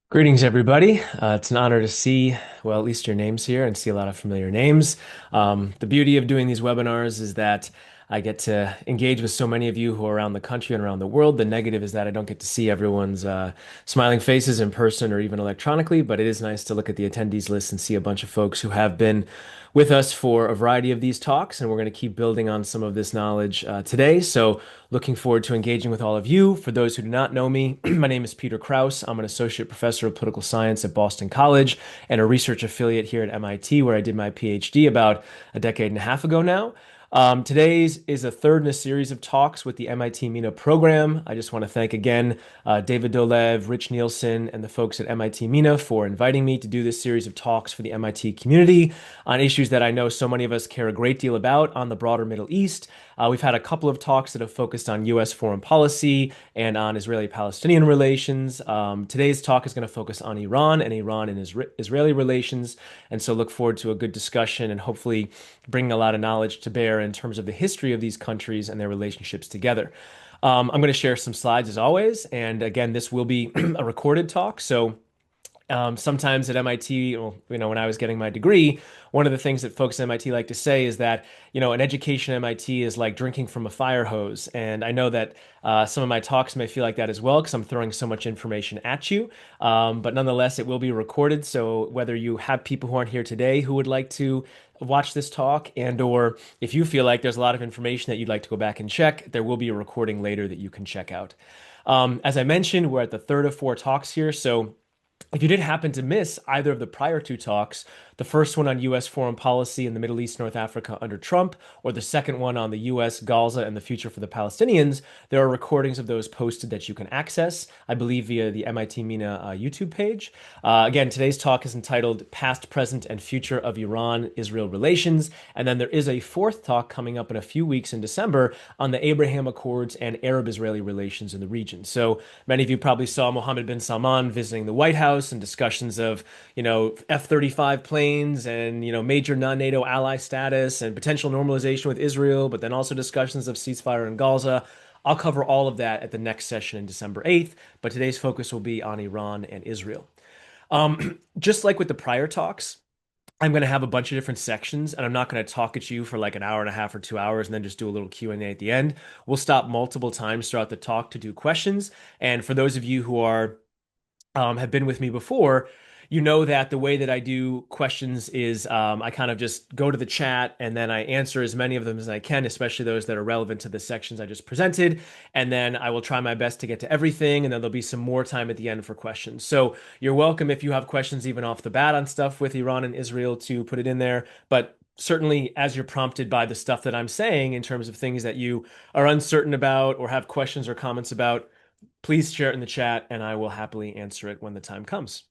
Greetings, everybody. It's an honor to see, well, at least your names here and see a lot of familiar names. The beauty of doing these webinars is that I get to engage with so many of you who are around the country and around the world. The negative is that I don't get to see everyone's smiling faces in person or even electronically, but it is nice to look at the attendees list and see a bunch of folks who have been with us for a variety of these talks, and we're going to keep building on some of this knowledge today. So, looking forward to engaging with all of you. For those who do not know me, my name is Peter Krause. I'm an associate professor of political science at Boston College and a research affiliate here at MIT, where I did my PhD about a decade and a half ago now. Today's is a third in a series of talks with the MIT-MENA program. I just want to thank again David Dolev, Rich Nielsen, and the folks at MIT-MENA for inviting me to do this series of talks for the MIT community on issues that I know so many of us care a great deal about on the broader Middle East. We've had a couple of talks that have focused on U.S. foreign policy and on Israeli-Palestinian relations. Today's talk is going to focus on Iran and Israeli relations, and so look forward to a good discussion and hopefully bringing a lot of knowledge to bear in terms of the history of these countries and their relationships together. I'm going to share some slides as always, and again, this will be a recorded talk, so sometimes at MIT, when I was getting my degree, one of the things that folks at MIT like to say is that, an education at MIT is like drinking from a fire hose. And I know that some of my talks may feel like that as well because I'm throwing so much information at you. But nonetheless, it will be recorded. So whether you have people who aren't here today who would like to watch this talk, and or if you feel like there's a lot of information that you'd like to go back and check, there will be a recording later that you can check out. As I mentioned, we're at the third of four talks here. So if you did happen to miss either of the prior two talks, the first one on U.S. foreign policy in the Middle East, North Africa under Trump, or the second one on the U.S., Gaza, and the future for the Palestinians, there are recordings of those posted that you can access, I believe, via the MIT-MENA YouTube page. Again, today's talk is entitled Past, Present, and Future of Iran-Israel Relations, and then there is a fourth talk coming up in a few weeks in December on the Abraham Accords and Arab-Israeli relations in the region. So many of you probably saw Mohammed bin Salman visiting the White House and discussions of, F-35 planes and, major non-NATO ally status and potential normalization with Israel, but then also discussions of ceasefire in Gaza. I'll cover all of that at the next session in December 8th, but today's focus will be on Iran and Israel. Just like with the prior talks, I'm going to have a bunch of different sections, and I'm not going to talk at you for like an hour and a half or 2 hours and then just do a little Q&A at the end. We'll stop multiple times throughout the talk to do questions. And for those of you who are have been with me before, you know that the way that I do questions is I kind of just go to the chat and then I answer as many of them as I can, especially those that are relevant to the sections I just presented. And then I will try my best to get to everything. And then there'll be some more time at the end for questions. So you're welcome if you have questions even off the bat on stuff with Iran and Israel to put it in there. But certainly as you're prompted by the stuff that I'm saying in terms of things that you are uncertain about or have questions or comments about, please share it in the chat and I will happily answer it when the time comes.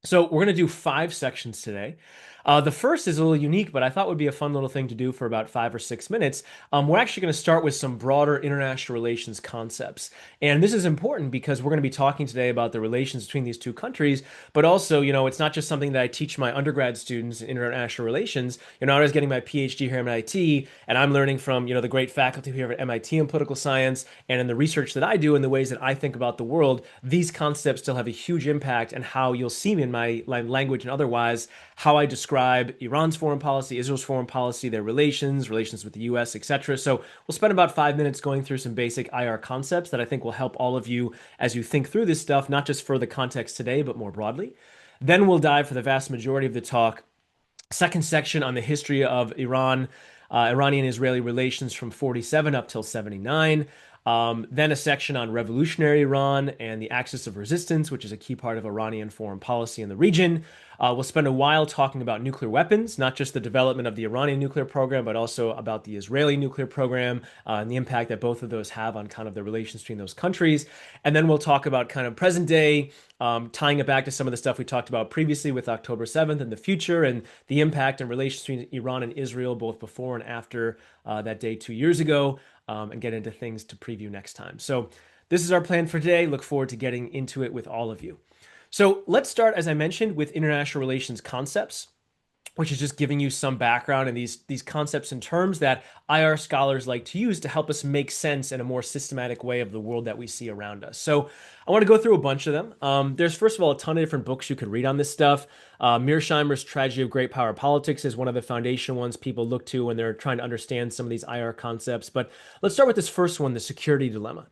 So we're going to do 5 sections today. The first is a little unique, but I thought would be a fun little thing to do for about 5 or 6 minutes. We're actually going to start with some broader international relations concepts. And this is important because we're going to be talking today about the relations between these two countries, but also, it's not just something that I teach my undergrad students in international relations. I was getting my PhD here at MIT, and I'm learning from, the great faculty here at MIT in political science, and in the research that I do and the ways that I think about the world, these concepts still have a huge impact and how you'll see me in my language and otherwise, how I describe Iran's foreign policy, Israel's foreign policy, their relations with the US, etc. So we'll spend about 5 minutes going through some basic IR concepts that I think will help all of you as you think through this stuff, not just for the context today, but more broadly. Then we'll dive for the vast majority of the talk, second section on the history of Iranian-Israeli relations from 47 up till 79. Then a section on revolutionary Iran and the axis of resistance, which is a key part of Iranian foreign policy in the region. We'll spend a while talking about nuclear weapons, not just the development of the Iranian nuclear program, but also about the Israeli nuclear program and the impact that both of those have on kind of the relations between those countries. And then we'll talk about kind of present day, tying it back to some of the stuff we talked about previously with October 7th and the future and the impact and relations between Iran and Israel, both before and after that day 2 years ago, and get into things to preview next time. So this is our plan for today. Look forward to getting into it with all of you. So let's start, as I mentioned, with international relations concepts. which is just giving you some background in these concepts and terms that IR scholars like to use to help us make sense in a more systematic way of the world that we see around us. So I want to go through a bunch of them. There's first of all a ton of different books you could read on this stuff. Mearsheimer's Tragedy of Great Power Politics is one of the foundation ones people look to when they're trying to understand some of these IR concepts. But let's start with this first one, the security dilemma.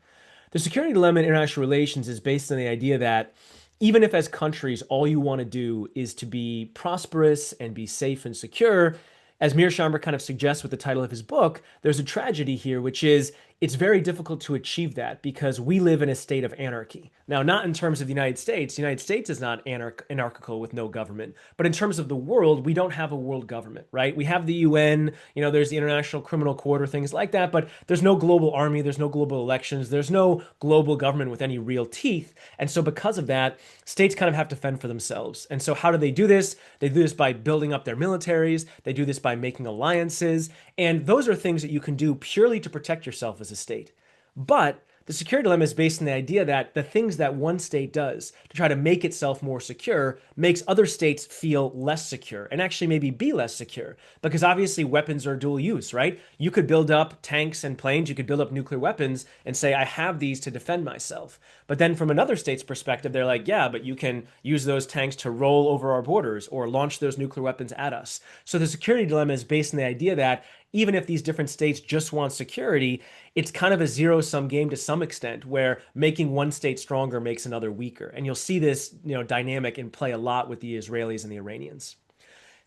The security dilemma in international relations is based on the idea that even if as countries all you want to do is to be prosperous and be safe and secure, as Mearsheimer kind of suggests with the title of his book, there's a tragedy here, which is it's very difficult to achieve that because we live in a state of anarchy. Now, not in terms of the United States. The United States is not anarchical with no government. But in terms of the world, we don't have a world government, right? We have the UN, there's the International Criminal Court or things like that, but there's no global army, there's no global elections, there's no global government with any real teeth. And so because of that, states kind of have to fend for themselves. And so how do they do this? They do this by building up their militaries, they do this by making alliances, and those are things that you can do purely to protect yourself as a state. But the security dilemma is based on the idea that the things that one state does to try to make itself more secure makes other states feel less secure and actually maybe be less secure because obviously weapons are dual use, right? You could build up tanks and planes, you could build up nuclear weapons and say, I have these to defend myself. But then from another state's perspective, they're like, yeah, but you can use those tanks to roll over our borders or launch those nuclear weapons at us. So the security dilemma is based on the idea that even if these different states just want security, it's kind of a zero-sum game to some extent where making one state stronger makes another weaker. And you'll see this, dynamic in play a lot with the Israelis and the Iranians.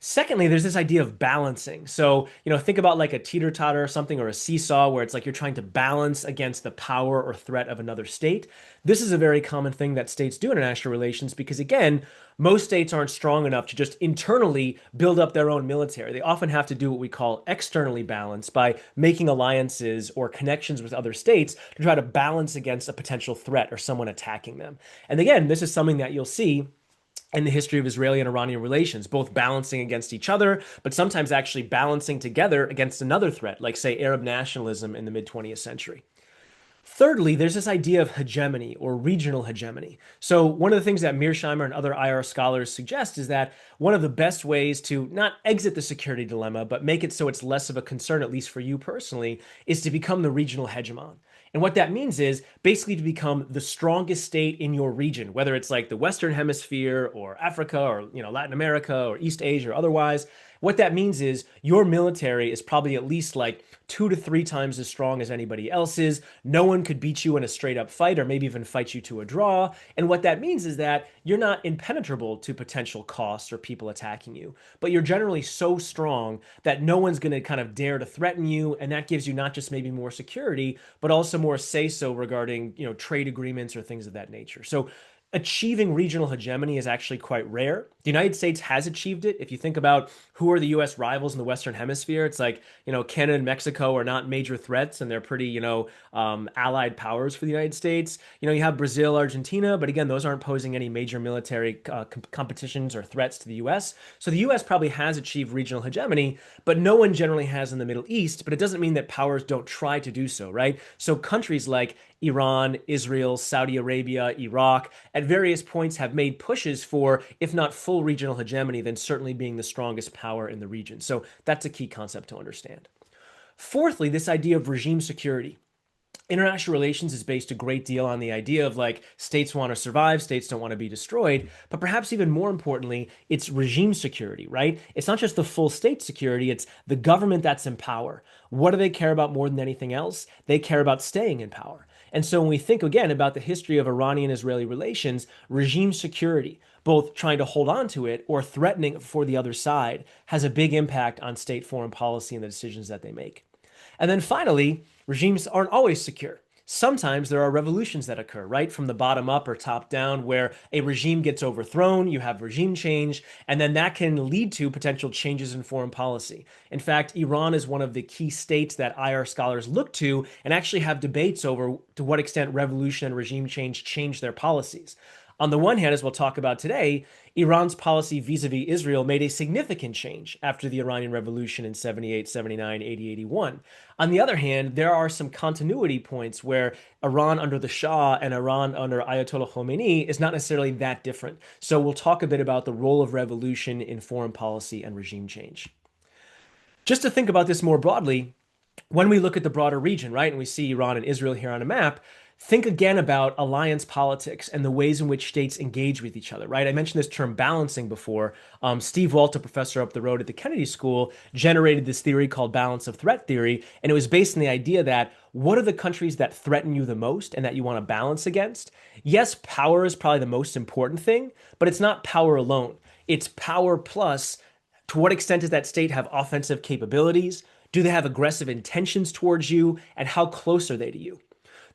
Secondly, there's this idea of balancing. So, think about like a teeter-totter or something or a seesaw where it's like you're trying to balance against the power or threat of another state. This is a very common thing that states do in international relations because, again, most states aren't strong enough to just internally build up their own military. They often have to do what we call externally balance by making alliances or connections with other states to try to balance against a potential threat or someone attacking them. And again, this is something that you'll see in the history of Israeli and Iranian relations, both balancing against each other, but sometimes actually balancing together against another threat, like, say, Arab nationalism in the mid 20th century. Thirdly, there's this idea of hegemony or regional hegemony. So, one of the things that Mearsheimer and other IR scholars suggest is that one of the best ways to not exit the security dilemma, but make it so it's less of a concern, at least for you personally, is to become the regional hegemon. And what that means is basically to become the strongest state in your region, whether it's like the Western Hemisphere or Africa or Latin America or East Asia or otherwise. What that means is your military is probably at least like 2 to 3 times as strong as anybody else's. No one could beat you in a straight up fight or maybe even fight you to a draw. And what that means is that you're not impenetrable to potential costs or people attacking you, but you're generally so strong that no one's going to kind of dare to threaten you. And that gives you not just maybe more security, but also more say so regarding, trade agreements or things of that nature. So achieving regional hegemony is actually quite rare. The United States has achieved it. If you think about who are the US rivals in the Western Hemisphere, it's like, Canada and Mexico are not major threats and they're pretty, allied powers for the United States. You have Brazil, Argentina, but again, those aren't posing any major military competitions or threats to the US. So the US probably has achieved regional hegemony, but no one generally has in the Middle East. But it doesn't mean that powers don't try to do so, right? So countries like Iran, Israel, Saudi Arabia, Iraq, at various points have made pushes for, if not full regional hegemony, then certainly being the strongest power in the region. So that's a key concept to understand. Fourthly, this idea of regime security. International relations is based a great deal on the idea of like states want to survive, states don't want to be destroyed, but perhaps even more importantly, it's regime security, right? It's not just the full state security, it's the government that's in power. What do they care about more than anything else? They care about staying in power. And so when we think again about the history of Iranian-Israeli relations, regime security, both trying to hold on to it or threatening for the other side, has a big impact on state foreign policy and the decisions that they make. And then finally, regimes aren't always secure. Sometimes there are revolutions that occur, right? From the bottom up or top down, where a regime gets overthrown, you have regime change, and then that can lead to potential changes in foreign policy. In fact, Iran is one of the key states that IR scholars look to and actually have debates over to what extent revolution and regime change their policies. On the one hand, as we'll talk about today, Iran's policy vis-a-vis Israel made a significant change after the Iranian Revolution in 78, 79, 80, 81. On the other hand, there are some continuity points where Iran under the Shah and Iran under Ayatollah Khomeini is not necessarily that different. So we'll talk a bit about the role of revolution in foreign policy and regime change. Just to think about this more broadly, when we look at the broader region, right, and we see Iran and Israel here on a map, think again about alliance politics and the ways in which states engage with each other, right? I mentioned this term balancing before. Steve Walt, a professor up the road at the Kennedy School, generated this theory called balance of threat theory. And it was based on the idea that what are the countries that threaten you the most and that you want to balance against? Yes, power is probably the most important thing, but it's not power alone. It's power plus to what extent does that state have offensive capabilities? Do they have aggressive intentions towards you? And how close are they to you?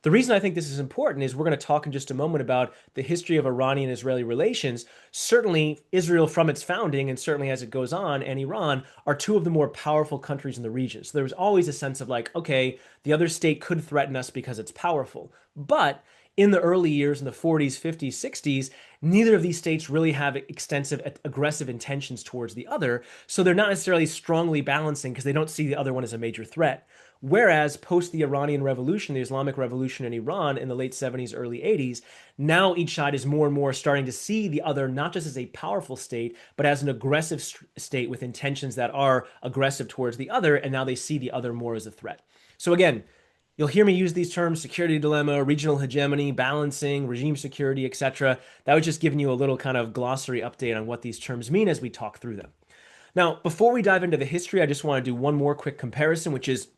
The reason I think this is important is we're going to talk in just a moment about the history of Iranian Israeli relations. Certainly, Israel from its founding, and certainly as it goes on, and Iran are two of the more powerful countries in the region. So there was always a sense of like, okay, the other state could threaten us because it's powerful. But in the early years, in the 40s, 50s, 60s, neither of these states really have extensive aggressive intentions towards the other. So they're not necessarily strongly balancing because they don't see the other one as a major threat. Whereas post the Iranian Revolution, the Islamic Revolution in Iran in the late 70s, early 80s, now each side is more and more starting to see the other not just as a powerful state, but as an aggressive state with intentions that are aggressive towards the other. And now they see the other more as a threat. So again, you'll hear me use these terms: security dilemma, regional hegemony, balancing, regime security, etc. That was just giving you a little kind of glossary update on what these terms mean as we talk through them. Now, before we dive into the history, I just want to do one more quick comparison, which is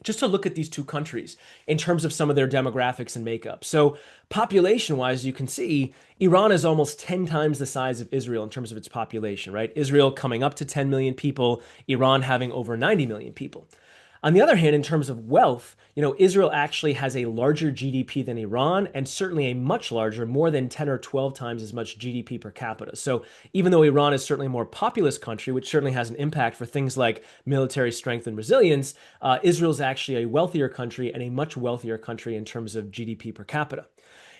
just to look at these two countries in terms of some of their demographics and makeup. So population-wise, you can see Iran is almost 10 times the size of Israel in terms of its population, right? Israel coming up to 10 million people, Iran having over 90 million people. On the other hand, in terms of wealth, Israel actually has a larger GDP than Iran, and certainly a much larger, more than 10 or 12 times as much GDP per capita. So even though Iran is certainly a more populous country, which certainly has an impact for things like military strength and resilience, Israel is actually a wealthier country and a much wealthier country in terms of GDP per capita.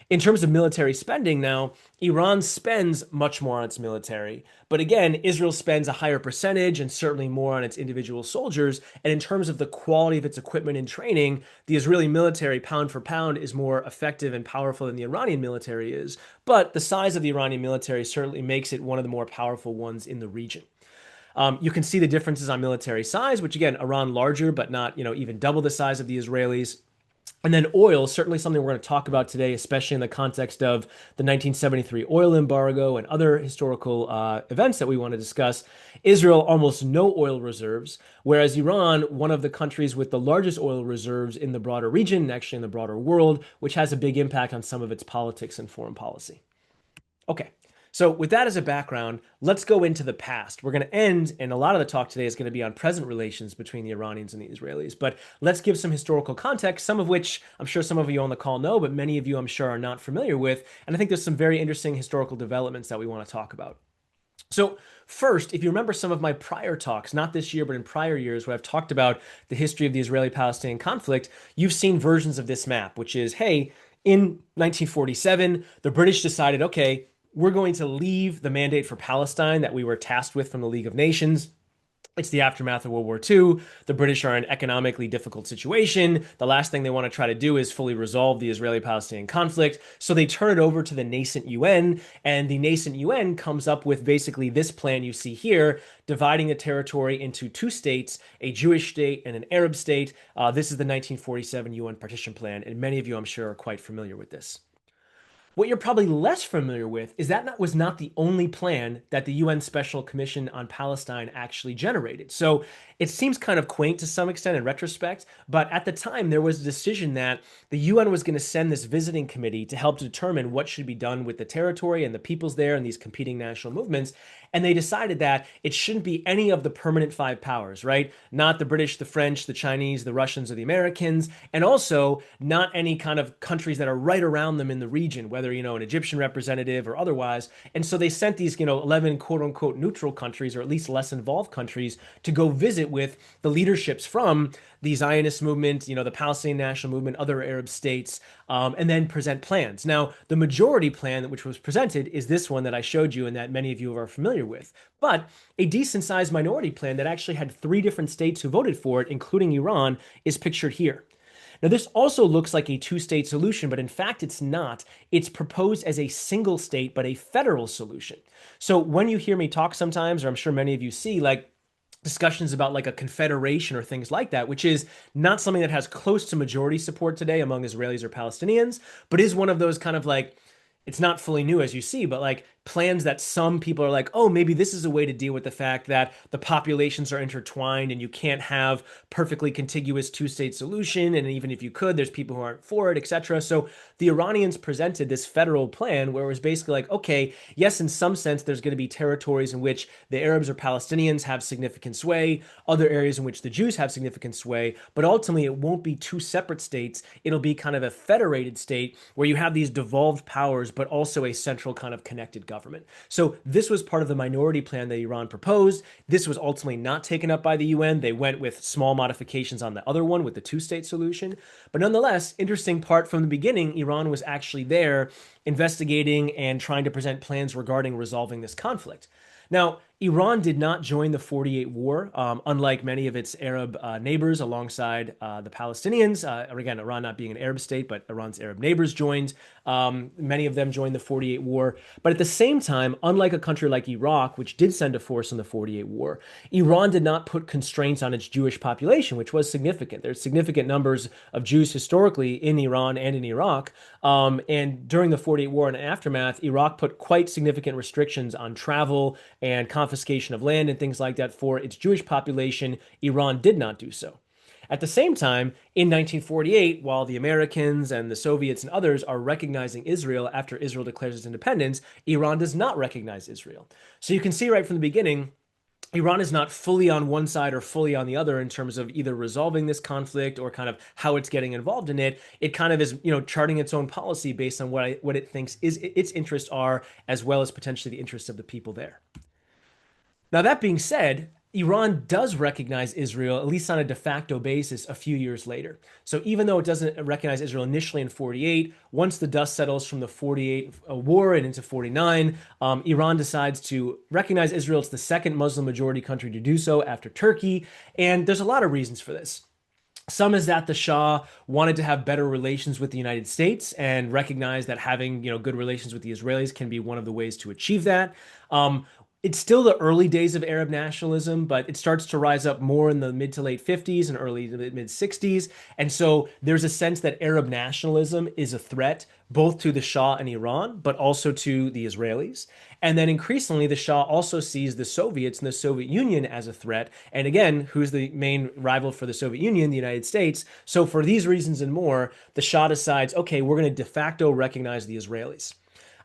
In terms of military spending now, Iran spends much more on its military. But again, Israel spends a higher percentage and certainly more on its individual soldiers. And in terms of the quality of its equipment and training, the Israeli military, pound for pound, is more effective and powerful than the Iranian military is. But the size of the Iranian military certainly makes it one of the more powerful ones in the region. You can see the differences on military size, which again, Iran larger, but not, even double the size of the Israelis. And then oil, certainly something we're going to talk about today, especially in the context of the 1973 oil embargo and other historical events that we want to discuss. Israel, almost no oil reserves, whereas Iran, one of the countries with the largest oil reserves in the broader region, and actually in the broader world, which has a big impact on some of its politics and foreign policy. Okay. So with that as a background, let's go into the past. We're going to end, and a lot of the talk today is going to be on present relations between the Iranians and the Israelis. But let's give some historical context, some of which I'm sure some of you on the call know, but many of you I'm sure are not familiar with. And I think there's some very interesting historical developments that we want to talk about. So first, if you remember some of my prior talks, not this year, but in prior years, where I've talked about the history of the Israeli-Palestinian conflict, you've seen versions of this map, which is, hey, in 1947, the British decided, okay, we're going to leave the mandate for Palestine that we were tasked with from the League of Nations. It's the aftermath of World War II. The British are in an economically difficult situation. The last thing they want to try to do is fully resolve the Israeli-Palestinian conflict. So they turn it over to the nascent UN, and the nascent UN comes up with basically this plan you see here, dividing the territory into two states, a Jewish state and an Arab state. This is the 1947 UN partition plan, and many of you, I'm sure, are quite familiar with this. What you're probably less familiar with is that was not the only plan that the UN Special Commission on Palestine actually generated. So it seems kind of quaint to some extent in retrospect, but at the time there was a decision that the UN was going to send this visiting committee to help determine what should be done with the territory and the peoples there and these competing national movements. And they decided that it shouldn't be any of the permanent five powers, right? Not the British, the French, the Chinese, the Russians, or the Americans, and also not any kind of countries that are right around them in the region, whether whether, an Egyptian representative or otherwise. And so they sent these, 11 quote unquote neutral countries, or at least less involved countries, to go visit with the leaderships from the Zionist movement, the Palestinian national movement, other Arab states, and then present plans. Now, the majority plan which was presented is this one that I showed you and that many of you are familiar with. But a decent sized minority plan that actually had three different states who voted for it, including Iran, is pictured here. Now, this also looks like a two-state solution, but in fact, it's not. It's proposed as a single state, but a federal solution. So when you hear me talk sometimes, or I'm sure many of you see, like discussions about like a confederation or things like that, which is not something that has close to majority support today among Israelis or Palestinians, but is one of those kind of like, it's not fully new as you see, but like plans that some people are like, oh, maybe this is a way to deal with the fact that the populations are intertwined and you can't have perfectly contiguous two-state solution. And even if you could, there's people who aren't for it, etc. So the Iranians presented this federal plan where it was basically like, okay, yes, in some sense, there's going to be territories in which the Arabs or Palestinians have significant sway, other areas in which the Jews have significant sway, but ultimately it won't be two separate states. It'll be kind of a federated state where you have these devolved powers, but also a central kind of connected government. So this was part of the minority plan that Iran proposed. This was ultimately not taken up by the UN. They went with small modifications on the other one with the two-state solution. But nonetheless, interesting part from the beginning, Iran was actually there investigating and trying to present plans regarding resolving this conflict. Now, Iran did not join the 48 war, unlike many of its Arab neighbors alongside the Palestinians. Again, Iran not being an Arab state, but Iran's Arab neighbors joined. Many of them joined the 48 war. But at the same time, unlike a country like Iraq, which did send a force in the 48 war, Iran did not put constraints on its Jewish population, which was significant. There's significant numbers of Jews historically in Iran and in Iraq. And during the 48 war and aftermath, Iraq put quite significant restrictions on travel and confiscation of land and things like that for its Jewish population. Iran did not do so. At the same time, in 1948, while the Americans and the Soviets and others are recognizing Israel after Israel declares its independence, Iran does not recognize Israel. So you can see right from the beginning, Iran is not fully on one side or fully on the other in terms of either resolving this conflict or kind of how it's getting involved in it. It kind of is, charting its own policy based on what it thinks is its interests are, as well as potentially the interests of the people there. Now, that being said, Iran does recognize Israel, at least on a de facto basis, a few years later. So even though it doesn't recognize Israel initially in 48, once the dust settles from the 48 war and into 49, Iran decides to recognize Israel. It's the second Muslim majority country to do so after Turkey. And there's a lot of reasons for this. Some is that the Shah wanted to have better relations with the United States and recognized that having, good relations with the Israelis can be one of the ways to achieve that. It's still the early days of Arab nationalism, but it starts to rise up more in the mid to late 50s and early to mid 60s. And so there's a sense that Arab nationalism is a threat both to the Shah and Iran, but also to the Israelis. And then increasingly, the Shah also sees the Soviets and the Soviet Union as a threat. And again, who's the main rival for the Soviet Union? The United States. So for these reasons and more, the Shah decides, okay, we're going to de facto recognize the Israelis.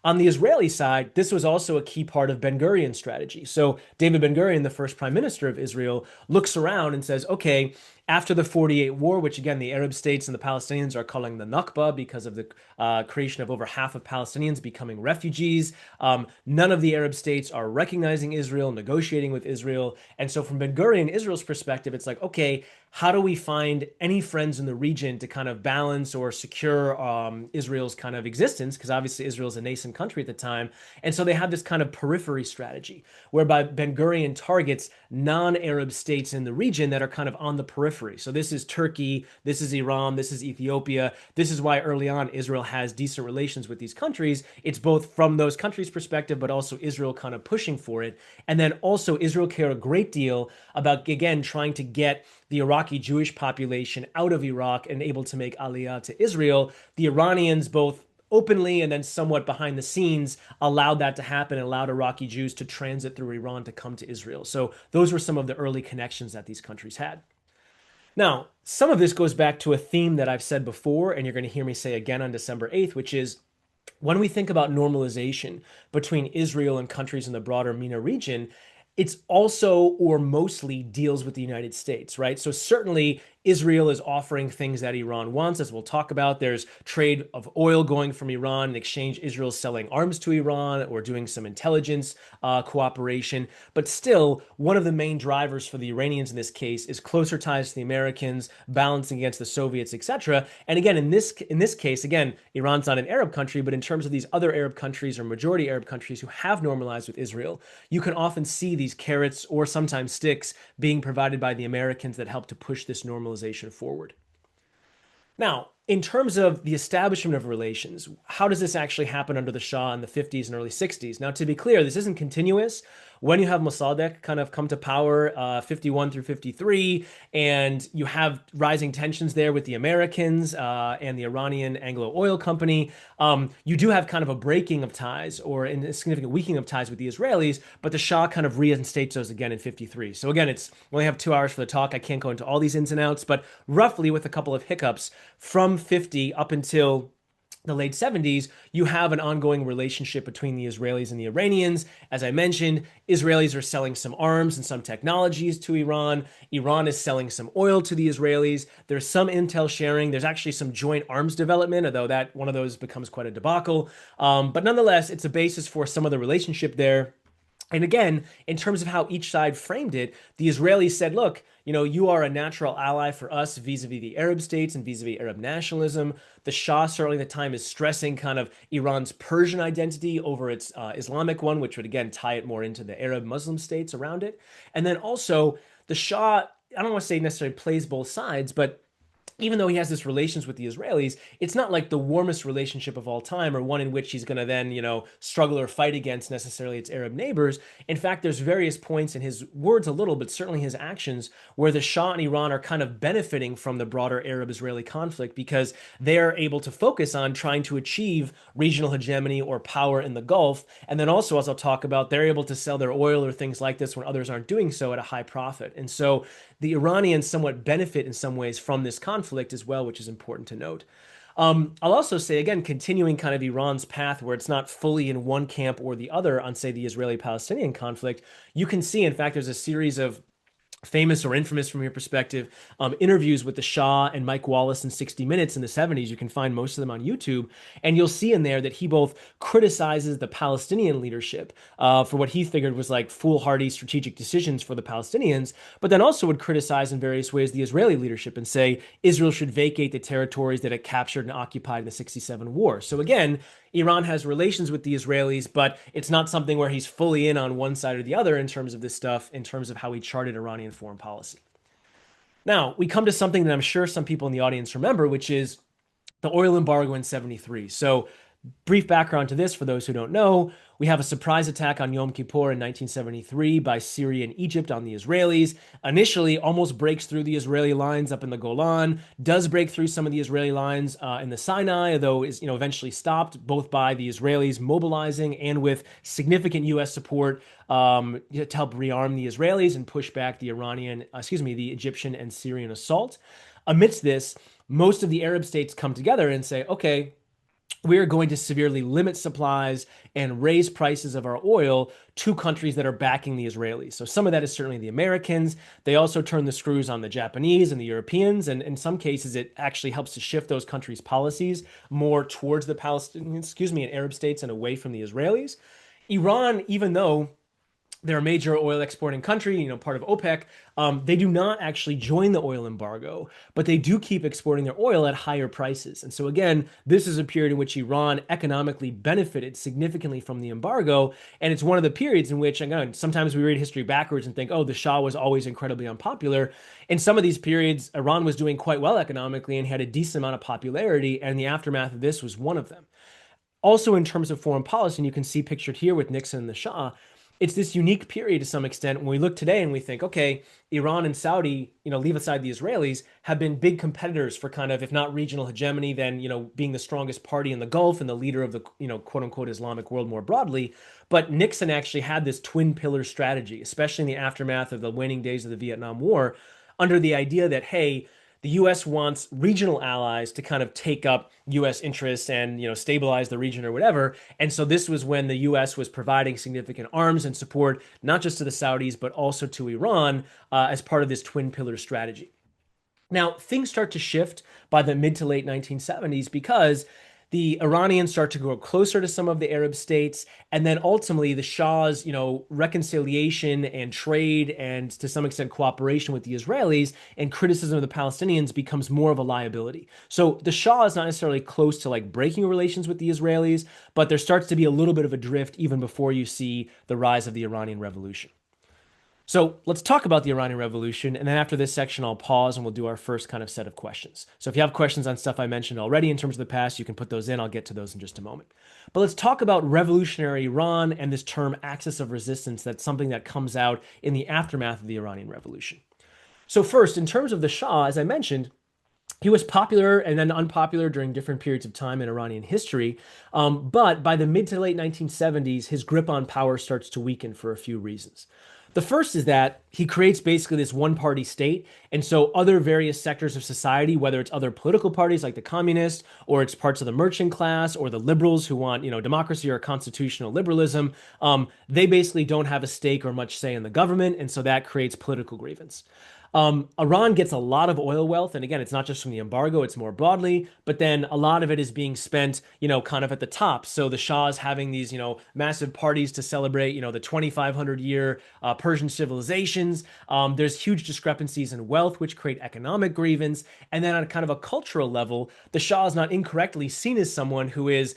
On the Israeli side, this was also a key part of Ben-Gurion's strategy. So David Ben-Gurion, the first prime minister of Israel, looks around and says, okay, after the 48 war, which again, the Arab states and the Palestinians are calling the Nakba because of the creation of over half of Palestinians becoming refugees. None of the Arab states are recognizing Israel, negotiating with Israel. And so from Ben-Gurion, Israel's perspective, it's like, okay, how do we find any friends in the region to kind of balance or secure Israel's kind of existence? Because obviously Israel is a nascent country at the time. And so they have this kind of periphery strategy whereby Ben-Gurion targets non-Arab states in the region that are kind of on the periphery. So this is Turkey, this is Iran, this is Ethiopia. This is why early on Israel has decent relations with these countries. It's both from those countries' perspective, but also Israel kind of pushing for it. And then also Israel care a great deal about, again, trying to get the Iraqi Jewish population out of Iraq and able to make aliyah to Israel. The Iranians both openly and then somewhat behind the scenes allowed that to happen and allowed Iraqi Jews to transit through Iran to come to Israel. So those were some of the early connections that these countries had. Now, some of this goes back to a theme that I've said before, and you're going to hear me say again on December 8th, which is when we think about normalization between Israel and countries in the broader MENA region, it's also or mostly deals with the United States, right? So certainly Israel is offering things that Iran wants, as we'll talk about. There's trade of oil going from Iran. In exchange, Israel's selling arms to Iran or doing some intelligence cooperation. But still, one of the main drivers for the Iranians in this case is closer ties to the Americans, balancing against the Soviets, etc. And again, in this case, again, Iran's not an Arab country, but in terms of these other Arab countries or majority Arab countries who have normalized with Israel, you can often see these carrots or sometimes sticks being provided by the Americans that help to push this normalization forward. Now, in terms of the establishment of relations, how does this actually happen under the Shah in the 50s and early 60s? Now, to be clear, this isn't continuous. When you have Mossadegh kind of come to power, 51 through 53, and you have rising tensions there with the Americans and the Iranian Anglo Oil Company, you do have kind of a breaking of ties or a significant weakening of ties with the Israelis, but the Shah kind of reinstates those again in 53. So again, we only have 2 hours for the talk. I can't go into all these ins and outs, but roughly with a couple of hiccups, from 50 up until the late 70s, you have an ongoing relationship between the Israelis and the Iranians. As I mentioned, Israelis are selling some arms and some technologies to Iran. Iran is selling some oil to the Israelis. There's some intel sharing. There's actually some joint arms development, although that one of those becomes quite a debacle. But nonetheless, it's a basis for some of the relationship there. And again, in terms of how each side framed it, the Israelis said, look, you are a natural ally for us vis-a-vis the Arab states and vis-a-vis Arab nationalism. The Shah, certainly at the time, is stressing kind of Iran's Persian identity over its Islamic one, which would again tie it more into the Arab Muslim states around it. And then also, the Shah, I don't want to say necessarily plays both sides, but even though he has this relations with the Israelis, it's not like the warmest relationship of all time or one in which he's going to then, struggle or fight against necessarily its Arab neighbors. In fact, there's various points in his words a little, but certainly his actions where the Shah and Iran are kind of benefiting from the broader Arab-Israeli conflict because they are able to focus on trying to achieve regional hegemony or power in the Gulf. And then also, as I'll talk about, they're able to sell their oil or things like this when others aren't doing so at a high profit. And so the Iranians somewhat benefit in some ways from this conflict as well, which is important to note. I'll also say, again, continuing kind of Iran's path where it's not fully in one camp or the other on, say, the Israeli-Palestinian conflict, you can see, in fact, there's a series of famous or infamous from your perspective, interviews with the Shah and Mike Wallace in 60 Minutes in the 70s. You can find most of them on YouTube. And you'll see in there that he both criticizes the Palestinian leadership for what he figured was like foolhardy strategic decisions for the Palestinians, but then also would criticize in various ways the Israeli leadership and say Israel should vacate the territories that it captured and occupied in the 67 war. So again, Iran has relations with the Israelis, but it's not something where he's fully in on one side or the other in terms of this stuff, in terms of how he charted Iranian foreign policy. Now, we come to something that I'm sure some people in the audience remember, which is the oil embargo in 73. So brief background to this for those who don't know. We have a surprise attack on Yom Kippur in 1973 by Syria and Egypt on the Israelis. Initially, almost breaks through the Israeli lines up in the Golan, does break through some of the Israeli lines in the Sinai, though is eventually stopped both by the Israelis mobilizing and with significant U.S. support to help rearm the Israelis and push back the the Egyptian and Syrian assault. Amidst this, most of the Arab states come together and say, okay, we are going to severely limit supplies and raise prices of our oil to countries that are backing the Israelis. So some of that is certainly the Americans. They also turn the screws on the Japanese and the Europeans. And in some cases, it actually helps to shift those countries' policies more towards the Palestinians, and Arab states and away from the Israelis. Iran, even though they're a major oil exporting country, part of OPEC. They do not actually join the oil embargo, but they do keep exporting their oil at higher prices. And so again, this is a period in which Iran economically benefited significantly from the embargo. And it's one of the periods in which, again, sometimes we read history backwards and think, oh, the Shah was always incredibly unpopular. In some of these periods, Iran was doing quite well economically and had a decent amount of popularity. And the aftermath of this was one of them. Also, in terms of foreign policy, and you can see pictured here with Nixon and the Shah, it's this unique period to some extent when we look today and we think, okay, Iran and Saudi, leave aside the Israelis, have been big competitors for kind of, if not regional hegemony, then, being the strongest party in the Gulf and the leader of the, quote unquote, Islamic world more broadly. But Nixon actually had this twin pillar strategy, especially in the aftermath of the waning days of the Vietnam War, under the idea that, hey, the U.S. wants regional allies to kind of take up U.S. interests and stabilize the region or whatever. And so this was when the U.S. was providing significant arms and support, not just to the Saudis, but also to Iran as part of this twin pillar strategy. Now, things start to shift by the mid to late 1970s because the Iranians start to grow closer to some of the Arab states, and then ultimately the Shah's, reconciliation and trade and to some extent cooperation with the Israelis and criticism of the Palestinians becomes more of a liability. So the Shah is not necessarily close to like breaking relations with the Israelis, but there starts to be a little bit of a drift even before you see the rise of the Iranian Revolution. So let's talk about the Iranian Revolution, and then after this section, I'll pause and we'll do our first kind of set of questions. So if you have questions on stuff I mentioned already in terms of the past, you can put those in. I'll get to those in just a moment. But let's talk about revolutionary Iran and this term axis of resistance. That's something that comes out in the aftermath of the Iranian Revolution. So first, in terms of the Shah, as I mentioned, he was popular and then unpopular during different periods of time in Iranian history. But by the mid to late 1970s, his grip on power starts to weaken for a few reasons. The first is that he creates basically this one party state. And so other various sectors of society, whether it's other political parties like the communists, or it's parts of the merchant class, or the liberals who want, democracy or constitutional liberalism, they basically don't have a stake or much say in the government. And so that creates political grievance. Iran gets a lot of oil wealth, and again, it's not just from the embargo; it's more broadly. But then a lot of it is being spent, kind of at the top. So the Shah is having these, massive parties to celebrate, the 2,500-year Persian civilizations. There's huge discrepancies in wealth, which create economic grievance. And then on kind of a cultural level, the Shah is not incorrectly seen as someone who is,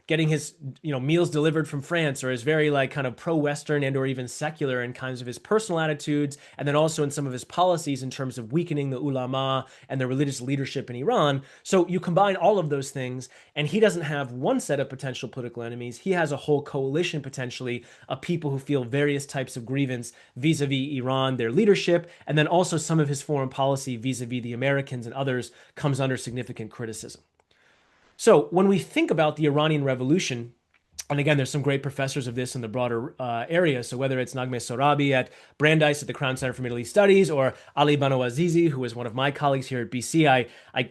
getting his, meals delivered from France, or is very like kind of pro-Western and or even secular in kinds of his personal attitudes, and then also in some of his policies in terms of weakening the ulama and the religious leadership in Iran. So you combine all of those things, and he doesn't have one set of potential political enemies. He has a whole coalition potentially of people who feel various types of grievance vis-a-vis Iran, their leadership, and then also some of his foreign policy vis-a-vis the Americans and others comes under significant criticism. So when we think about the Iranian Revolution, and again, there's some great professors of this in the broader area. So whether it's Naghmeh Sorabi at Brandeis at the Crown Center for Middle East Studies, or Ali Banu Azizi, who is one of my colleagues here at BC, I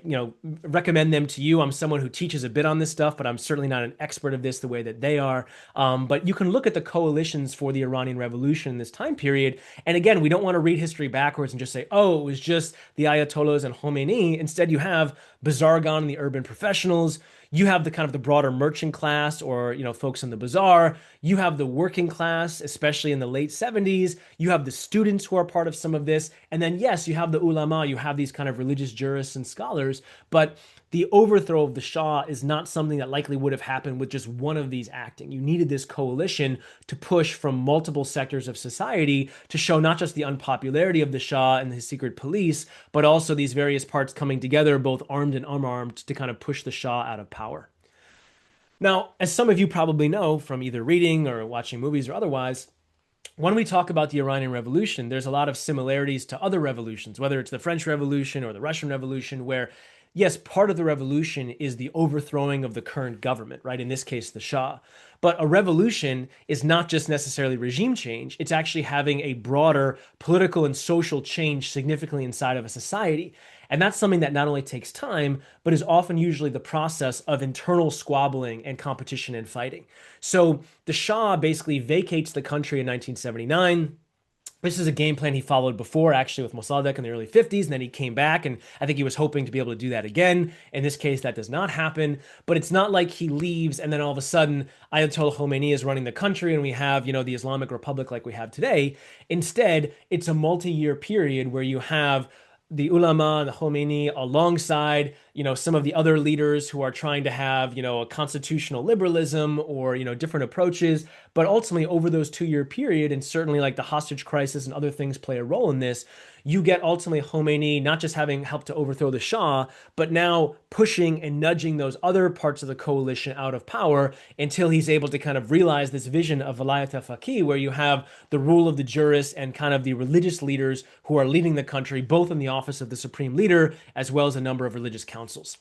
recommend them to you. I'm someone who teaches a bit on this stuff, but I'm certainly not an expert of this the way that they are. But you can look at the coalitions for the Iranian Revolution in this time period. And again, we don't want to read history backwards and just say, oh, it was just the Ayatollahs and Khomeini. Instead, you have Bazargan and the urban professionals. You have the kind of the broader merchant class, or folks in the bazaar. You have the working class, especially in the late 70s. You have the students who are part of some of this. And then yes, you have the ulama, you have these kind of religious jurists and scholars, but the overthrow of the Shah is not something that likely would have happened with just one of these acting. You needed this coalition to push from multiple sectors of society to show not just the unpopularity of the Shah and his secret police, but also these various parts coming together, both armed and unarmed, to kind of push the Shah out of power. Now, as some of you probably know from either reading or watching movies or otherwise, when we talk about the Iranian Revolution, there's a lot of similarities to other revolutions, whether it's the French Revolution or the Russian Revolution, where, yes, part of the revolution is the overthrowing of the current government, right? In this case, the Shah. But a revolution is not just necessarily regime change, it's actually having a broader political and social change significantly inside of a society. And that's something that not only takes time, but is often usually the process of internal squabbling and competition and fighting. So the Shah basically vacates the country in 1979. This is a game plan he followed before, actually, with Mossadegh in the early 50s, and then he came back, and I think he was hoping to be able to do that again. In this case, that does not happen, but it's not like he leaves and then all of a sudden Ayatollah Khomeini is running the country and we have, the Islamic Republic like we have today. Instead, it's a multi-year period where you have the ulama and the Khomeini alongside, some of the other leaders who are trying to have, a constitutional liberalism or, different approaches. But ultimately, over those 2-year period, and certainly like the hostage crisis and other things play a role in this, you get ultimately Khomeini not just having helped to overthrow the Shah, but now pushing and nudging those other parts of the coalition out of power until he's able to kind of realize this vision of Velayat al-Faqih, where you have the rule of the jurists and kind of the religious leaders who are leading the country, both in the office of the supreme leader as well as a number of religious councils.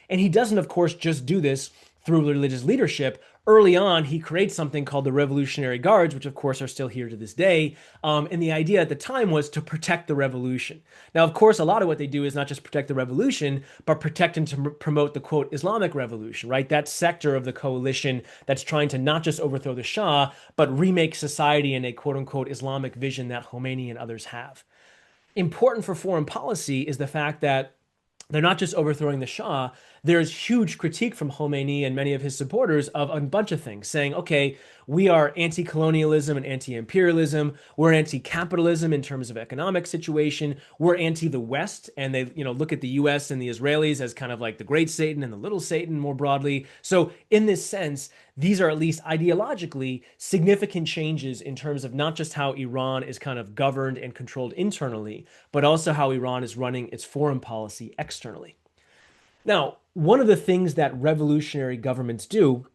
And he doesn't, of course, just do this through religious leadership. Early on, he creates something called the Revolutionary Guards, which of course are still here to this day. And the idea at the time was to protect the revolution. Now, of course, a lot of what they do is not just protect the revolution, but protect and to promote the quote Islamic revolution, right? That sector of the coalition that's trying to not just overthrow the Shah, but remake society in a quote unquote Islamic vision that Khomeini and others have. important for foreign policy is the fact that they're not just overthrowing the Shah. There's huge critique from Khomeini and many of his supporters of a bunch of things, saying, okay, we are anti-colonialism and anti-imperialism. We're anti-capitalism in terms of economic situation. We're anti the West, and they, look at the U.S. and the Israelis as kind of like the great Satan and the little Satan more broadly. So, in this sense, these are at least ideologically significant changes in terms of not just how Iran is kind of governed and controlled internally, but also how Iran is running its foreign policy externally. Now, one of the things that revolutionary governments do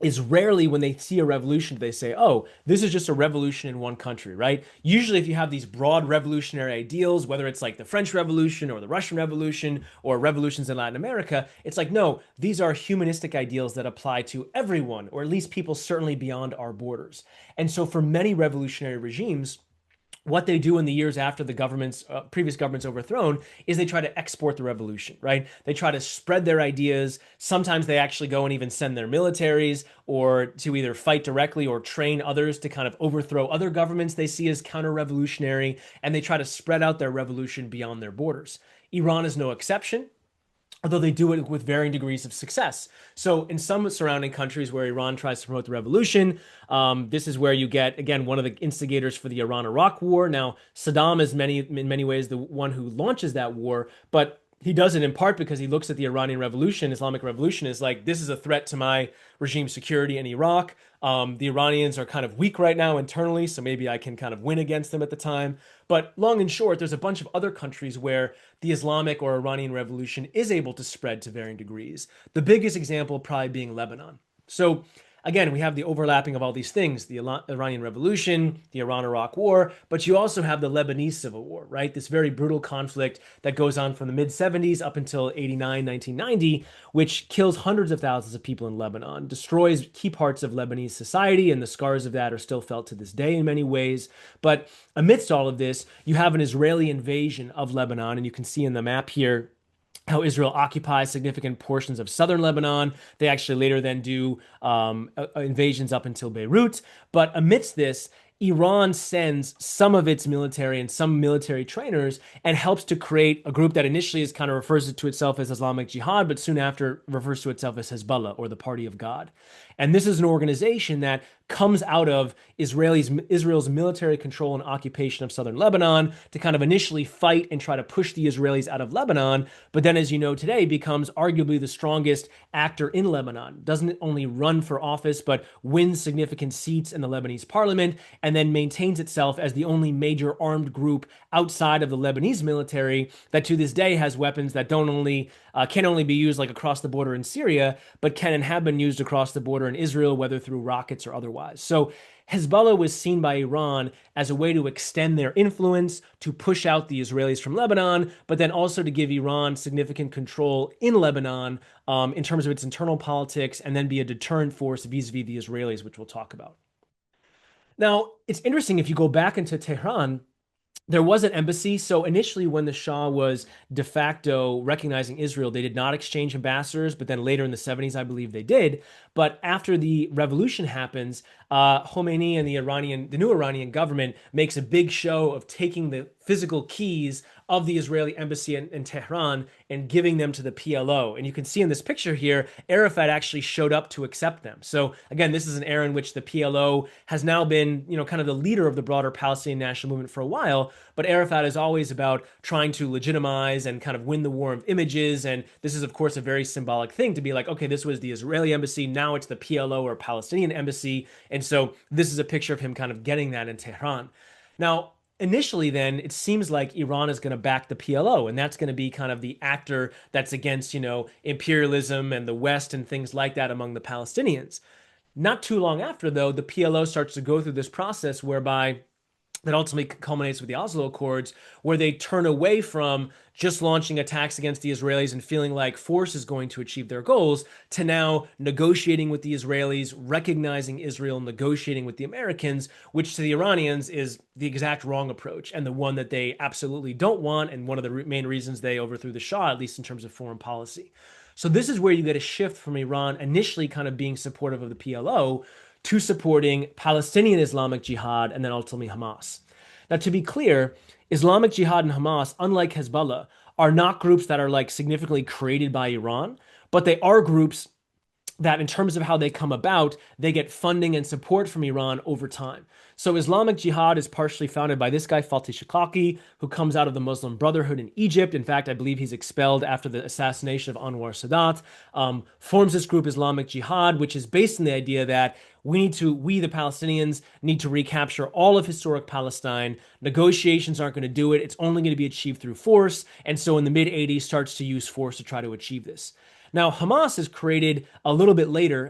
is rarely when they see a revolution, they say, oh, this is just a revolution in one country, right? Usually, if you have these broad revolutionary ideals, whether it's like the French Revolution or the Russian Revolution or revolutions in Latin America, it's like, no, these are humanistic ideals that apply to everyone, or at least people certainly beyond our borders. And so, for many revolutionary regimes, what they do in the years after the government's previous government's overthrown is they try to export the revolution, right? They try to spread their ideas. Sometimes they actually go and even send their militaries or to either fight directly or train others to kind of overthrow other governments they see as counter-revolutionary, and they try to spread out their revolution beyond their borders. Iran is no exception, although they do it with varying degrees of success. So, in some surrounding countries where Iran tries to promote the revolution, this is where you get, again, one of the instigators for the Iran-Iraq War. Now, Saddam is in many ways the one who launches that war, but he does it in part because he looks at the Iranian Revolution, Islamic Revolution, as like, this is a threat to my regime security in Iraq. The Iranians are kind of weak right now internally, so maybe I can kind of win against them at the time. But long and short, there's a bunch of other countries where the Islamic or Iranian Revolution is able to spread to varying degrees. The biggest example probably being Lebanon. So again, we have the overlapping of all these things, the Iranian Revolution, the Iran-Iraq War, but you also have the Lebanese Civil War, right? This very brutal conflict that goes on from the mid-70s up until 89, 1990, which kills hundreds of thousands of people in Lebanon, destroys key parts of Lebanese society, and the scars of that are still felt to this day in many ways. But amidst all of this, you have an Israeli invasion of Lebanon, and you can see in the map here how Israel occupies significant portions of southern Lebanon. They actually later then do invasions up until Beirut. But amidst this, Iran sends some of its military and some military trainers and helps to create a group that initially is kind of refers to itself as Islamic Jihad, but soon after refers to itself as Hezbollah, or the Party of God. And this is an organization that comes out of Israel's military control and occupation of southern Lebanon to kind of initially fight and try to push the Israelis out of Lebanon, but then, as you know today, becomes arguably the strongest actor in Lebanon. Doesn't only run for office, but wins significant seats in the Lebanese parliament, and then maintains itself as the only major armed group outside of the Lebanese military that to this day has weapons that can only be used like across the border in Syria, but can and have been used across the border in Israel, whether through rockets or otherwise. So Hezbollah was seen by Iran as a way to extend their influence, to push out the Israelis from Lebanon, but then also to give Iran significant control in Lebanon in terms of its internal politics, and then be a deterrent force vis-a-vis the Israelis, which we'll talk about. Now, it's interesting if you go back into Tehran, there was an embassy. So initially, when the Shah was de facto recognizing Israel, they did not exchange ambassadors. But then later in the 70s, I believe they did. But after the revolution happens, Khomeini and the new Iranian government makes a big show of taking the physical keys of the Israeli embassy in Tehran and giving them to the PLO. And you can see in this picture here, Arafat actually showed up to accept them. So again, this is an era in which the PLO has now been, kind of the leader of the broader Palestinian national movement for a while. But Arafat is always about trying to legitimize and kind of win the war of images. And this is, of course, a very symbolic thing to be like, okay, this was the Israeli embassy. Now it's the PLO or Palestinian embassy. And so this is a picture of him kind of getting that in Tehran. Now, initially, then, it seems like Iran is going to back the PLO, and that's going to be kind of the actor that's against, imperialism and the West and things like that among the Palestinians. Not too long after, though, the PLO starts to go through this process whereby that ultimately culminates with the Oslo Accords, where they turn away from just launching attacks against the Israelis and feeling like force is going to achieve their goals, to now negotiating with the Israelis, recognizing Israel, negotiating with the Americans, which to the Iranians is the exact wrong approach and the one that they absolutely don't want, and one of the main reasons they overthrew the Shah, at least in terms of foreign policy. So this is where you get a shift from Iran initially kind of being supportive of the PLO to supporting Palestinian Islamic Jihad and then ultimately Hamas. Now, to be clear, Islamic Jihad and Hamas, unlike Hezbollah, are not groups that are like significantly created by Iran, but they are groups that in terms of how they come about, they get funding and support from Iran over time. So Islamic Jihad is partially founded by this guy, Fatih Shikaki, who comes out of the Muslim Brotherhood in Egypt. In fact, I believe he's expelled after the assassination of Anwar Sadat. Forms this group Islamic Jihad, which is based on the idea that we, the Palestinians, need to recapture all of historic Palestine. Negotiations aren't going to do it. It's only going to be achieved through force. And so in the mid 80s, starts to use force to try to achieve this. Now, Hamas is created a little bit later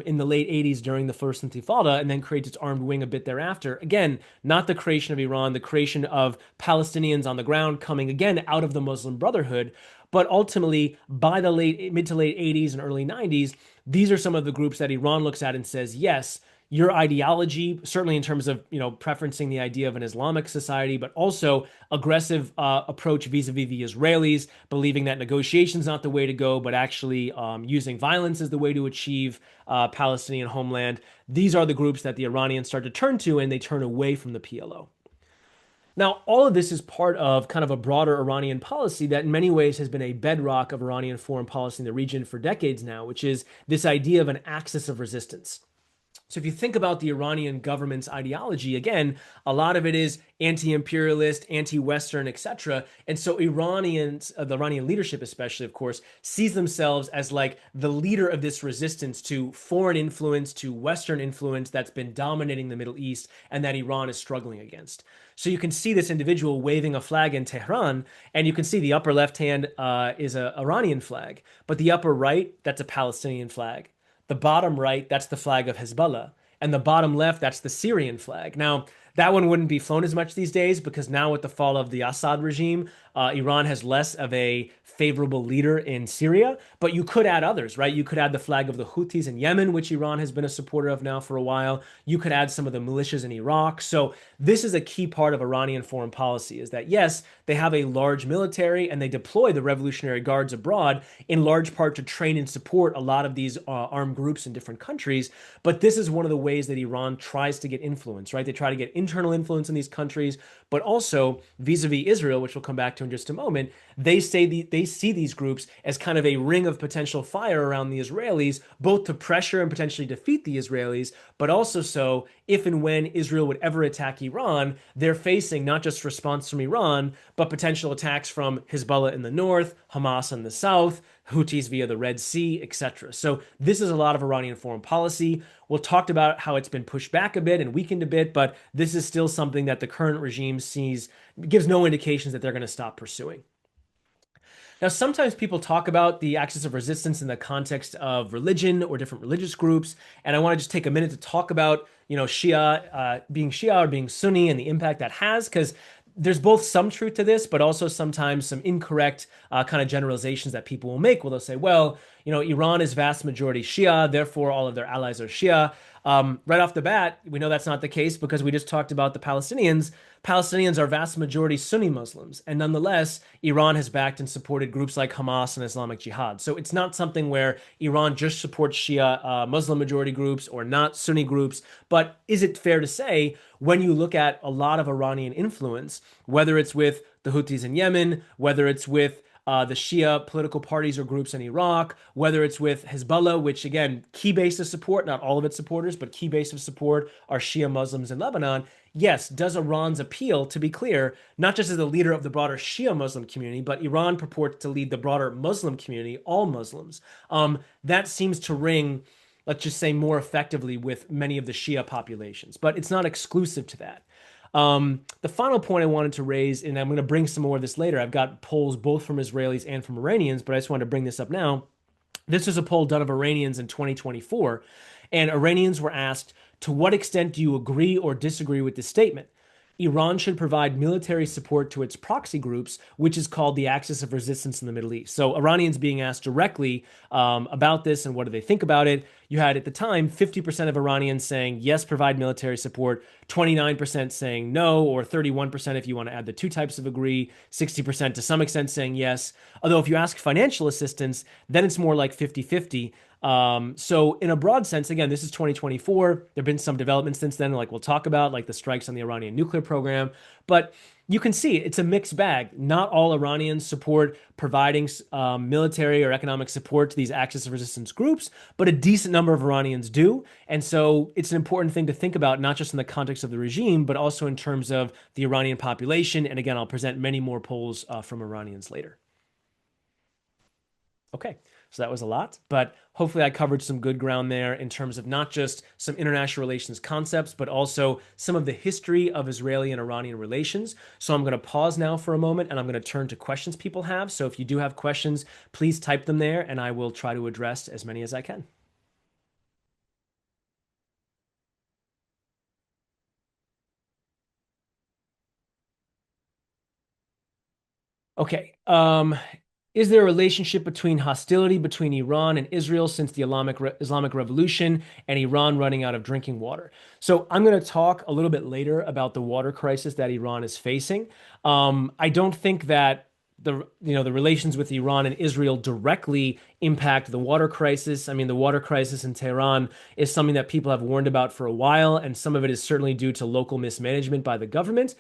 in the late 80s during the First Intifada and then creates its armed wing a bit thereafter. Again, not the creation of Iran, the creation of Palestinians on the ground coming again out of the Muslim Brotherhood. But ultimately, by the mid to late 80s and early 90s, these are some of the groups that Iran looks at and says, yes, your ideology, certainly in terms of preferencing the idea of an Islamic society, but also aggressive approach vis-a-vis the Israelis, believing that negotiation is not the way to go, but actually using violence is the way to achieve Palestinian homeland. These are the groups that the Iranians start to turn to, and they turn away from the PLO. Now, all of this is part of kind of a broader Iranian policy that in many ways has been a bedrock of Iranian foreign policy in the region for decades now, which is this idea of an axis of resistance. So if you think about the Iranian government's ideology, again, a lot of it is anti-imperialist, anti-Western, etc. And so Iranians, the Iranian leadership especially, of course, sees themselves as like the leader of this resistance to foreign influence, to Western influence that's been dominating the Middle East and that Iran is struggling against. So you can see this individual waving a flag in Tehran, and you can see the upper left hand is an Iranian flag, but the upper right, that's a Palestinian flag. The bottom right, that's the flag of Hezbollah. And the bottom left, that's the Syrian flag. Now, that one wouldn't be flown as much these days because now with the fall of the Assad regime, Iran has less of a favorable leader in Syria, but you could add others, right? You could add the flag of the Houthis in Yemen, which Iran has been a supporter of now for a while. You could add some of the militias in Iraq. So this is a key part of Iranian foreign policy is that, yes, they have a large military and they deploy the Revolutionary Guards abroad in large part to train and support a lot of these armed groups in different countries. But this is one of the ways that Iran tries to get influence, right? They try to get internal influence in these countries, but also vis-a-vis Israel, which we'll come back to in just a moment, they see these groups as kind of a ring of potential fire around the Israelis, both to pressure and potentially defeat the Israelis, but also so if and when Israel would ever attack Iran, they're facing not just response from Iran, but potential attacks from Hezbollah in the north, Hamas in the south, Houthis via the Red Sea, etc. So this is a lot of Iranian foreign policy. We'll talk about how it's been pushed back a bit and weakened a bit, but this is still something that the current regime gives no indications that they're going to stop pursuing. Now, sometimes people talk about the axis of resistance in the context of religion or different religious groups, and I want to just take a minute to talk about, Shia or being Sunni and the impact that has, because there's both some truth to this, but also sometimes some incorrect kind of generalizations that people will make. Well, they'll say, well, Iran is vast majority Shia, therefore all of their allies are Shia. Right off the bat, we know that's not the case because we just talked about the Palestinians. Palestinians are vast majority Sunni Muslims, and nonetheless, Iran has backed and supported groups like Hamas and Islamic Jihad. So it's not something where Iran just supports Shia Muslim majority groups or not Sunni groups. But is it fair to say when you look at a lot of Iranian influence, whether it's with the Houthis in Yemen, whether it's with the Shia political parties or groups in Iraq, whether it's with Hezbollah, which again, key base of support, not all of its supporters, but key base of support are Shia Muslims in Lebanon. Yes, does Iran's appeal, to be clear, not just as the leader of the broader Shia Muslim community, but Iran purports to lead the broader Muslim community, all Muslims. That seems to ring, let's just say, more effectively with many of the Shia populations, but it's not exclusive to that. The final point I wanted to raise, and I'm going to bring some more of this later. I've got polls both from Israelis and from Iranians, but I just wanted to bring this up now. This is a poll done of Iranians in 2024, and Iranians were asked, to what extent do you agree or disagree with this statement? Iran should provide military support to its proxy groups, which is called the axis of resistance in the Middle East. So Iranians being asked directly about this and what do they think about it. You had at the time 50% of Iranians saying yes, provide military support, 29% saying no, or 31% if you want to add the two types of agree, 60% to some extent saying yes. Although if you ask financial assistance, then it's more like 50-50. So in a broad sense, again, this is 2024. There have been some developments since then, like we'll talk about, like the strikes on the Iranian nuclear program. But you can see it's a mixed bag. Not all Iranians support providing military or economic support to these axis of resistance groups, but a decent number of Iranians do. And so it's an important thing to think about, not just in the context of the regime, but also in terms of the Iranian population. And again, I'll present many more polls from Iranians later. Okay, so that was a lot, but hopefully I covered some good ground there in terms of not just some international relations concepts, but also some of the history of Israeli and Iranian relations. So I'm going to pause now for a moment and I'm going to turn to questions people have. So if you do have questions, please type them there and I will try to address as many as I can. Okay. Is there a relationship between hostility between Iran and Israel since the Islamic Revolution and Iran running out of drinking water? So I'm going to talk a little bit later about the water crisis that Iran is facing. I don't think that the relations with Iran and Israel directly impact the water crisis. I mean, the water crisis in Tehran is something that people have warned about for a while, and some of it is certainly due to local mismanagement by the government.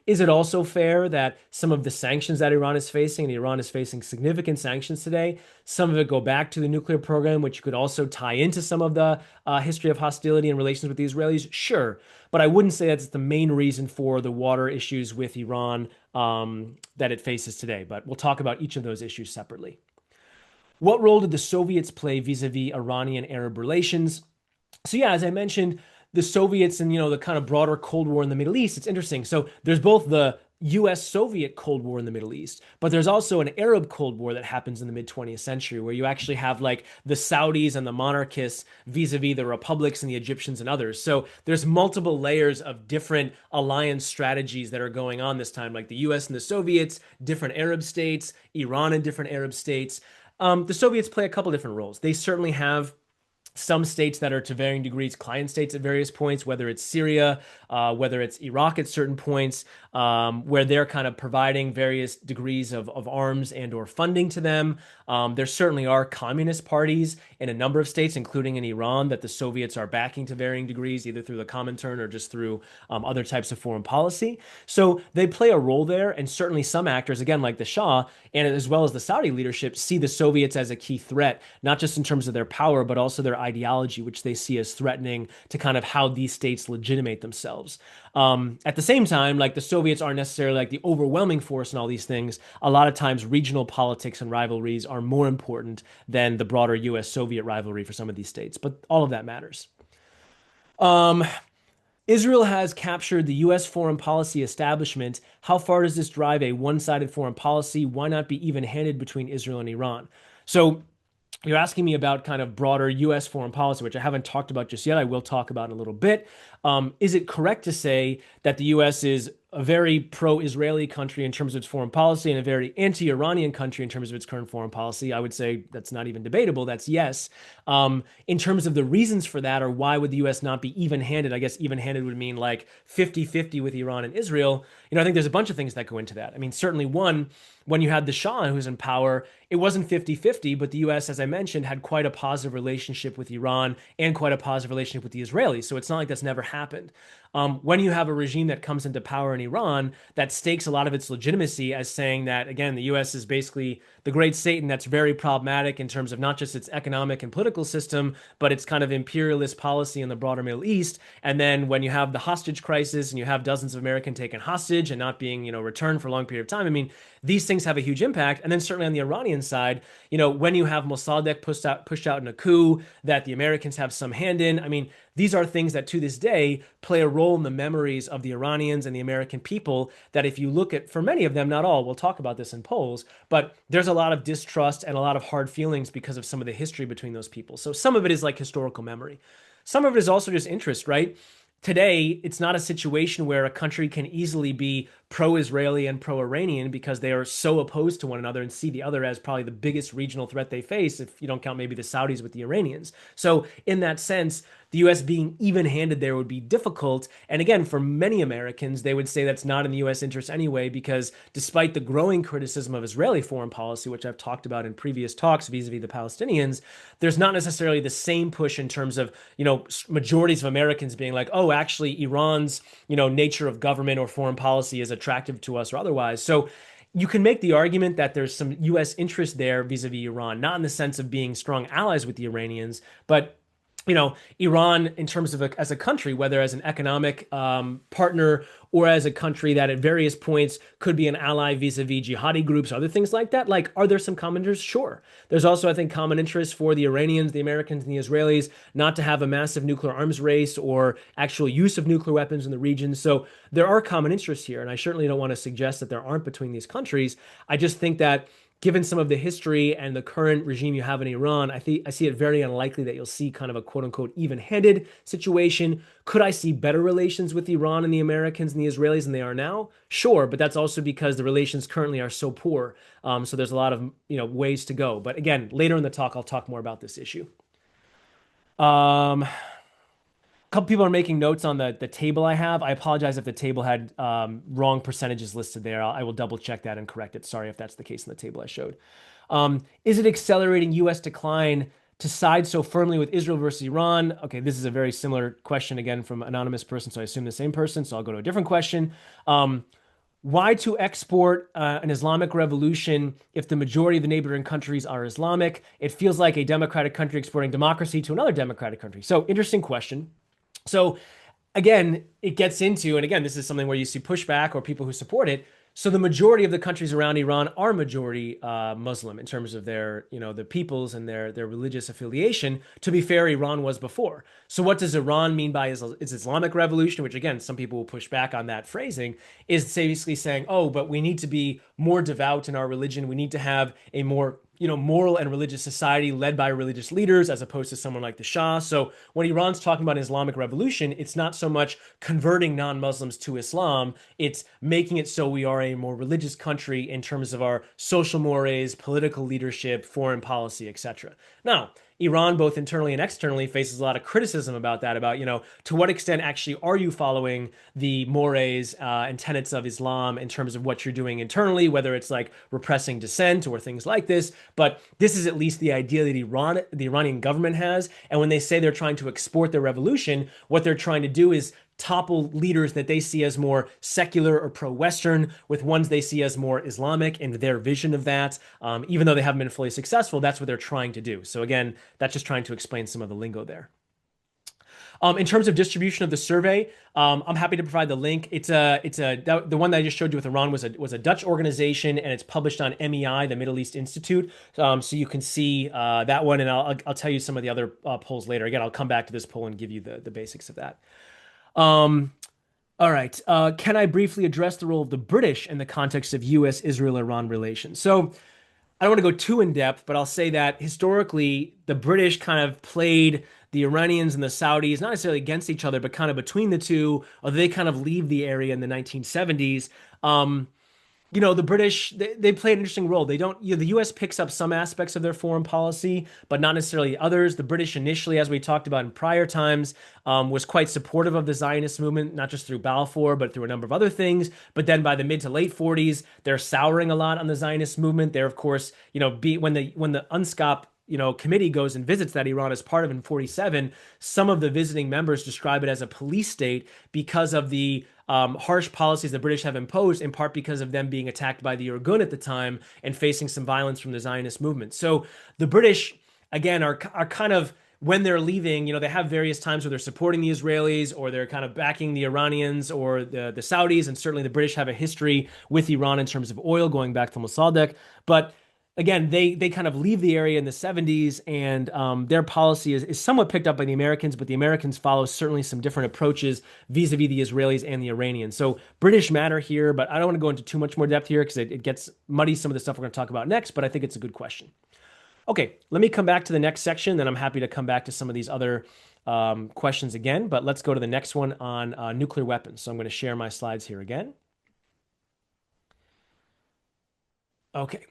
Is it also fair that some of the sanctions that Iran is facing, and Iran is facing significant sanctions today, some of it go back to the nuclear program, which could also tie into some of the history of hostility and relations with the Israelis? Sure. But I wouldn't say that's the main reason for the water issues with Iran that it faces today. But we'll talk about each of those issues separately. What role did the Soviets play vis-a-vis Iranian Arab relations? So yeah, as I mentioned, the Soviets and the kind of broader Cold War in the Middle East, it's interesting. So there's both the US Soviet Cold War in the Middle East, but there's also an Arab Cold War that happens in the mid 20th century where you actually have like the Saudis and the monarchists vis-a-vis the republics and the Egyptians and others. So there's multiple layers of different alliance strategies that are going on this time, like the US and the Soviets, different Arab states, Iran and different Arab states. The Soviets play a couple different roles. They certainly have some states that are to varying degrees client states at various points, whether it's Syria, whether it's Iraq at certain points, where they're kind of providing various degrees of arms and or funding to them. There certainly are communist parties in a number of states, including in Iran, that the Soviets are backing to varying degrees, either through the Comintern or just through other types of foreign policy. So they play a role there, and certainly some actors, again, like the Shah, and as well as the Saudi leadership, see the Soviets as a key threat, not just in terms of their power, but also their ideology, which they see as threatening to kind of how these states legitimate themselves. At the same time, like the Soviets aren't necessarily like the overwhelming force in all these things. A lot of times, regional politics and rivalries are more important than the broader US-Soviet rivalry for some of these states. But all of that matters. Um, Israel has captured the US foreign policy establishment. How far does this drive a one-sided foreign policy? Why not be even-handed between Israel and Iran? So you're asking me about kind of broader US foreign policy, which I haven't talked about just yet. I will talk about in a little bit. Is it correct to say that the US is a very pro-Israeli country in terms of its foreign policy and a very anti-Iranian country in terms of its current foreign policy? I would say that's not even debatable. That's yes. In terms of the reasons for that, or why would the US not be even-handed? I guess even-handed would mean like 50-50 with Iran and Israel. I think there's a bunch of things that go into that. I mean, certainly one, when you had the Shah who's in power, it wasn't 50-50, but the US, as I mentioned, had quite a positive relationship with Iran and quite a positive relationship with the Israelis. So it's not like that's never happened. When you have a regime that comes into power in Iran that stakes a lot of its legitimacy as saying that, again, the US is basically the great Satan that's very problematic in terms of not just its economic and political system, but its kind of imperialist policy in the broader Middle East. And then when you have the hostage crisis and you have dozens of Americans taken hostage and not being, returned for a long period of time, I mean, these things have a huge impact. And then certainly on the Iranian side, when you have Mossadegh pushed out in a coup that the Americans have some hand in, I mean, these are things that to this day play a role in the memories of the Iranians and the American people that if you look at, for many of them, not all, we'll talk about this in polls, but there's a lot of distrust and a lot of hard feelings because of some of the history between those people. So some of it is like historical memory. Some of it is also just interest, right? Today, it's not a situation where a country can easily be pro-Israeli and pro-Iranian because they are so opposed to one another and see the other as probably the biggest regional threat they face, if you don't count maybe the Saudis with the Iranians. So in that sense, the US being even-handed there would be difficult. And again, for many Americans, they would say that's not in the US interest anyway, because despite the growing criticism of Israeli foreign policy, which I've talked about in previous talks vis-a-vis the Palestinians, there's not necessarily the same push in terms of, majorities of Americans being like, oh, actually, Iran's, nature of government or foreign policy is attractive to us or otherwise. So you can make the argument that there's some US interest there vis-a-vis Iran, not in the sense of being strong allies with the Iranians, but Iran in terms of as a country, whether as an economic partner or as a country that at various points could be an ally vis-a-vis jihadi groups, other things like that. Like, are there some common interests? Sure. There's also, I think, common interests for the Iranians, the Americans, and the Israelis not to have a massive nuclear arms race or actual use of nuclear weapons in the region. So there are common interests here, and I certainly don't want to suggest that there aren't between these countries. I just think that given some of the history and the current regime you have in Iran, I see it very unlikely that you'll see kind of a quote unquote even-handed situation. Could I see better relations with Iran and the Americans and the Israelis than they are now? Sure, but that's also because the relations currently are so poor. So there's a lot of ways to go. But again, later in the talk, I'll talk more about this issue. A couple people are making notes on the table I have. I apologize if the table had wrong percentages listed there. I will double check that and correct it. Sorry if that's the case in the table I showed. Is it accelerating U.S. decline to side so firmly with Israel versus Iran? Okay, this is a very similar question again from an anonymous person, so I assume the same person. So I'll go to a different question. Why to export an Islamic revolution if the majority of the neighboring countries are Islamic? It feels like a democratic country exporting democracy to another democratic country. So interesting question. So again, it gets into, and again, this is something where you see pushback or people who support it. So the majority of the countries around Iran are majority Muslim in terms of their, the peoples and their religious affiliation. To be fair, Iran was before. So what does Iran mean by its Islamic revolution? Which again, some people will push back on that phrasing. Is basically saying, oh, but we need to be more devout in our religion. We need to have a more moral and religious society led by religious leaders as opposed to someone like the Shah. So when Iran's talking about an Islamic revolution, it's not so much converting non-Muslims to Islam, it's making it so we are a more religious country in terms of our social mores, political leadership, foreign policy, etc. Now, Iran, both internally and externally, faces a lot of criticism about that, about, to what extent actually are you following the mores and tenets of Islam in terms of what you're doing internally, whether it's like repressing dissent or things like this. But this is at least the idea that the Iranian government has. And when they say they're trying to export their revolution, what they're trying to do is topple leaders that they see as more secular or pro-Western with ones they see as more Islamic and their vision of that. Even though they haven't been fully successful, that's what they're trying to do. So again, that's just trying to explain some of the lingo there. In terms of distribution of the survey, I'm happy to provide the link. The one that I just showed you with Iran was a Dutch organization, and it's published on MEI, the Middle East Institute. So you can see that one, and I'll tell you some of the other polls later. Again, I'll come back to this poll and give you the basics of that. All right. Can I briefly address the role of the British in the context of U.S. Israel-Iran relations? So I don't want to go too in depth, but I'll say that historically, the British kind of played the Iranians and the Saudis, not necessarily against each other, but kind of between the two, or they kind of leave the area in the 1970s. The British, they play an interesting role. They don't, the US picks up some aspects of their foreign policy, but not necessarily others. The British initially, as we talked about in prior times, was quite supportive of the Zionist movement, not just through Balfour, but through a number of other things. But then by the mid to late 40s, they're souring a lot on the Zionist movement. They're, of course, when the UNSCOP committee goes and visits that Iran is part of in 47, some of the visiting members describe it as a police state because of the harsh policies the British have imposed, in part because of them being attacked by the Irgun at the time and facing some violence from the Zionist movement. So the British, again, are kind of, when they're leaving, they have various times where they're supporting the Israelis or they're kind of backing the Iranians or the Saudis. And certainly the British have a history with Iran in terms of oil going back to Mossadegh. But again, they kind of leave the area in the 70s, and their policy is somewhat picked up by the Americans, but the Americans follow certainly some different approaches vis-a-vis the Israelis and the Iranians. So British matter here, but I don't want to go into too much more depth here because it gets muddy, some of the stuff we're going to talk about next, but I think it's a good question. Okay, let me come back to the next section, then I'm happy to come back to some of these other questions again, but let's go to the next one on nuclear weapons. So I'm going to share my slides here again. Okay.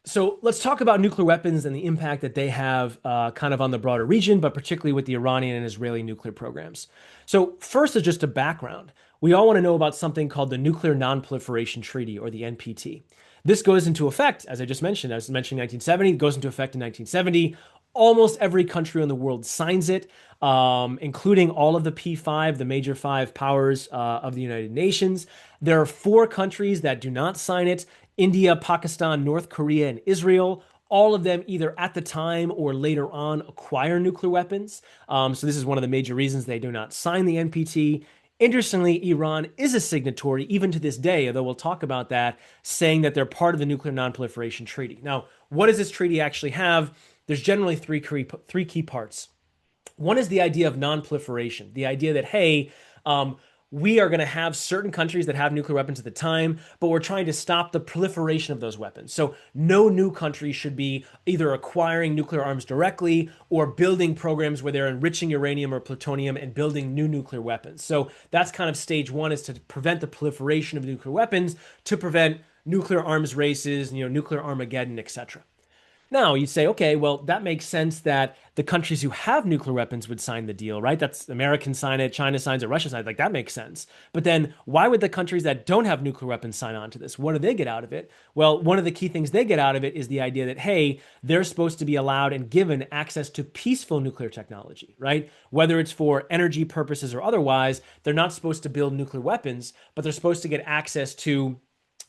So let's talk about nuclear weapons and the impact that they have kind of on the broader region, but particularly with the Iranian and Israeli nuclear programs. So, first is just a background. We all want to know about something called the Nuclear Non-Proliferation Treaty, or the NPT. This goes into effect, as I just mentioned, I was mentioning 1970, it goes into effect in 1970. Almost every country in the world signs it, including all of the P5, the major five powers of the United Nations. There are four countries that do not sign it: India, Pakistan, North Korea, and Israel. All of them either at the time or later on acquire nuclear weapons. So this is one of the major reasons they do not sign the NPT. Interestingly, Iran is a signatory even to this day, although we'll talk about that, saying that they're part of the Nuclear Non-Proliferation Treaty. Now, what does this treaty actually have? There's generally three key parts. One is the idea of non-proliferation, the idea that, hey, we are going to have certain countries that have nuclear weapons at the time, but we're trying to stop the proliferation of those weapons. So no new country should be either acquiring nuclear arms directly or building programs where they're enriching uranium or plutonium and building new nuclear weapons. So that's kind of stage one, is to prevent the proliferation of nuclear weapons, to prevent nuclear arms races, nuclear Armageddon, etc. Now, you'd say, okay, well, that makes sense that the countries who have nuclear weapons would sign the deal, right? That's Americans sign it, China signs it, Russia signs it. Like, that makes sense. But then why would the countries that don't have nuclear weapons sign on to this? What do they get out of it? Well, one of the key things they get out of it is the idea that, hey, they're supposed to be allowed and given access to peaceful nuclear technology, right? Whether it's for energy purposes or otherwise, they're not supposed to build nuclear weapons, but they're supposed to get access to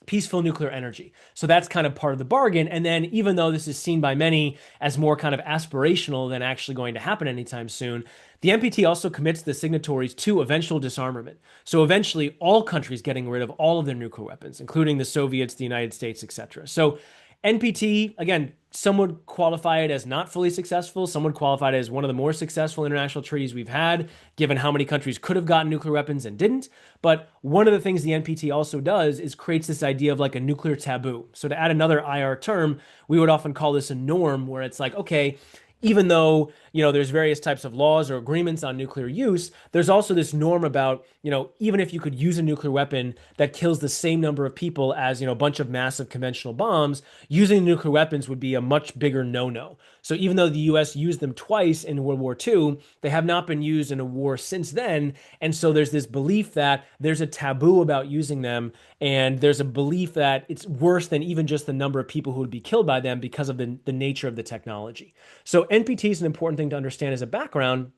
peaceful nuclear energy. So that's kind of part of the bargain. And then, even though this is seen by many as more kind of aspirational than actually going to happen anytime soon, the NPT also commits the signatories to eventual disarmament. So eventually, all countries getting rid of all of their nuclear weapons, including the Soviets, the United States, etc. So NPT, again, some would qualify it as not fully successful. Some would qualify it as one of the more successful international treaties we've had, given how many countries could have gotten nuclear weapons and didn't. But one of the things the NPT also does is creates this idea of like a nuclear taboo. So to add another IR term, we would often call this a norm, where it's like, okay, even though, there's various types of laws or agreements on nuclear use, there's also this norm about, even if you could use a nuclear weapon that kills the same number of people as, a bunch of massive conventional bombs, using nuclear weapons would be a much bigger no-no. So even though the US used them twice in World War II, they have not been used in a war since then. And so there's this belief that there's a taboo about using them, and there's a belief that it's worse than even just the number of people who would be killed by them because of the nature of the technology. So NPT is an important thing to understand as a background,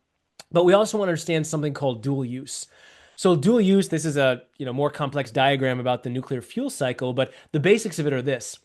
but we also want to understand something called dual use. So dual use, this is a more complex diagram about the nuclear fuel cycle, but the basics of it are this.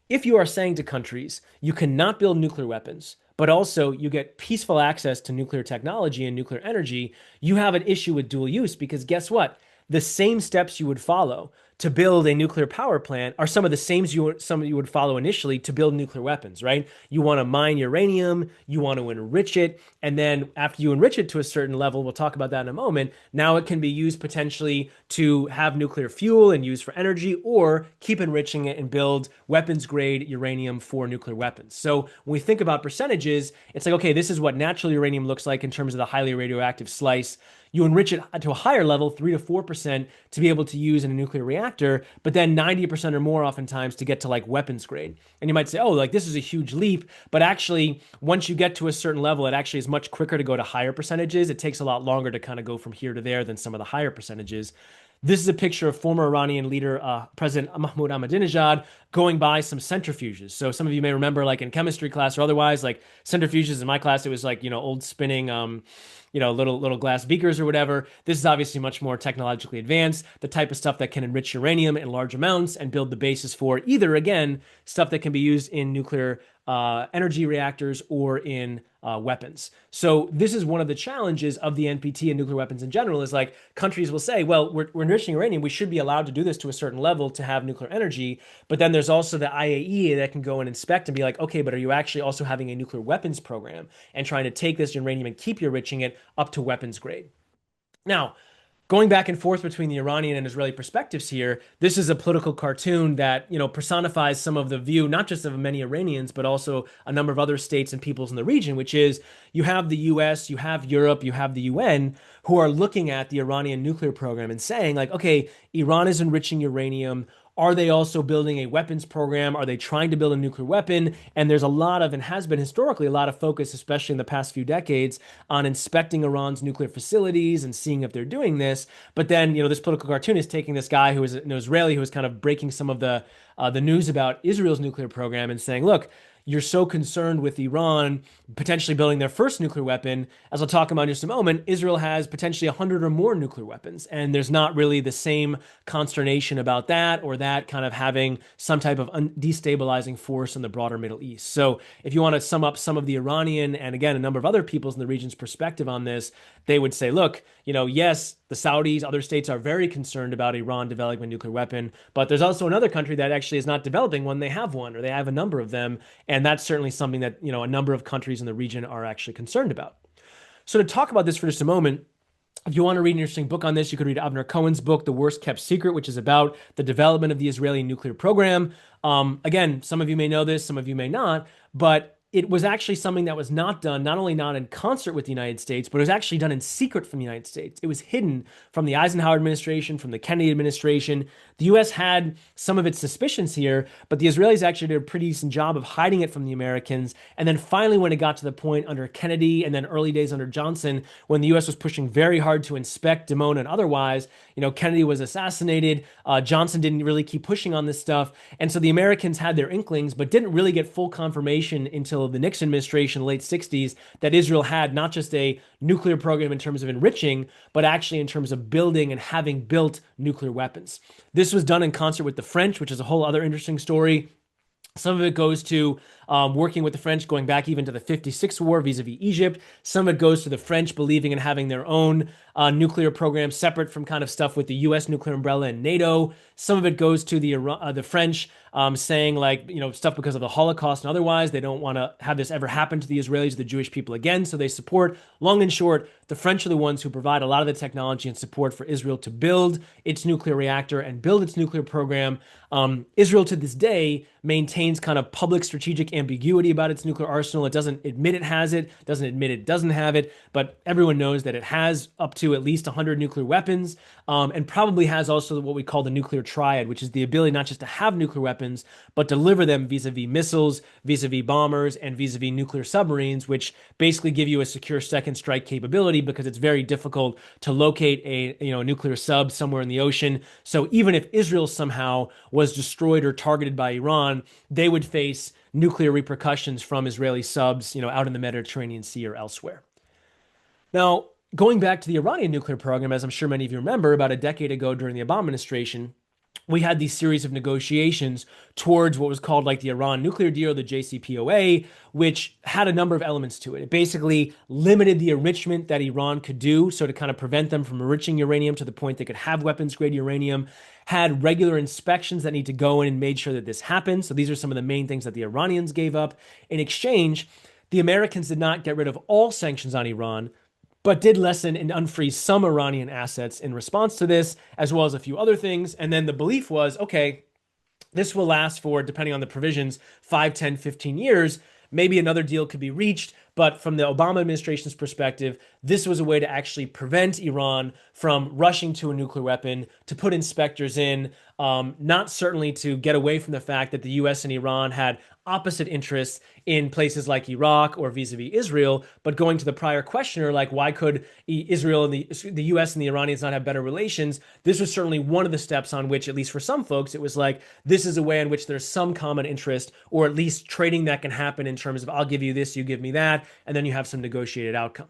If you are saying to countries, you cannot build nuclear weapons, but also you get peaceful access to nuclear technology and nuclear energy, you have an issue with dual use, because guess what? The same steps you would follow to build a nuclear power plant are some of the same you would follow initially to build nuclear weapons, right? You want to mine uranium, you want to enrich it, and then after you enrich it to a certain level, we'll talk about that in a moment, now it can be used potentially to have nuclear fuel and use for energy, or keep enriching it and build weapons grade uranium for nuclear weapons. So when we think about percentages, it's like, okay, this is what natural uranium looks like in terms of the highly radioactive slice. You enrich it to a higher level, 3 to 4%, to be able to use in a nuclear reactor, but then 90% or more oftentimes to get to like weapons grade. And you might say, oh, like this is a huge leap, but actually, once you get to a certain level, it actually is much quicker to go to higher percentages. It takes a lot longer to kind of go from here to there than some of the higher percentages. This is a picture of former Iranian leader, President Mahmoud Ahmadinejad, going by some centrifuges. So some of you may remember, like in chemistry class or otherwise, like centrifuges in my class, it was like, old spinning, little glass beakers or whatever. This is obviously much more technologically advanced, the type of stuff that can enrich uranium in large amounts and build the basis for either, again, stuff that can be used in nuclear energy reactors or in weapons. So this is one of the challenges of the NPT and nuclear weapons in general, is like countries will say, well, we're enriching uranium. We should be allowed to do this to a certain level to have nuclear energy. But then there's also the IAEA that can go and inspect and be like, okay, but are you actually also having a nuclear weapons program and trying to take this uranium and keep enriching it up to weapons grade? Now, going back and forth between the Iranian and Israeli perspectives here, this is a political cartoon that, personifies some of the view, not just of many Iranians, but also a number of other states and peoples in the region, which is you have the US, you have Europe, you have the UN, who are looking at the Iranian nuclear program and saying, like, okay, Iran is enriching uranium. Are they also building a weapons program? Are they trying to build a nuclear weapon? And there's a lot of, and has been historically, a lot of focus, especially in the past few decades, on inspecting Iran's nuclear facilities and seeing if they're doing this. But then, this political cartoon is taking this guy who is an Israeli who is kind of breaking some of the news about Israel's nuclear program and saying, look, you're so concerned with Iran potentially building their first nuclear weapon. As I'll talk about in just a moment, Israel has potentially 100 or more nuclear weapons. And there's not really the same consternation about that or that kind of having some type of destabilizing force in the broader Middle East. So if you want to sum up some of the Iranian and again, a number of other peoples in the region's perspective on this, they would say, look, yes, the Saudis, other states are very concerned about Iran developing a nuclear weapon, but there's also another country that actually is not developing one. They have one, or they have a number of them. And that's certainly something that, a number of countries in the region are actually concerned about. So to talk about this for just a moment, if you want to read an interesting book on this, you could read Avner Cohen's book, The Worst Kept Secret, which is about the development of the Israeli nuclear program. Again, some of you may know this, some of you may not, but it was actually something that was not done, not only not in concert with the United States, but it was actually done in secret from the United States. It was hidden from the Eisenhower administration, from the Kennedy administration. The U.S. had some of its suspicions here, but the Israelis actually did a pretty decent job of hiding it from the Americans. And then finally, when it got to the point under Kennedy and then early days under Johnson, when the U.S. was pushing very hard to inspect, demone, and otherwise, Kennedy was assassinated. Johnson didn't really keep pushing on this stuff. And so the Americans had their inklings, but didn't really get full confirmation until the Nixon administration, late 60s, that Israel had not just a nuclear program in terms of enriching, but actually in terms of building and having built nuclear weapons. This was done in concert with the French, which is a whole other interesting story. Some of it goes to working with the French, going back even to the 56 war vis-a-vis Egypt. Some of it goes to the French believing in having their own nuclear program separate from kind of stuff with the U.S. nuclear umbrella and NATO. Some of it goes to the French saying stuff because of the Holocaust and otherwise. They don't want to have this ever happen to the Israelis, the Jewish people again. So they support, long and short, the French are the ones who provide a lot of the technology and support for Israel to build its nuclear reactor and build its nuclear program. Israel to this day maintains kind of public strategic ambiguity about its nuclear arsenal. It doesn't admit it has it, doesn't admit it doesn't have it, but everyone knows that it has up to at least 100 nuclear weapons, and probably has also what we call the nuclear triad, which is the ability not just to have nuclear weapons, but deliver them vis-a-vis missiles, vis-a-vis bombers, and vis-a-vis nuclear submarines, which basically give you a secure second strike capability because it's very difficult to locate a nuclear sub somewhere in the ocean. So even if Israel somehow was destroyed or targeted by Iran, they would face nuclear repercussions from Israeli subs, out in the Mediterranean Sea or elsewhere. Now, going back to the Iranian nuclear program, as I'm sure many of you remember, about a decade ago during the Obama administration, we had these series of negotiations towards what was called like the Iran nuclear deal, the JCPOA, which had a number of elements to it. It basically limited the enrichment that Iran could do, so to kind of prevent them from enriching uranium to the point they could have weapons-grade uranium, had regular inspections that need to go in and made sure that this happened. So these are some of the main things that the Iranians gave up. In exchange, the Americans did not get rid of all sanctions on Iran, but did lessen and unfreeze some Iranian assets in response to this, as well as a few other things. And then the belief was, okay, this will last for, depending on the provisions, 5, 10, 15 years. Maybe another deal could be reached. But from the Obama administration's perspective, this was a way to actually prevent Iran from rushing to a nuclear weapon, to put inspectors in, not certainly to get away from the fact that the US and Iran had opposite interests in places like Iraq or vis-a-vis Israel, but going to the prior questioner, like why could Israel and the US and the Iranians not have better relations? This was certainly one of the steps on which, at least for some folks, it was like, this is a way in which there's some common interest, or at least trading that can happen in terms of I'll give you this, you give me that, and then you have some negotiated outcome.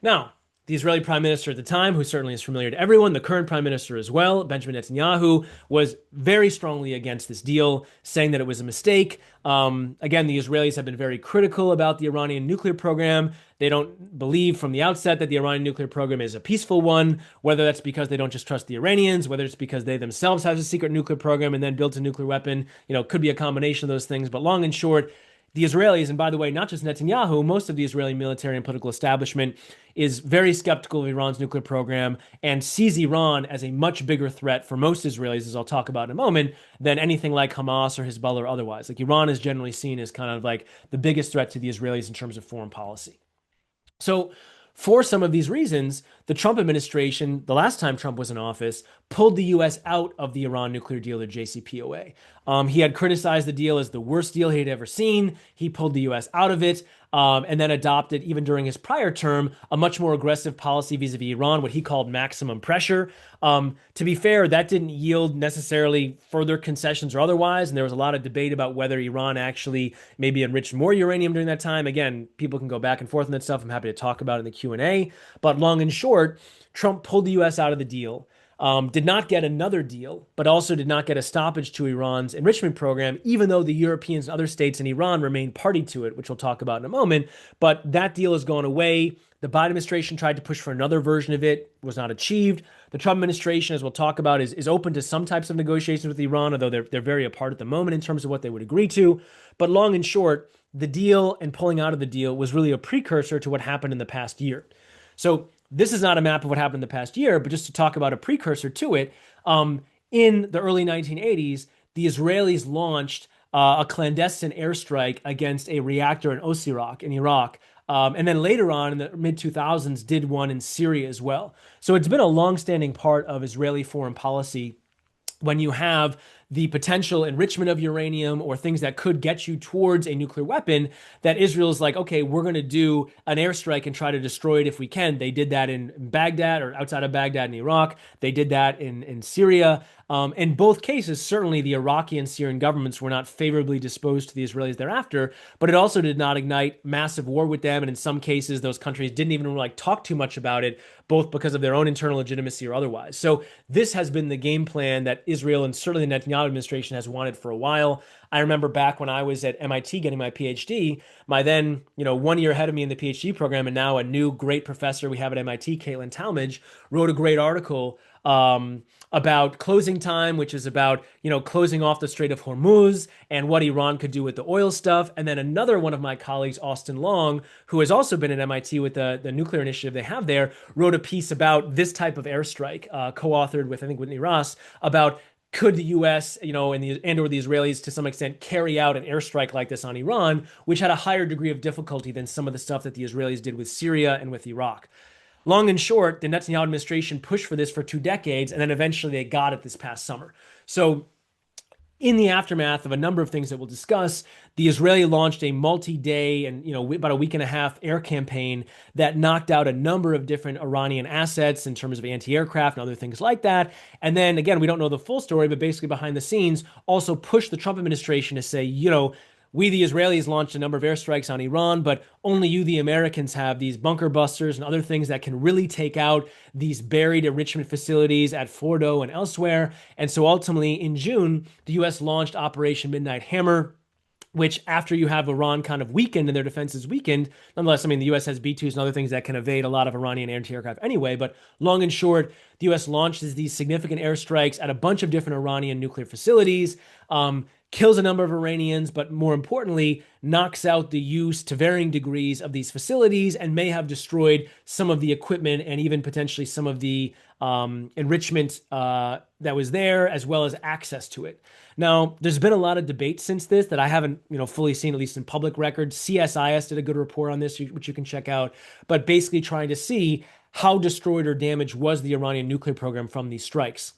Now, the Israeli prime minister at the time, who certainly is familiar to everyone, the current prime minister as well, Benjamin Netanyahu, was very strongly against this deal, saying that it was a mistake. Again, the Israelis have been very critical about the Iranian nuclear program. They don't believe from the outset that the Iranian nuclear program is a peaceful one, whether that's because they don't just trust the Iranians, whether it's because they themselves have a secret nuclear program and then built a nuclear weapon. Could be a combination of those things. But long and short, the Israelis, and by the way, not just Netanyahu, most of the Israeli military and political establishment is very skeptical of Iran's nuclear program and sees Iran as a much bigger threat for most Israelis, as I'll talk about in a moment, than anything like Hamas or Hezbollah or otherwise. Like Iran is generally seen as kind of like the biggest threat to the Israelis in terms of foreign policy. So for some of these reasons, the Trump administration, the last time Trump was in office, pulled the U.S. out of the Iran nuclear deal, or JCPOA. He had criticized the deal as the worst deal he'd ever seen. He pulled the U.S. out of it, and then adopted, even during his prior term, a much more aggressive policy vis-a-vis Iran, what he called maximum pressure. To be fair, that didn't yield necessarily further concessions or otherwise, and there was a lot of debate about whether Iran actually maybe enriched more uranium during that time. Again, people can go back and forth on that stuff. I'm happy to talk about it in the Q&A. But long and short, Trump pulled the U.S. out of the deal. Did not get another deal, but also did not get a stoppage to Iran's enrichment program, even though the Europeans and other states in Iran remain party to it, which we'll talk about in a moment. But that deal has gone away. The Biden administration tried to push for another version of it, was not achieved. The Trump administration, as we'll talk about, is open to some types of negotiations with Iran, although they're very apart at the moment in terms of what they would agree to. But long and short, the deal and pulling out of the deal was really a precursor to what happened in the past year. So this is not a map of what happened in the past year, but just to talk about a precursor to it. In the early 1980s, the Israelis launched a clandestine airstrike against a reactor in Osirak in Iraq. And then later on in the mid 2000s, did one in Syria as well. So it's been a longstanding part of Israeli foreign policy when you have the potential enrichment of uranium or things that could get you towards a nuclear weapon, that Israel's like, okay, we're going to do an airstrike and try to destroy it if we can. They did that in Baghdad, or outside of Baghdad in Iraq. They did that in Syria. In both cases, certainly the Iraqi and Syrian governments were not favorably disposed to the Israelis thereafter, but it also did not ignite massive war with them. And in some cases, those countries didn't even like talk too much about it, both because of their own internal legitimacy or otherwise. So this has been the game plan that Israel and certainly the Netanyahu administration has wanted for a while. I remember back when I was at MIT getting my PhD, my then, 1 year ahead of me in the PhD program, and now a new great professor we have at MIT, Caitlin Talmadge, wrote a great article about closing time, which is about, closing off the Strait of Hormuz and what Iran could do with the oil stuff. And then another one of my colleagues, Austin Long, who has also been at MIT with the nuclear initiative they have there, wrote a piece about this type of airstrike, co-authored with, I think, Whitney Ross, about could the U.S., and or the Israelis to some extent carry out an airstrike like this on Iran, which had a higher degree of difficulty than some of the stuff that the Israelis did with Syria and with Iraq. Long and short, the Netanyahu administration pushed for this for 2 decades, and then eventually they got it this past summer. So in the aftermath of a number of things that we'll discuss, the Israeli launched a multi-day and about a week and a half air campaign that knocked out a number of different Iranian assets in terms of anti-aircraft and other things like that. And then again, we don't know the full story, but basically behind the scenes also pushed the Trump administration to say, we, the Israelis, launched a number of airstrikes on Iran, but only you, the Americans, have these bunker busters and other things that can really take out these buried enrichment facilities at Fordo and elsewhere. And so ultimately, in June, the U.S. launched Operation Midnight Hammer, which after you have Iran kind of weakened and their defenses weakened, nonetheless, the U.S. has B-2s and other things that can evade a lot of Iranian anti-aircraft anyway. But long and short, the U.S. launches these significant airstrikes at a bunch of different Iranian nuclear facilities, kills a number of Iranians, but more importantly, knocks out the use to varying degrees of these facilities and may have destroyed some of the equipment and even potentially some of the enrichment that was there, as well as access to it. Now, there's been a lot of debate since this that I haven't, fully seen, at least in public records. CSIS did a good report on this, which you can check out, but basically trying to see how destroyed or damaged was the Iranian nuclear program from these strikes.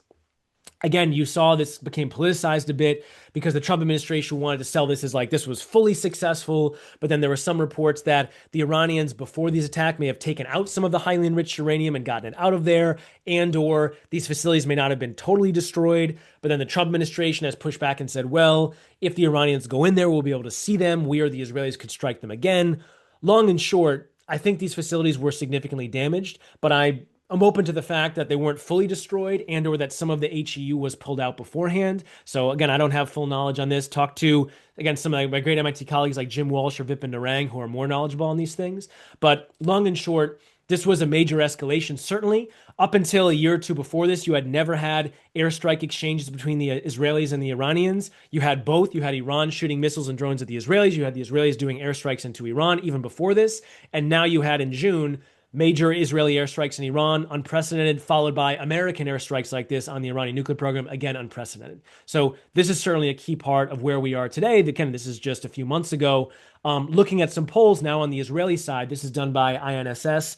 Again, you saw this became politicized a bit because the Trump administration wanted to sell this as like this was fully successful. But then there were some reports that the Iranians before these attacks may have taken out some of the highly enriched uranium and gotten it out of there, and or these facilities may not have been totally destroyed. But then the Trump administration has pushed back and said, well, if the Iranians go in there, we'll be able to see them. We or the Israelis could strike them again. Long and short, I think these facilities were significantly damaged, but I'm open to the fact that they weren't fully destroyed and or that some of the HEU was pulled out beforehand. So again, I don't have full knowledge on this. Talk to, again, some of my great MIT colleagues like Jim Walsh or Vipin Narang who are more knowledgeable on these things. But long and short, this was a major escalation. Certainly, up until a year or two before this, you had never had airstrike exchanges between the Israelis and the Iranians. You had both. You had Iran shooting missiles and drones at the Israelis. You had the Israelis doing airstrikes into Iran even before this. And now you had in June major Israeli airstrikes in Iran, unprecedented, followed by American airstrikes like this on the Iranian nuclear program, again, unprecedented. So this is certainly a key part of where we are today. Again, this is just a few months ago. Looking at some polls now on the Israeli side, this is done by INSS.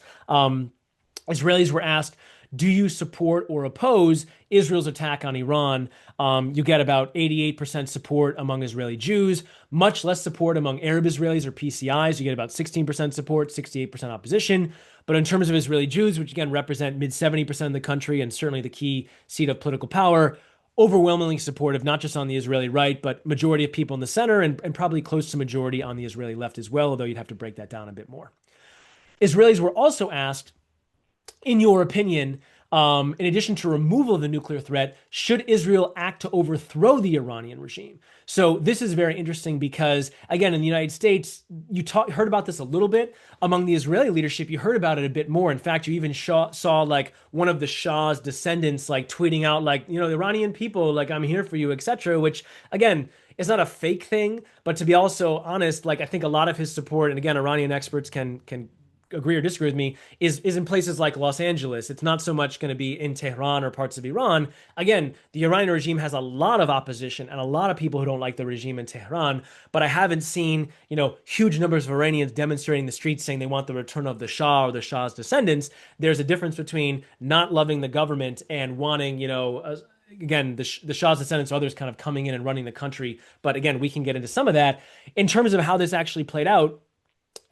Israelis were asked, do you support or oppose Israel's attack on Iran? You get about 88% support among Israeli Jews, much less support among Arab Israelis or PCIs. You get about 16% support, 68% opposition. But in terms of Israeli Jews, which again represent mid 70% of the country and certainly the key seat of political power, overwhelmingly supportive, not just on the Israeli right, but majority of people in the center and probably close to majority on the Israeli left as well, although you'd have to break that down a bit more. Israelis were also asked, in your opinion, in addition to removal of the nuclear threat, should Israel act to overthrow the Iranian regime? So this is very interesting because, again, in the United States, heard about this a little bit. Among the Israeli leadership, you heard about it a bit more. In fact, you even saw like one of the Shah's descendants like tweeting out like, the Iranian people, like I'm here for you, etc. Which, again, is not a fake thing, but to be also honest, like I think a lot of his support, and again, Iranian experts can agree or disagree with me, is in places like Los Angeles. It's not so much going to be in Tehran or parts of Iran. Again, the Iranian regime has a lot of opposition and a lot of people who don't like the regime in Tehran, but I haven't seen, huge numbers of Iranians demonstrating the streets saying they want the return of the Shah or the Shah's descendants. There's a difference between not loving the government and wanting, again, the Shah's descendants or others kind of coming in and running the country. But again, we can get into some of that. In terms of how this actually played out,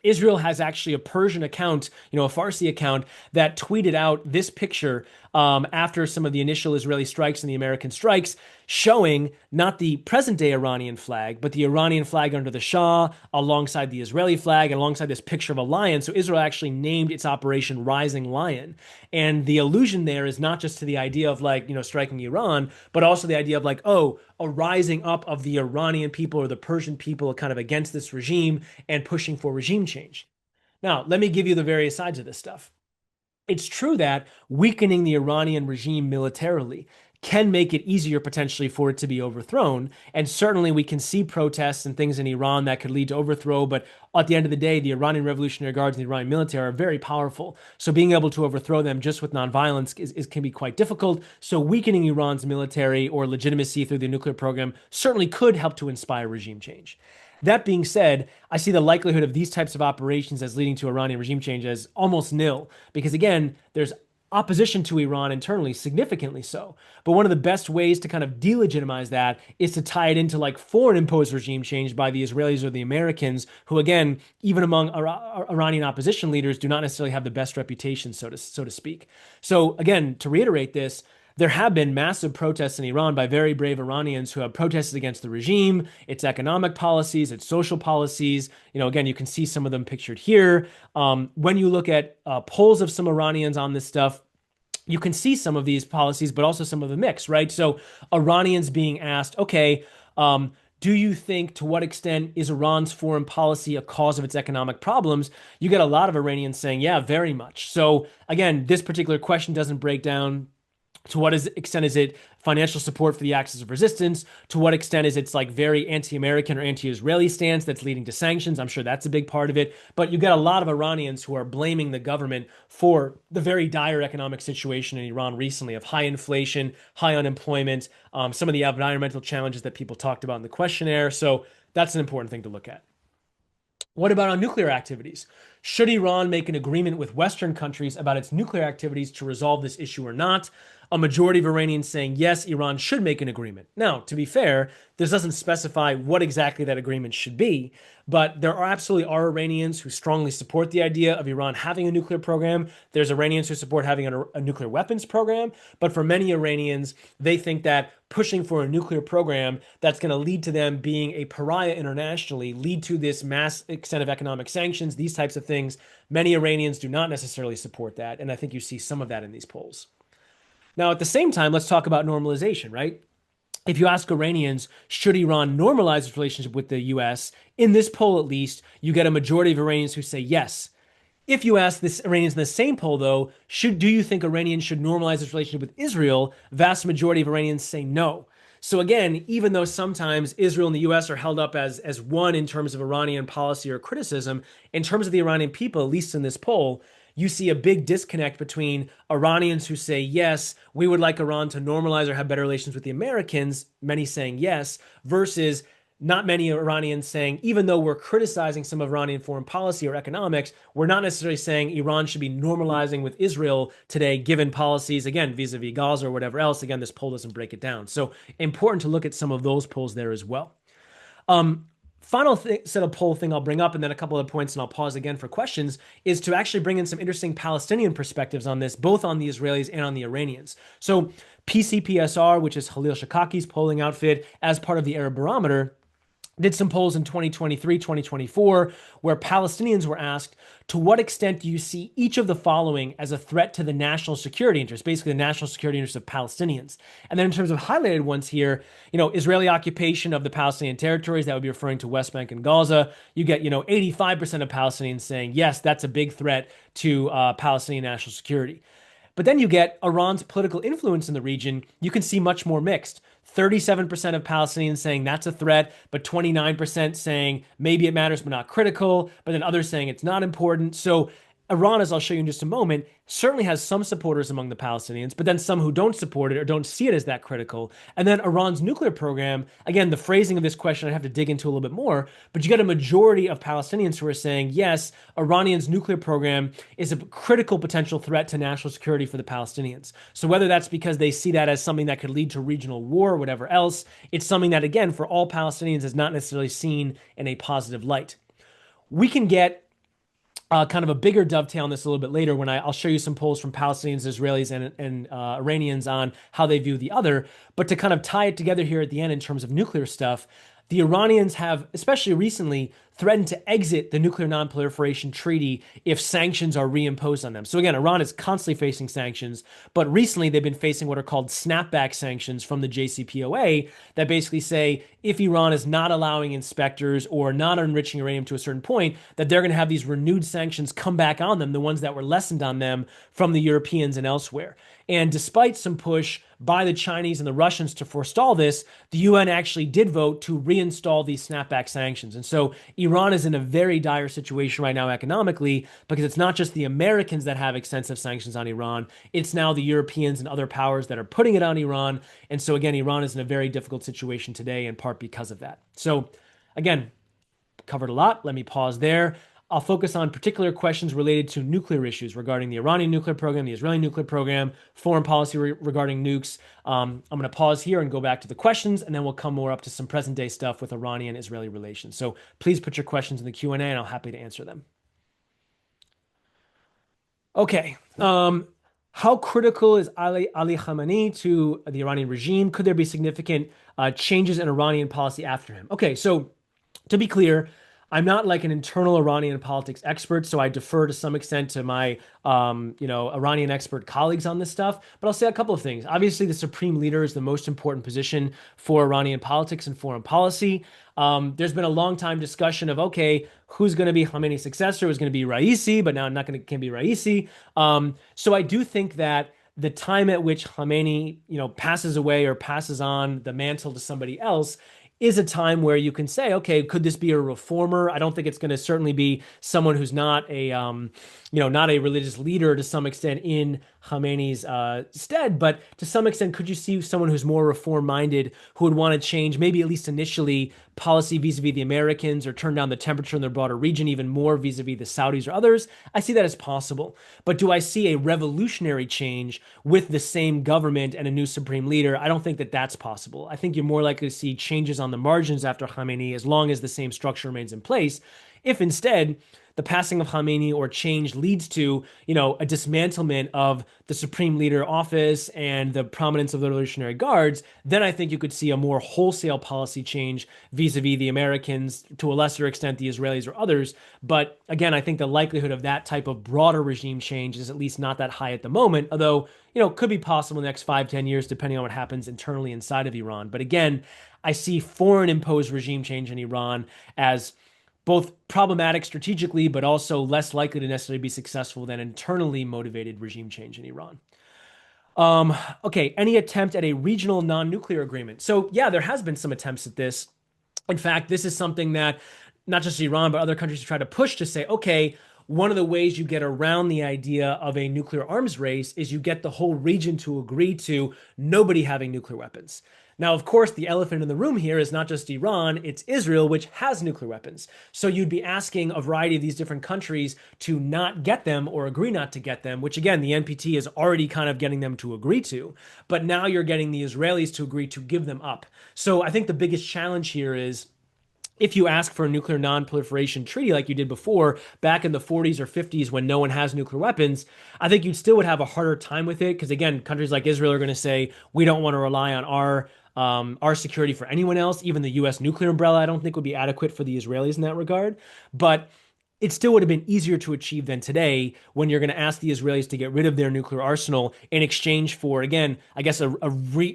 Israel has actually a Persian account, a Farsi account that tweeted out this picture after some of the initial Israeli strikes and the American strikes, showing not the present day Iranian flag, but the Iranian flag under the Shah alongside the Israeli flag and alongside this picture of a lion. So Israel actually named its operation Rising Lion. And the allusion there is not just to the idea of like, striking Iran, but also the idea of like, oh, a rising up of the Iranian people or the Persian people kind of against this regime and pushing for regime change. Now, let me give you the various sides of this stuff. It's true that weakening the Iranian regime militarily can make it easier potentially for it to be overthrown. And certainly we can see protests and things in Iran that could lead to overthrow. But at the end of the day, the Iranian Revolutionary Guards and the Iranian military are very powerful. So being able to overthrow them just with nonviolence can be quite difficult. So weakening Iran's military or legitimacy through the nuclear program certainly could help to inspire regime change. That being said, I see the likelihood of these types of operations as leading to Iranian regime change as almost nil, because again, there's opposition to Iran internally, significantly so. But one of the best ways to kind of delegitimize that is to tie it into like foreign imposed regime change by the Israelis or the Americans, who again, even among Iranian opposition leaders, do not necessarily have the best reputation, so to speak. So again, to reiterate this, there have been massive protests in Iran by very brave Iranians who have protested against the regime, its economic policies, its social policies. Again, you can see some of them pictured here. When you look at polls of some Iranians on this stuff, you can see some of these policies, but also some of the mix, right? So Iranians being asked, okay, do you think to what extent is Iran's foreign policy a cause of its economic problems? You get a lot of Iranians saying, yeah, very much. So again, this particular question doesn't break down to what extent is it financial support for the axis of resistance? To what extent is it's like very anti-American or anti-Israeli stance that's leading to sanctions? I'm sure that's a big part of it. But you get a lot of Iranians who are blaming the government for the very dire economic situation in Iran recently of high inflation, high unemployment, some of the environmental challenges that people talked about in the questionnaire. So that's an important thing to look at. What about on nuclear activities? Should Iran make an agreement with Western countries about its nuclear activities to resolve this issue or not? A majority of Iranians saying yes, Iran should make an agreement. Now, to be fair, this doesn't specify what exactly that agreement should be, but there are absolutely Iranians who strongly support the idea of Iran having a nuclear program. There's Iranians who support having a nuclear weapons program, but for many Iranians, they think that pushing for a nuclear program that's going to lead to them being a pariah internationally, lead to this mass extent of economic sanctions, these types of things. Many Iranians do not necessarily support that, and I think you see some of that in these polls. Now, at the same time, let's talk about normalization, right? If you ask Iranians, should Iran normalize its relationship with the US, in this poll at least, you get a majority of Iranians who say yes. If you ask this Iranians in the same poll, though, do you think Iranians should normalize its relationship with Israel? Vast majority of Iranians say no. So again, even though sometimes Israel and the US are held up as one in terms of Iranian policy or criticism, in terms of the Iranian people, at least in this poll, you see a big disconnect between Iranians who say, yes, we would like Iran to normalize or have better relations with the Americans, many saying yes, versus not many Iranians saying, even though we're criticizing some of Iranian foreign policy or economics, we're not necessarily saying Iran should be normalizing with Israel today, given policies, again, vis-a-vis Gaza or whatever else. Again, this poll doesn't break it down. So important to look at some of those polls there as well. Final set of poll thing I'll bring up, and then a couple of points, and I'll pause again for questions, is to actually bring in some interesting Palestinian perspectives on this, both on the Israelis and on the Iranians. So PCPSR, which is Khalil Shakaki's polling outfit, as part of the Arab Barometer, did some polls in 2023, 2024, where Palestinians were asked, to what extent do you see each of the following as a threat to the national security interest, basically the national security interest of Palestinians? And then in terms of highlighted ones here, Israeli occupation of the Palestinian territories, that would be referring to West Bank and Gaza. You get, 85% of Palestinians saying, yes, that's a big threat to Palestinian national security. But then you get Iran's political influence in the region. You can see much more mixed. 37% of Palestinians saying that's a threat, but 29% saying maybe it matters but not critical, but then others saying it's not important. So Iran, as I'll show you in just a moment, certainly has some supporters among the Palestinians, but then some who don't support it or don't see it as that critical. And then Iran's nuclear program, again, the phrasing of this question I have to dig into a little bit more, but you get a majority of Palestinians who are saying, yes, Iranian's nuclear program is a critical potential threat to national security for the Palestinians. So whether that's because they see that as something that could lead to regional war or whatever else, it's something that, again, for all Palestinians is not necessarily seen in a positive light. We can get kind of a bigger dovetail on this a little bit later when I'll show you some polls from Palestinians, Israelis, and Iranians on how they view the other. But to kind of tie it together here at the end in terms of nuclear stuff, the Iranians have, especially recently, threatened to exit the Nuclear Non-Proliferation Treaty if sanctions are reimposed on them. So again, Iran is constantly facing sanctions, but recently they've been facing what are called snapback sanctions from the JCPOA that basically say if Iran is not allowing inspectors or not enriching uranium to a certain point, that they're going to have these renewed sanctions come back on them, the ones that were lessened on them from the Europeans and elsewhere. And despite some push by the Chinese and the Russians to forestall this, the UN actually did vote to reinstall these snapback sanctions. And so Iran is in a very dire situation right now economically because it's not just the Americans that have extensive sanctions on Iran, it's now the Europeans and other powers that are putting it on Iran. And so again, Iran is in a very difficult situation today in part because of that. So again, covered a lot. Let me pause there. I'll focus on particular questions related to nuclear issues regarding the Iranian nuclear program, the Israeli nuclear program, foreign policy regarding nukes. I'm going to pause here and go back to the questions, and then we'll come more up to some present-day stuff with Iranian-Israeli relations. So please put your questions in the Q&A, and I'm happy to answer them. Okay. How critical is Ali Khamenei to the Iranian regime? Could there be significant changes in Iranian policy after him? Okay, so to be clear, I'm not like an internal Iranian politics expert, so I defer to some extent to my, Iranian expert colleagues on this stuff. But I'll say a couple of things. Obviously, the supreme leader is the most important position for Iranian politics and foreign policy. There's been a long time discussion of, okay, who's going to be Khamenei's successor? Who's going to be Raisi? But now not going to can be Raisi. So I do think that the time at which Khamenei, passes away or passes on the mantle to somebody else is a time where you can say, okay, could this be a reformer? I don't think it's going to certainly be someone who's not a, not a religious leader to some extent in Khamenei's stead, but to some extent, could you see someone who's more reform-minded who would want to change, maybe at least initially, policy vis-a-vis the Americans or turn down the temperature in their broader region even more vis-a-vis the Saudis or others? I see that as possible. But do I see a revolutionary change with the same government and a new supreme leader? I don't think that that's possible. I think you're more likely to see changes on the margins after Khamenei as long as the same structure remains in place. If instead the passing of Khamenei or change leads to, a dismantlement of the supreme leader office and the prominence of the Revolutionary Guards, then I think you could see a more wholesale policy change vis-a-vis the Americans, to a lesser extent the Israelis or others. But again, I think the likelihood of that type of broader regime change is at least not that high at the moment, although, could be possible in the next 5-10 years, depending on what happens internally inside of Iran. But again, I see foreign imposed regime change in Iran as both problematic strategically, but also less likely to necessarily be successful than internally motivated regime change in Iran. Okay, any attempt at a regional non-nuclear agreement? So yeah, there has been some attempts at this. In fact, this is something that not just Iran, but other countries try to push to say, okay, one of the ways you get around the idea of a nuclear arms race is you get the whole region to agree to nobody having nuclear weapons. Now, of course, the elephant in the room here is not just Iran, it's Israel, which has nuclear weapons. So you'd be asking a variety of these different countries to not get them or agree not to get them, which again, the NPT is already kind of getting them to agree to. But now you're getting the Israelis to agree to give them up. So I think the biggest challenge here is if you ask for a nuclear non-proliferation treaty like you did before, back in the 40s or 50s when no one has nuclear weapons, I think you still would have a harder time with it because again, countries like Israel are going to say we don't want to rely on our security for anyone else. Even the U.S. nuclear umbrella, I don't think would be adequate for the Israelis in that regard. But it still would have been easier to achieve than today when you're going to ask the Israelis to get rid of their nuclear arsenal in exchange for, again, I guess,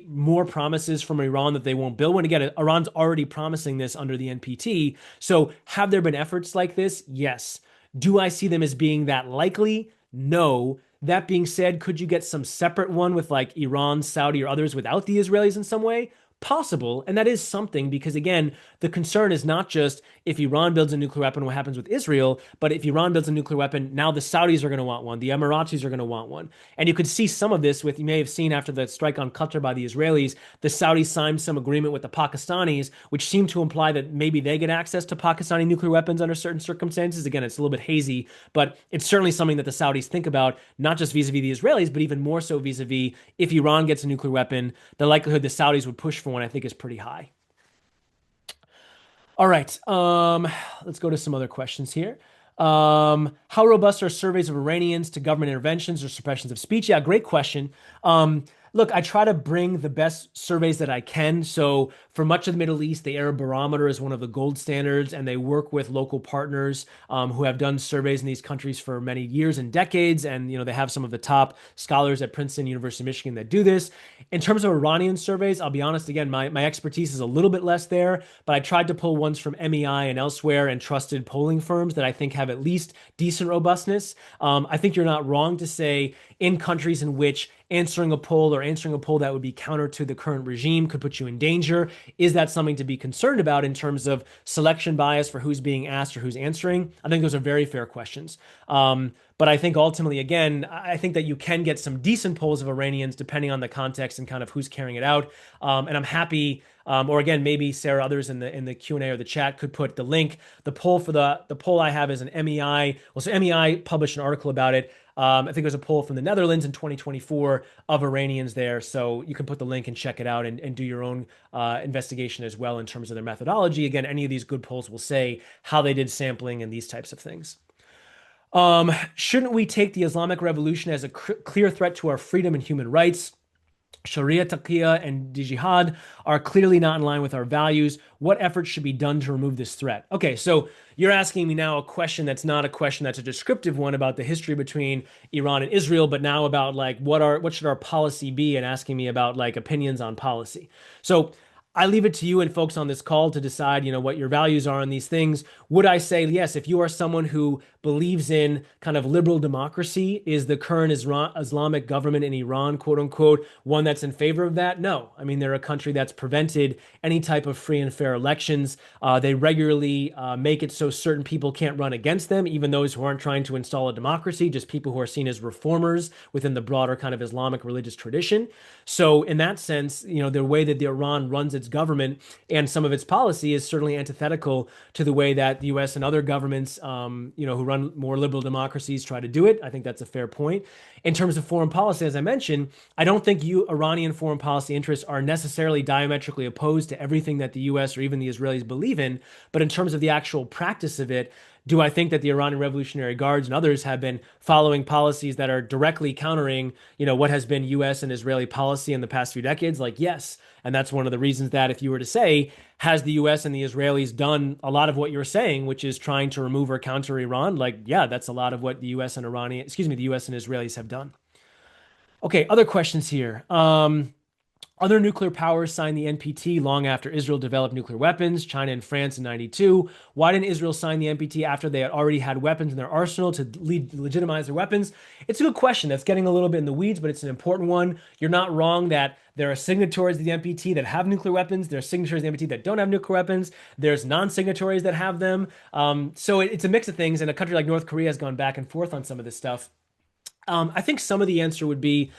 more promises from Iran that they won't build one. Again, Iran's already promising this under the NPT. So have there been efforts like this? Yes. Do I see them as being that likely? No. That being said, could you get some separate one with like Iran, Saudi, or others without the Israelis in some way? Possible, and that is something because again, the concern is not just if Iran builds a nuclear weapon, what happens with Israel, but if Iran builds a nuclear weapon, now the Saudis are going to want one, the Emiratis are going to want one. And you could see some of this with, you may have seen after the strike on Qatar by the Israelis, the Saudis signed some agreement with the Pakistanis, which seemed to imply that maybe they get access to Pakistani nuclear weapons under certain circumstances. Again, it's a little bit hazy, but it's certainly something that the Saudis think about, not just vis-a-vis the Israelis, but even more so vis-a-vis if Iran gets a nuclear weapon, the likelihood the Saudis would push for one, I think, is pretty high. All right. Let's go to some other questions here. How robust are surveys of Iranians to government interventions or suppressions of speech? Yeah, great question. Look, I try to bring the best surveys that I can. So for much of the Middle East, the Arab Barometer is one of the gold standards, and they work with local partners who have done surveys in these countries for many years and decades. And they have some of the top scholars at Princeton, University of Michigan that do this. In terms of Iranian surveys, I'll be honest, again, my expertise is a little bit less there, but I tried to pull ones from MEI and elsewhere and trusted polling firms that I think have at least decent robustness. I think you're not wrong to say in countries in which answering a poll or answering a poll that would be counter to the current regime could put you in danger. Is that something to be concerned about in terms of selection bias for who's being asked or who's answering? I think those are very fair questions. But I think ultimately, again, I think that you can get some decent polls of Iranians depending on the context and kind of who's carrying it out. And I'm happy, or again, maybe Sarah, others in the Q&A or the chat could put the link. The poll for the poll I have is an MEI. Well, so MEI published an article about it. I think there's a poll from the Netherlands in 2024 of Iranians there. So you can put the link and check it out and do your own investigation as well in terms of their methodology. Again, any of these good polls will say how they did sampling and these types of things. Shouldn't we take the Islamic Revolution as a clear threat to our freedom and human rights? Sharia, Taqiyya, and Jihad are clearly not in line with our values. What efforts should be done to remove this threat? Okay, so you're asking me now a question that's not a question that's a descriptive one about the history between Iran and Israel, but now about like what should our policy be, and asking me about like opinions on policy. So I leave it to you and folks on this call to decide, what your values are on these things. Would I say, yes, if you are someone who believes in kind of liberal democracy, is the current Islamic government in Iran, quote unquote, one that's in favor of that? No. I mean, they're a country that's prevented any type of free and fair elections. They regularly make it so certain people can't run against them, even those who aren't trying to install a democracy, just people who are seen as reformers within the broader kind of Islamic religious tradition. So in that sense, the way that the Iran runs its government and some of its policy is certainly antithetical to the way that the U.S. and other governments, who run more liberal democracies try to do it. I think that's a fair point. In terms of foreign policy, as I mentioned, I don't think Iranian foreign policy interests are necessarily diametrically opposed to everything that the U.S. or even the Israelis believe in. But in terms of the actual practice of it, do I think that the Iranian Revolutionary Guards and others have been following policies that are directly countering, what has been U.S. and Israeli policy in the past few decades? Like, yes. And that's one of the reasons that if you were to say, has the U.S. and the Israelis done a lot of what you're saying, which is trying to remove or counter Iran? Like, yeah, that's a lot of what the U.S. and the U.S. and Israelis have done. Okay, other questions here. Other nuclear powers signed the NPT long after Israel developed nuclear weapons, China and France in 92. Why didn't Israel sign the NPT after they had already had weapons in their arsenal to legitimize their weapons? It's a good question. That's getting a little bit in the weeds, but it's an important one. You're not wrong that there are signatories to the NPT that have nuclear weapons. There are signatories to the NPT that don't have nuclear weapons. There's non-signatories that have them. So it's a mix of things, and a country like North Korea has gone back and forth on some of this stuff. I think some of the answer would be,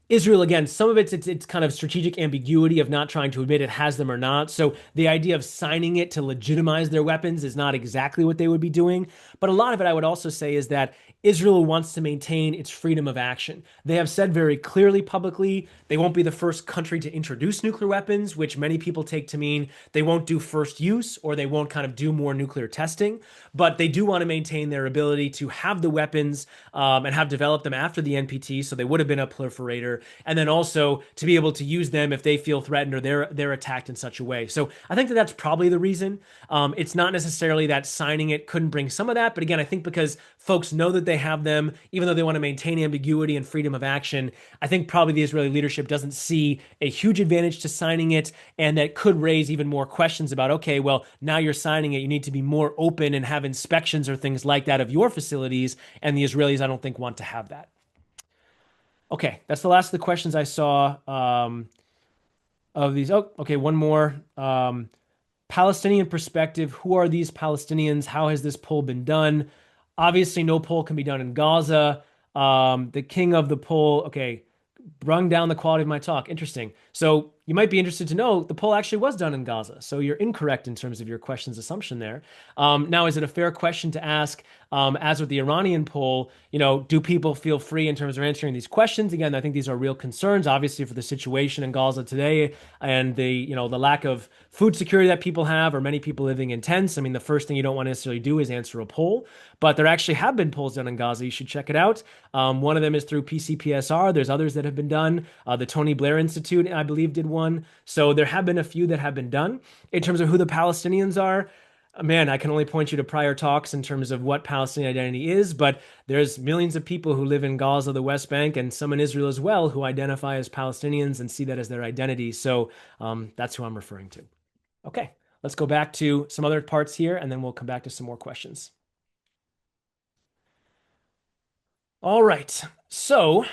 Israel, again, some of it's kind of strategic ambiguity of not trying to admit it has them or not. So the idea of signing it to legitimize their weapons is not exactly what they would be doing. But a lot of it, I would also say, is that Israel wants to maintain its freedom of action. They have said very clearly publicly they won't be the first country to introduce nuclear weapons, which many people take to mean they won't do first use or they won't kind of do more nuclear testing. But they do want to maintain their ability to have the weapons and have developed them after the NPT. So they would have been a proliferator, and then also to be able to use them if they feel threatened or they're attacked in such a way. So I think that that's probably the reason. It's not necessarily that signing it couldn't bring some of that, but again, I think because folks know that they have them, even though they want to maintain ambiguity and freedom of action, I think probably the Israeli leadership doesn't see a huge advantage to signing it, and that could raise even more questions about, okay, well, now you're signing it, you need to be more open and have inspections or things like that of your facilities, and the Israelis, I don't think, want to have that. Okay, that's the last of the questions I saw of these. Oh, okay, one more. Palestinian perspective. Who are these Palestinians? How has this poll been done? Obviously, no poll can be done in Gaza. The king of the poll. Okay, brung down the quality of my talk. Interesting. So you might be interested to know the poll actually was done in Gaza. So you're incorrect in terms of your question's assumption there. Now, is it a fair question to ask, as with the Iranian poll, do people feel free in terms of answering these questions? Again, I think these are real concerns, obviously, for the situation in Gaza today and the lack of food security that people have, or many people living in tents. I mean, the first thing you don't want to necessarily do is answer a poll, but there actually have been polls done in Gaza. You should check it out. One of them is through PCPSR. There's others that have been done. The Tony Blair Institute, I believe, did one. So there have been a few that have been done. In terms of who the Palestinians are, man, I can only point you to prior talks in terms of what Palestinian identity is, but there's millions of people who live in Gaza, the West Bank, and some in Israel as well who identify as Palestinians and see that as their identity. So that's who I'm referring to. Okay, let's go back to some other parts here, and then we'll come back to some more questions. All right, so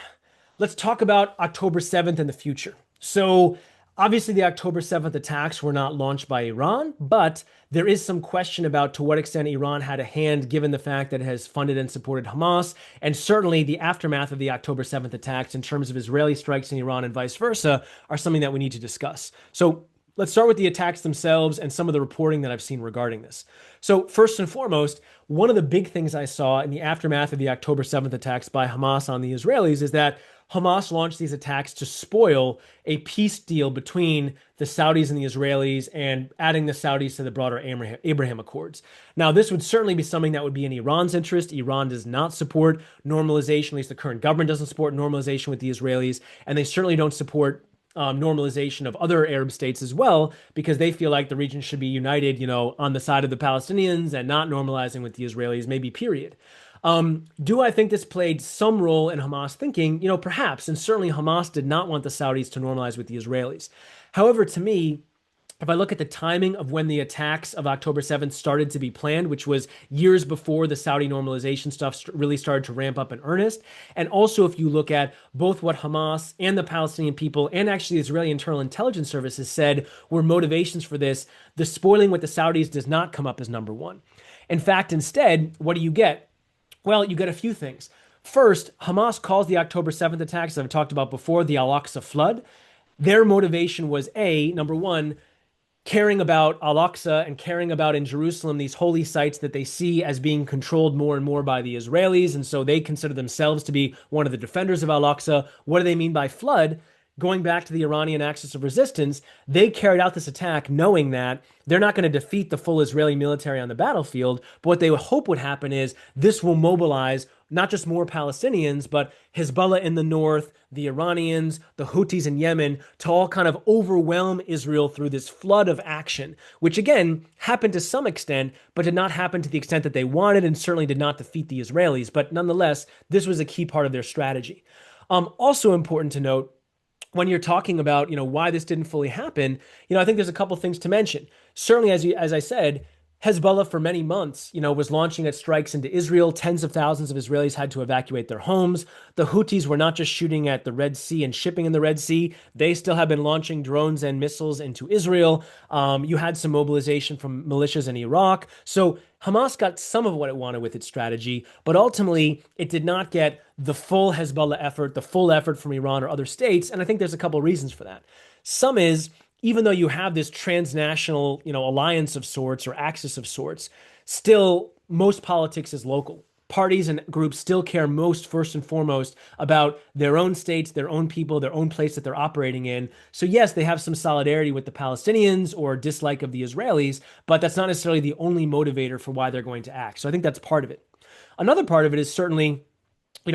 let's talk about October 7th and the future. So, obviously, the October 7th attacks were not launched by Iran, but there is some question about to what extent Iran had a hand, given the fact that it has funded and supported Hamas, and certainly the aftermath of the October 7th attacks in terms of Israeli strikes in Iran and vice versa are something that we need to discuss. So, let's start with the attacks themselves and some of the reporting that I've seen regarding this. So, first and foremost, one of the big things I saw in the aftermath of the October 7th attacks by Hamas on the Israelis is that Hamas launched these attacks to spoil a peace deal between the Saudis and the Israelis and adding the Saudis to the broader Abraham Accords. Now, this would certainly be something that would be in Iran's interest. Iran does not support normalization, at least the current government doesn't support normalization with the Israelis, and they certainly don't support normalization of other Arab states as well, because they feel like the region should be united, on the side of the Palestinians and not normalizing with the Israelis, maybe period. Do I think this played some role in Hamas thinking? Perhaps, and certainly Hamas did not want the Saudis to normalize with the Israelis. However, to me, if I look at the timing of when the attacks of October 7th started to be planned, which was years before the Saudi normalization stuff really started to ramp up in earnest, and also if you look at both what Hamas and the Palestinian people and actually the Israeli Internal Intelligence Services said were motivations for this, the spoiling with the Saudis does not come up as number one. In fact, instead, what do you get? Well, you get a few things. First, Hamas calls the October 7th attacks, as I've talked about before, the Al-Aqsa flood. Their motivation was number one, caring about Al-Aqsa and caring about in Jerusalem these holy sites that they see as being controlled more and more by the Israelis. And so they consider themselves to be one of the defenders of Al-Aqsa. What do they mean by flood? Going back to the Iranian axis of resistance, they carried out this attack knowing that they're not going to defeat the full Israeli military on the battlefield, but what they would hope would happen is this will mobilize not just more Palestinians, but Hezbollah in the north, the Iranians, the Houthis in Yemen, to all kind of overwhelm Israel through this flood of action, which again happened to some extent, but did not happen to the extent that they wanted and certainly did not defeat the Israelis. But nonetheless, this was a key part of their strategy. Also important to note, when you're talking about, why this didn't fully happen, I think there's a couple things to mention. Certainly, as I said, Hezbollah, for many months, was launching its strikes into Israel. Tens of thousands of Israelis had to evacuate their homes. The Houthis were not just shooting at the Red Sea and shipping in the Red Sea, they still have been launching drones and missiles into Israel. You had some mobilization from militias in Iraq. So Hamas got some of what it wanted with its strategy, but ultimately it did not get the full Hezbollah effort, the full effort from Iran or other states. And I think there's a couple of reasons for that. Some is even though you have this transnational, alliance of sorts or axis of sorts, still most politics is local. Parties and groups still care most, first and foremost, about their own states, their own people, their own place that they're operating in. So, yes, they have some solidarity with the Palestinians or dislike of the Israelis, but that's not necessarily the only motivator for why they're going to act. So, I think that's part of it. Another part of it is certainly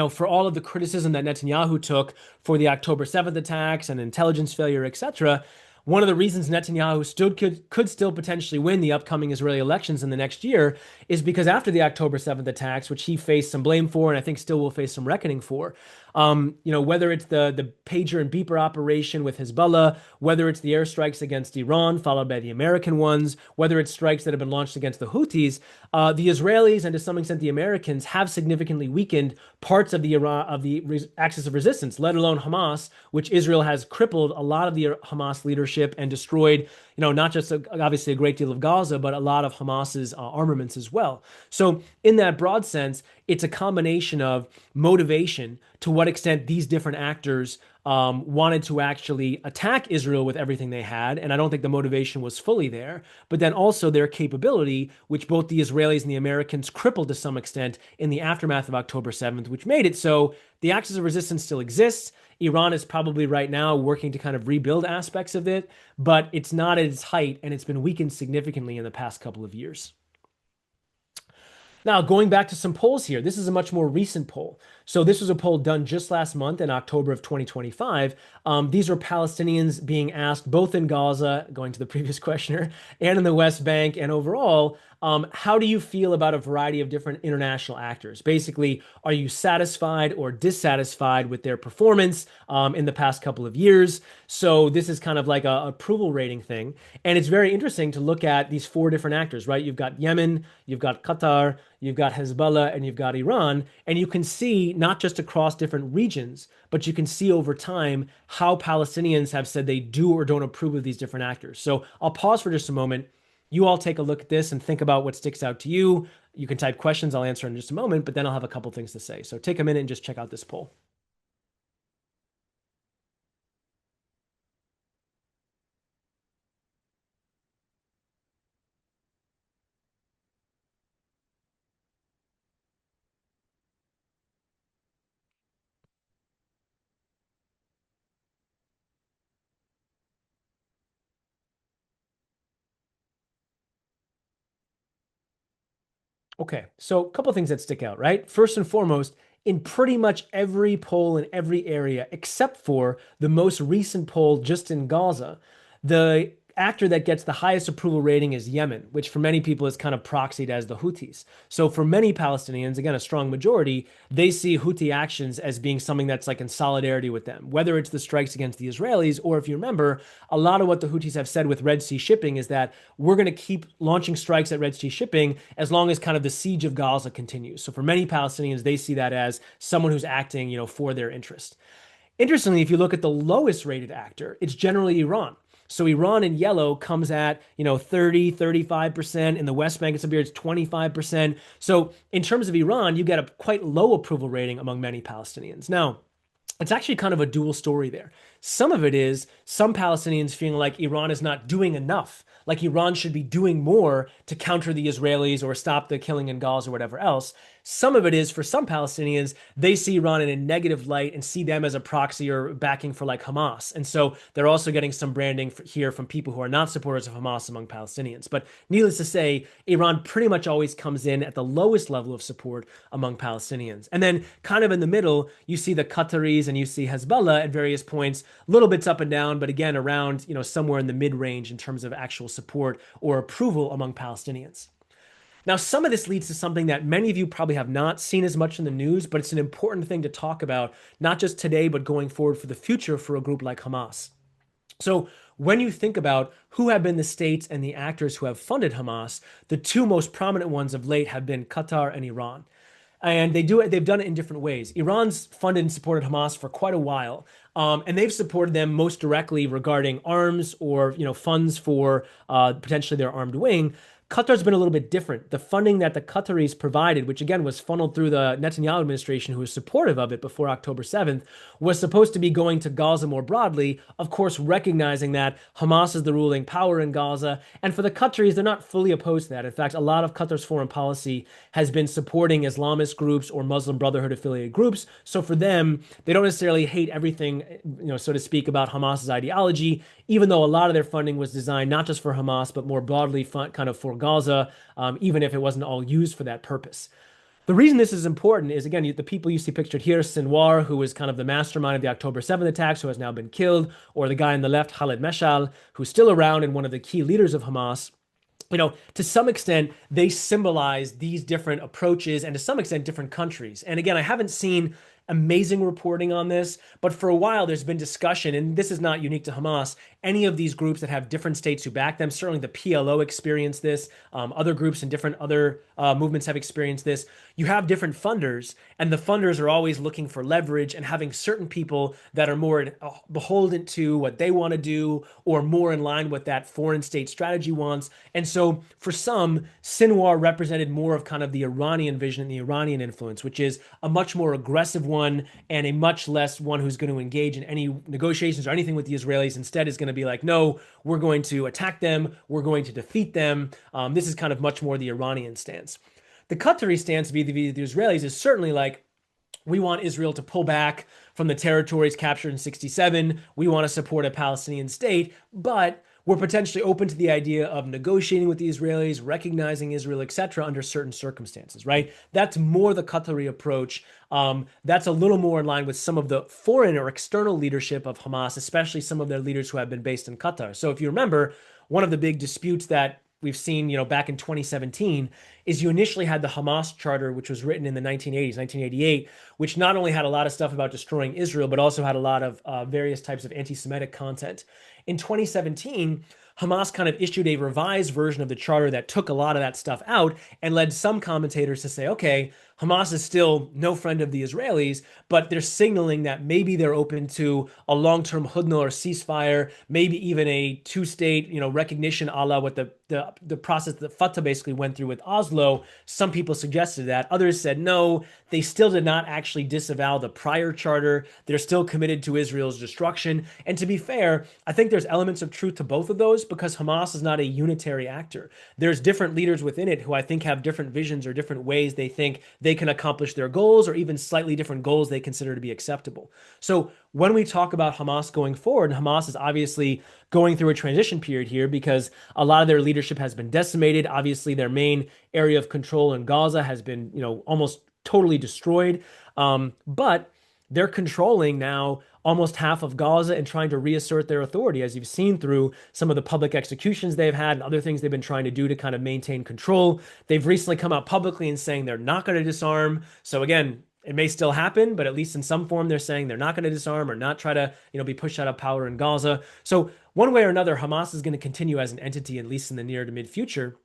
for all of the criticism that Netanyahu took for the October 7th attacks and intelligence failure, etc., one of the reasons Netanyahu could still potentially win the upcoming Israeli elections in the next year is because after the October 7th attacks, which he faced some blame for and I think still will face some reckoning for, whether it's the pager and beeper operation with Hezbollah, whether it's the airstrikes against Iran, followed by the American ones, whether it's strikes that have been launched against the Houthis, the Israelis and to some extent the Americans have significantly weakened parts of the axis of resistance, let alone Hamas, which Israel has crippled a lot of the Hamas leadership and destroyed, not just obviously a great deal of Gaza, but a lot of Hamas's armaments as well. So in that broad sense, it's a combination of motivation, to what extent these different actors wanted to actually attack Israel with everything they had. And I don't think the motivation was fully there, but then also their capability, which both the Israelis and the Americans crippled to some extent in the aftermath of October 7th, which made it so the axis of resistance still exists. Iran is probably right now working to kind of rebuild aspects of it, but it's not at its height and it's been weakened significantly in the past couple of years. Now, going back to some polls here, this is a much more recent poll. So this was a poll done just last month in October of 2025. These were Palestinians being asked both in Gaza, going to the previous questioner, and in the West Bank, and overall, how do you feel about a variety of different international actors? Basically, are you satisfied or dissatisfied with their performance in the past couple of years? So this is kind of like a approval rating thing. And it's very interesting to look at these four different actors, right? You've got Yemen, you've got Qatar, you've got Hezbollah, and you've got Iran. And you can see not just across different regions, but you can see over time how Palestinians have said they do or don't approve of these different actors. So I'll pause for just a moment. You all take a look at this and think about what sticks out to you. You can type questions. I'll answer in just a moment, but then I'll have a couple things to say. So take a minute and just check out this poll. Okay, so a couple things that stick out, right? First and foremost, in pretty much every poll in every area, except for the most recent poll just in Gaza, the actor that gets the highest approval rating is Yemen, which for many people is kind of proxied as the Houthis. So for many Palestinians, again, a strong majority, they see Houthi actions as being something that's like in solidarity with them, whether it's the strikes against the Israelis, or if you remember, a lot of what the Houthis have said with Red Sea shipping is that we're going to keep launching strikes at Red Sea shipping as long as kind of the siege of Gaza continues. So for many Palestinians, they see that as someone who's acting, for their interest. Interestingly, if you look at the lowest rated actor, it's generally Iran. So Iran in yellow comes at, 30, 35%. In the West Bank, it's 25%. So in terms of Iran, you get a quite low approval rating among many Palestinians. Now, it's actually kind of a dual story there. Some of it is some Palestinians feeling like Iran is not doing enough, like Iran should be doing more to counter the Israelis or stop the killing in Gaza or whatever else. Some of it is for some Palestinians, they see Iran in a negative light and see them as a proxy or backing for like Hamas. And so they're also getting some branding here from people who are not supporters of Hamas among Palestinians. But needless to say, Iran pretty much always comes in at the lowest level of support among Palestinians. And then kind of in the middle, you see the Qataris and you see Hezbollah at various points, little bits up and down, but again, around, somewhere in the mid-range in terms of actual support or approval among Palestinians. Now, some of this leads to something that many of you probably have not seen as much in the news, but it's an important thing to talk about, not just today, but going forward for the future for a group like Hamas. So when you think about who have been the states and the actors who have funded Hamas, the two most prominent ones of late have been Qatar and Iran. And they've done it in different ways. Iran's funded and supported Hamas for quite a while. And they've supported them most directly regarding arms or, funds for potentially their armed wing. Qatar's been a little bit different. The funding that the Qataris provided, which again was funneled through the Netanyahu administration, who was supportive of it before October 7th, was supposed to be going to Gaza more broadly, of course, recognizing that Hamas is the ruling power in Gaza. And for the Qataris, they're not fully opposed to that. In fact, a lot of Qatar's foreign policy has been supporting Islamist groups or Muslim Brotherhood affiliated groups. So for them, they don't necessarily hate everything, so to speak, about Hamas's ideology, even though a lot of their funding was designed not just for Hamas, but more broadly kind of for Gaza, even if it wasn't all used for that purpose. The reason this is important is, again, the people you see pictured here, Sinwar, who was kind of the mastermind of the October 7th attacks, who has now been killed, or the guy on the left, Khaled Meshal, who's still around and one of the key leaders of Hamas. To some extent, they symbolize these different approaches and to some extent different countries. And again, I haven't seen amazing reporting on this, but for a while there's been discussion, and this is not unique to Hamas. Any of these groups that have different states who back them, certainly the PLO experienced this, other groups and different other movements have experienced this. You have different funders, and the funders are always looking for leverage and having certain people that are more beholden to what they want to do or more in line with that foreign state strategy wants. And so for some, Sinwar represented more of kind of the Iranian vision and the Iranian influence, which is a much more aggressive one and a much less one who's going to engage in any negotiations or anything with the Israelis. Instead, is going to be like, no, we're going to attack them, we're going to defeat them. This is kind of much more the Iranian stance. The Qatari stance vis-a-vis the Israelis is certainly like, we want Israel to pull back from the territories captured in 67. We want to support a Palestinian state, but we're potentially open to the idea of negotiating with the Israelis, recognizing Israel, etc., under certain circumstances, right? That's more the Qatari approach. That's a little more in line with some of the foreign or external leadership of Hamas, especially some of their leaders who have been based in Qatar. So if you remember, one of the big disputes that we've seen, back in 2017, is you initially had the Hamas charter, which was written in the 1980s, 1988, which not only had a lot of stuff about destroying Israel, but also had a lot of various types of anti-Semitic content. In 2017, Hamas kind of issued a revised version of the charter that took a lot of that stuff out and led some commentators to say, okay, Hamas is still no friend of the Israelis, but they're signaling that maybe they're open to a long-term hudna or ceasefire, maybe even a two-state, recognition, a la what the process that Fatah basically went through with Oslo. Some people suggested that. Others said no, they still did not actually disavow the prior charter. They're still committed to Israel's destruction. And to be fair, I think there's elements of truth to both of those because Hamas is not a unitary actor. There's different leaders within it who I think have different visions or different ways they think they can accomplish their goals or even slightly different goals they consider to be acceptable. So when we talk about Hamas going forward, and Hamas is obviously going through a transition period here because a lot of their leadership has been decimated. Obviously, their main area of control in Gaza has been, almost totally destroyed. But they're controlling now almost half of Gaza and trying to reassert their authority, as you've seen through some of the public executions they've had and other things they've been trying to do to kind of maintain control. They've recently come out publicly and saying they're not going to disarm. So again, it may still happen, but at least in some form, they're saying they're not going to disarm or not try to, be pushed out of power in Gaza. So one way or another, Hamas is going to continue as an entity, at least in the near to mid future.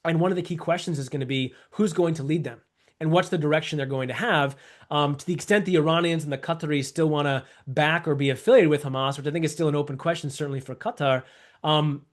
And one of the key questions is going to be who's going to lead them and what's the direction they're going to have. To the extent the Iranians and the Qataris still want to back or be affiliated with Hamas, which I think is still an open question, certainly for Qatar,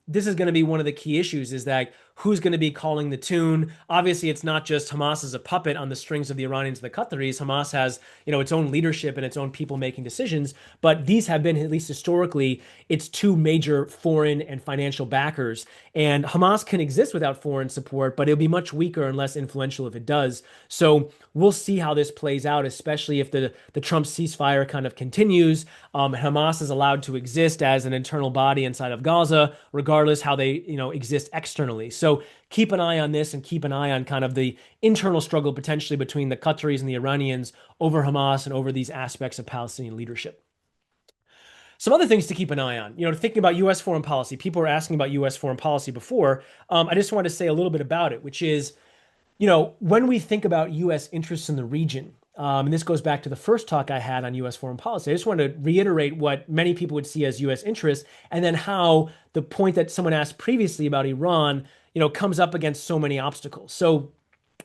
this is going to be one of the key issues is that who's going to be calling the tune. Obviously, it's not just Hamas as a puppet on the strings of the Iranians and the Qataris. Hamas has, its own leadership and its own people making decisions. But these have been, at least historically, its two major foreign and financial backers. And Hamas can exist without foreign support, but it'll be much weaker and less influential if it does. So we'll see how this plays out, especially if the Trump ceasefire kind of continues. Hamas is allowed to exist as an internal body inside of Gaza, regardless how they, exist externally. So keep an eye on this and keep an eye on kind of the internal struggle potentially between the Qataris and the Iranians over Hamas and over these aspects of Palestinian leadership. Some other things to keep an eye on, thinking about U.S. foreign policy. People were asking about U.S. foreign policy before. I just wanted to say a little bit about it, which is, when we think about U.S. interests in the region, and this goes back to the first talk I had on U.S. foreign policy. I just wanted to reiterate what many people would see as U.S. interests, and then how the point that someone asked previously about Iran, comes up against so many obstacles. So,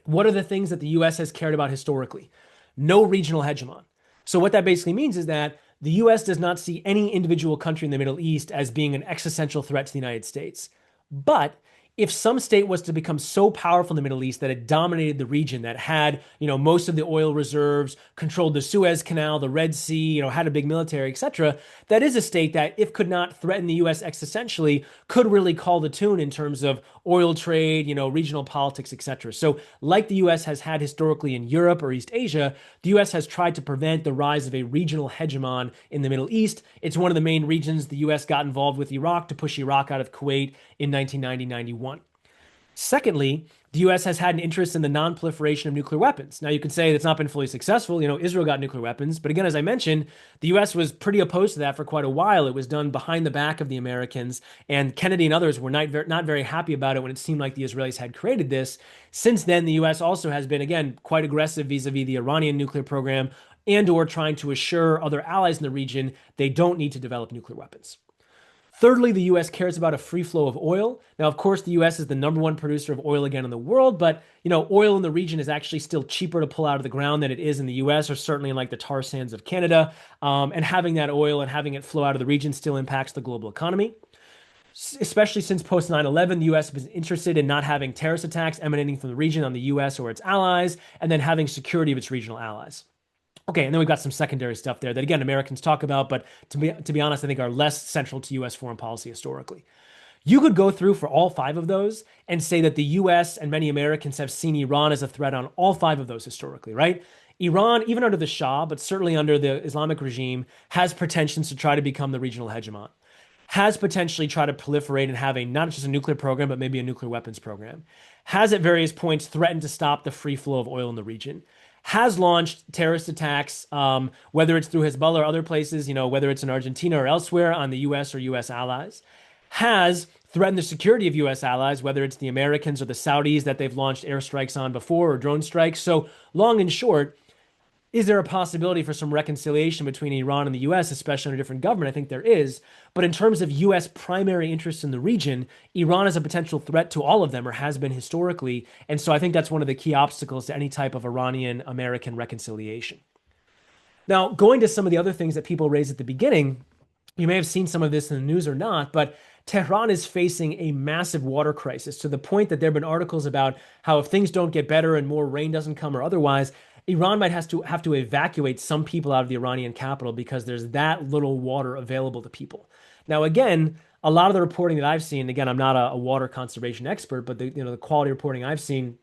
what are the things that the U.S. has cared about historically? No regional hegemon. So, what that basically means is that the U.S. does not see any individual country in the Middle East as being an existential threat to the United States. But if some state was to become so powerful in the Middle East that it dominated the region, that had, most of the oil reserves, controlled the Suez Canal, the Red Sea, had a big military, etc., that is a state that, if could not threaten the U.S. existentially, could really call the tune in terms of oil trade, regional politics, etc. So, like the U.S. has had historically in Europe or East Asia, the U.S. has tried to prevent the rise of a regional hegemon in the Middle East. It's one of the main regions the U.S. got involved with Iraq to push Iraq out of Kuwait in 1990-91. Secondly, the U.S. has had an interest in the non-proliferation of nuclear weapons. Now, you could say that's not been fully successful. Israel got nuclear weapons, but again, as I mentioned, the U.S. was pretty opposed to that for quite a while. It was done behind the back of the Americans, and Kennedy and others were not very happy about it when it seemed like the Israelis had created this. Since then, the U.S. also has been, again, quite aggressive vis-a-vis the Iranian nuclear program and/or trying to assure other allies in the region they don't need to develop nuclear weapons. Thirdly, the U.S. cares about a free flow of oil. Now, of course, the U.S. is the number one producer of oil again in the world, but oil in the region is actually still cheaper to pull out of the ground than it is in the U.S. or certainly in like the tar sands of Canada. And having that oil and having it flow out of the region still impacts the global economy. Especially since post 9/11, the U.S. has been interested in not having terrorist attacks emanating from the region on the U.S. or its allies, and then having security of its regional allies. Okay, and then we've got some secondary stuff there that, again, Americans talk about, but to be honest, I think are less central to U.S. foreign policy historically. You could go through for all five of those and say that the U.S. and many Americans have seen Iran as a threat on all five of those historically, right? Iran, even under the Shah, but certainly under the Islamic regime, has pretensions to try to become the regional hegemon, has potentially tried to proliferate and have not just a nuclear program, but maybe a nuclear weapons program, has at various points threatened to stop the free flow of oil in the region, has launched terrorist attacks, whether it's through Hezbollah or other places, whether it's in Argentina or elsewhere on the U.S. or U.S. allies, has threatened the security of U.S. allies, whether it's the Americans or the Saudis that they've launched airstrikes on before or drone strikes. So long and short, is there a possibility for some reconciliation between Iran and the U.S., especially under a different government? I think there is. But in terms of U.S. primary interests in the region, Iran is a potential threat to all of them, or has been historically. And so I think that's one of the key obstacles to any type of Iranian-American reconciliation. Now, going to some of the other things that people raised at the beginning, you may have seen some of this in the news or not, but Tehran is facing a massive water crisis, to the point that there have been articles about how if things don't get better and more rain doesn't come or otherwise, Iran might have to evacuate some people out of the Iranian capital because there's that little water available to people. Now, again, a lot of the reporting that I've seen, again, I'm not a water conservation expert, but the quality reporting I've seen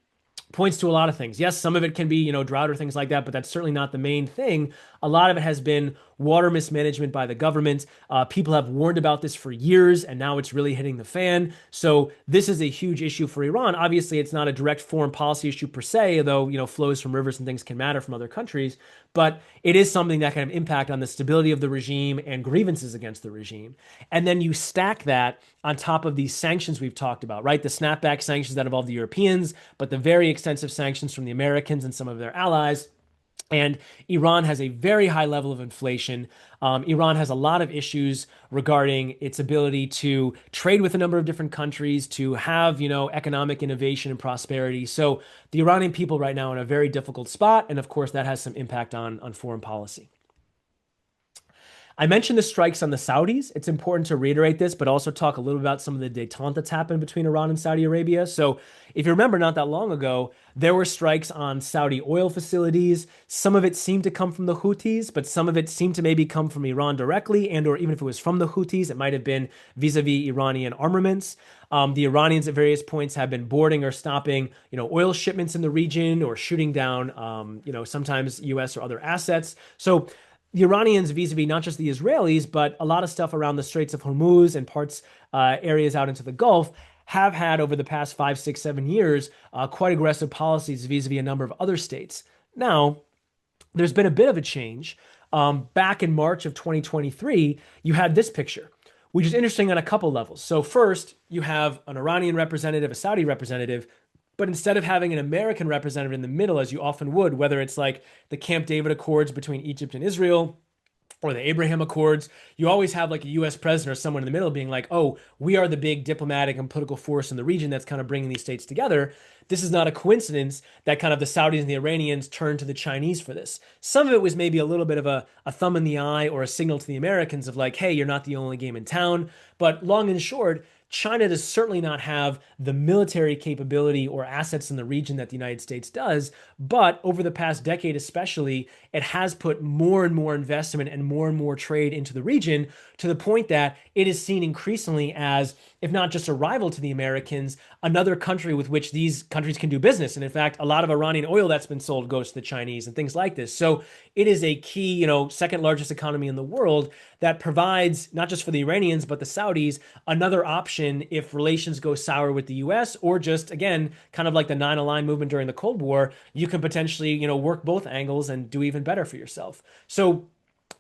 points to a lot of things. Yes, some of it can be, drought or things like that, but that's certainly not the main thing. A lot of it has been water mismanagement by the government. People have warned about this for years, and now it's really hitting the fan. So this is a huge issue for Iran. Obviously, it's not a direct foreign policy issue per se, though, flows from rivers and things can matter from other countries. But it is something that can have impact on the stability of the regime and grievances against the regime. And then you stack that on top of these sanctions we've talked about, right? The snapback sanctions that involve the Europeans, but the very extensive sanctions from the Americans and some of their allies. And Iran has a very high level of inflation. Iran has a lot of issues regarding its ability to trade with a number of different countries, to have, economic innovation and prosperity. So the Iranian people right now are in a very difficult spot. And of course, that has some impact on foreign policy. I mentioned the strikes on the Saudis. It's important to reiterate this, but also talk a little about some of the détente that's happened between Iran and Saudi Arabia. So if you remember, not that long ago, there were strikes on Saudi oil facilities. Some of it seemed to come from the Houthis, but some of it seemed to maybe come from Iran directly, and or even if it was from the Houthis, it might have been vis-a-vis Iranian armaments. The Iranians at various points have been boarding or stopping, oil shipments in the region, or shooting down, sometimes U.S. or other assets. So the Iranians, vis-a-vis not just the Israelis, but a lot of stuff around the Straits of Hormuz and areas out into the Gulf, have had over the past 5, 6, 7 years quite aggressive policies vis-a-vis a number of other states. Now, there's been a bit of a change. Back in March of 2023, you had this picture, which is interesting on a couple levels. So first, you have an Iranian representative, a Saudi representative, But instead of having an American representative in the middle, as you often would, whether it's like the Camp David Accords between Egypt and Israel, or the Abraham Accords, you always have like a US president or someone in the middle being like, oh, we are the big diplomatic and political force in the region that's kind of bringing these states together. This is not a coincidence that kind of the Saudis and the Iranians turned to the Chinese for this. Some of it was maybe a little bit of a thumb in the eye or a signal to the Americans of like, hey, you're not the only game in town. But long and short, China does certainly not have the military capability or assets in the region that the United States does. But over the past decade, especially, it has put more and more investment and more trade into the region to the point that it is seen increasingly as, if not just a rival to the Americans, another country with which these countries can do business. And in fact, a lot of Iranian oil that's been sold goes to the Chinese and things like this. So it is a key, second largest economy in the world that provides, not just for the Iranians, but the Saudis, another option if relations go sour with the US, or just, again, kind of like the Nine Align movement during the Cold War, you can potentially, work both angles and do even better for yourself. So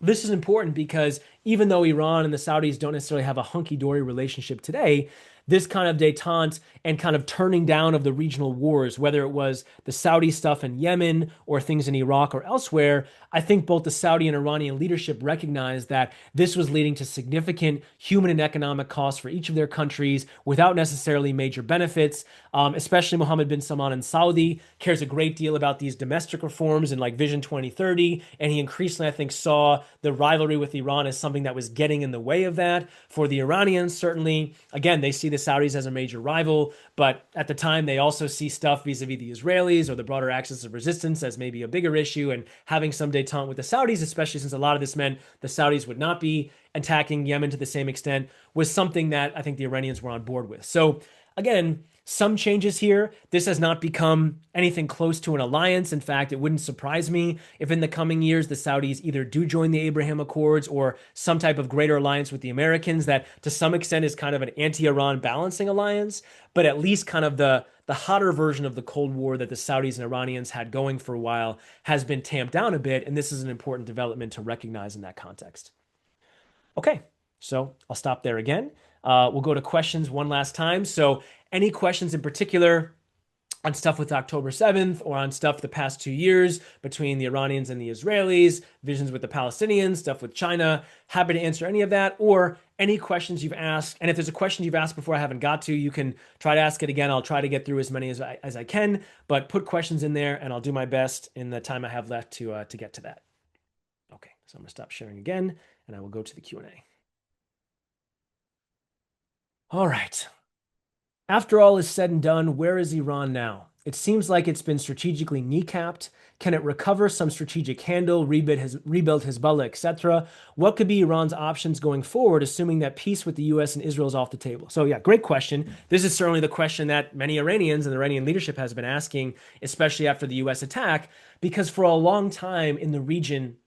this is important because even though Iran and the Saudis don't necessarily have a hunky-dory relationship today, this kind of détente and kind of turning down of the regional wars, whether it was the Saudi stuff in Yemen or things in Iraq or elsewhere, I think both the Saudi and Iranian leadership recognized that this was leading to significant human and economic costs for each of their countries without necessarily major benefits. Especially Mohammed bin Salman in Saudi cares a great deal about these domestic reforms and like Vision 2030. And he increasingly, I think, saw the rivalry with Iran as something that was getting in the way of that. For the Iranians, certainly, again, they see the Saudis as a major rival, but at the time, they also see stuff vis-a-vis the Israelis or the broader axis of resistance as maybe a bigger issue. And having some détente with the Saudis, especially since a lot of this meant the Saudis would not be attacking Yemen to the same extent, was something that I think the Iranians were on board with. So again, some changes here. This has not become anything close to an alliance. In fact, it wouldn't surprise me if in the coming years the Saudis either do join the Abraham Accords or some type of greater alliance with the Americans that to some extent is kind of an anti-Iran balancing alliance, but at least kind of the hotter version of the Cold War that the Saudis and Iranians had going for a while has been tamped down a bit, and this is an important development to recognize in that context. Okay, so I'll stop there again. We'll go to questions one last time. So any questions in particular on stuff with October 7th or on stuff the past 2 years between the Iranians and the Israelis, visions with the Palestinians, stuff with China, happy to answer any of that, or any questions you've asked. And if there's a question you've asked before I haven't got to, you can try to ask it again. I'll try to get through as many as I can, but put questions in there and I'll do my best in the time I have left to get to that. Okay, so I'm gonna stop sharing again and I will go to the Q&A. All right. After all is said and done, where is Iran now? It seems like it's been strategically kneecapped. Can it recover some strategic handle, rebuild Hezbollah, etc.? What could be Iran's options going forward, assuming that peace with the US and Israel is off the table? So yeah, great question. This is certainly the question that many Iranians and the Iranian leadership has been asking, especially after the US attack, because for a long time in the region,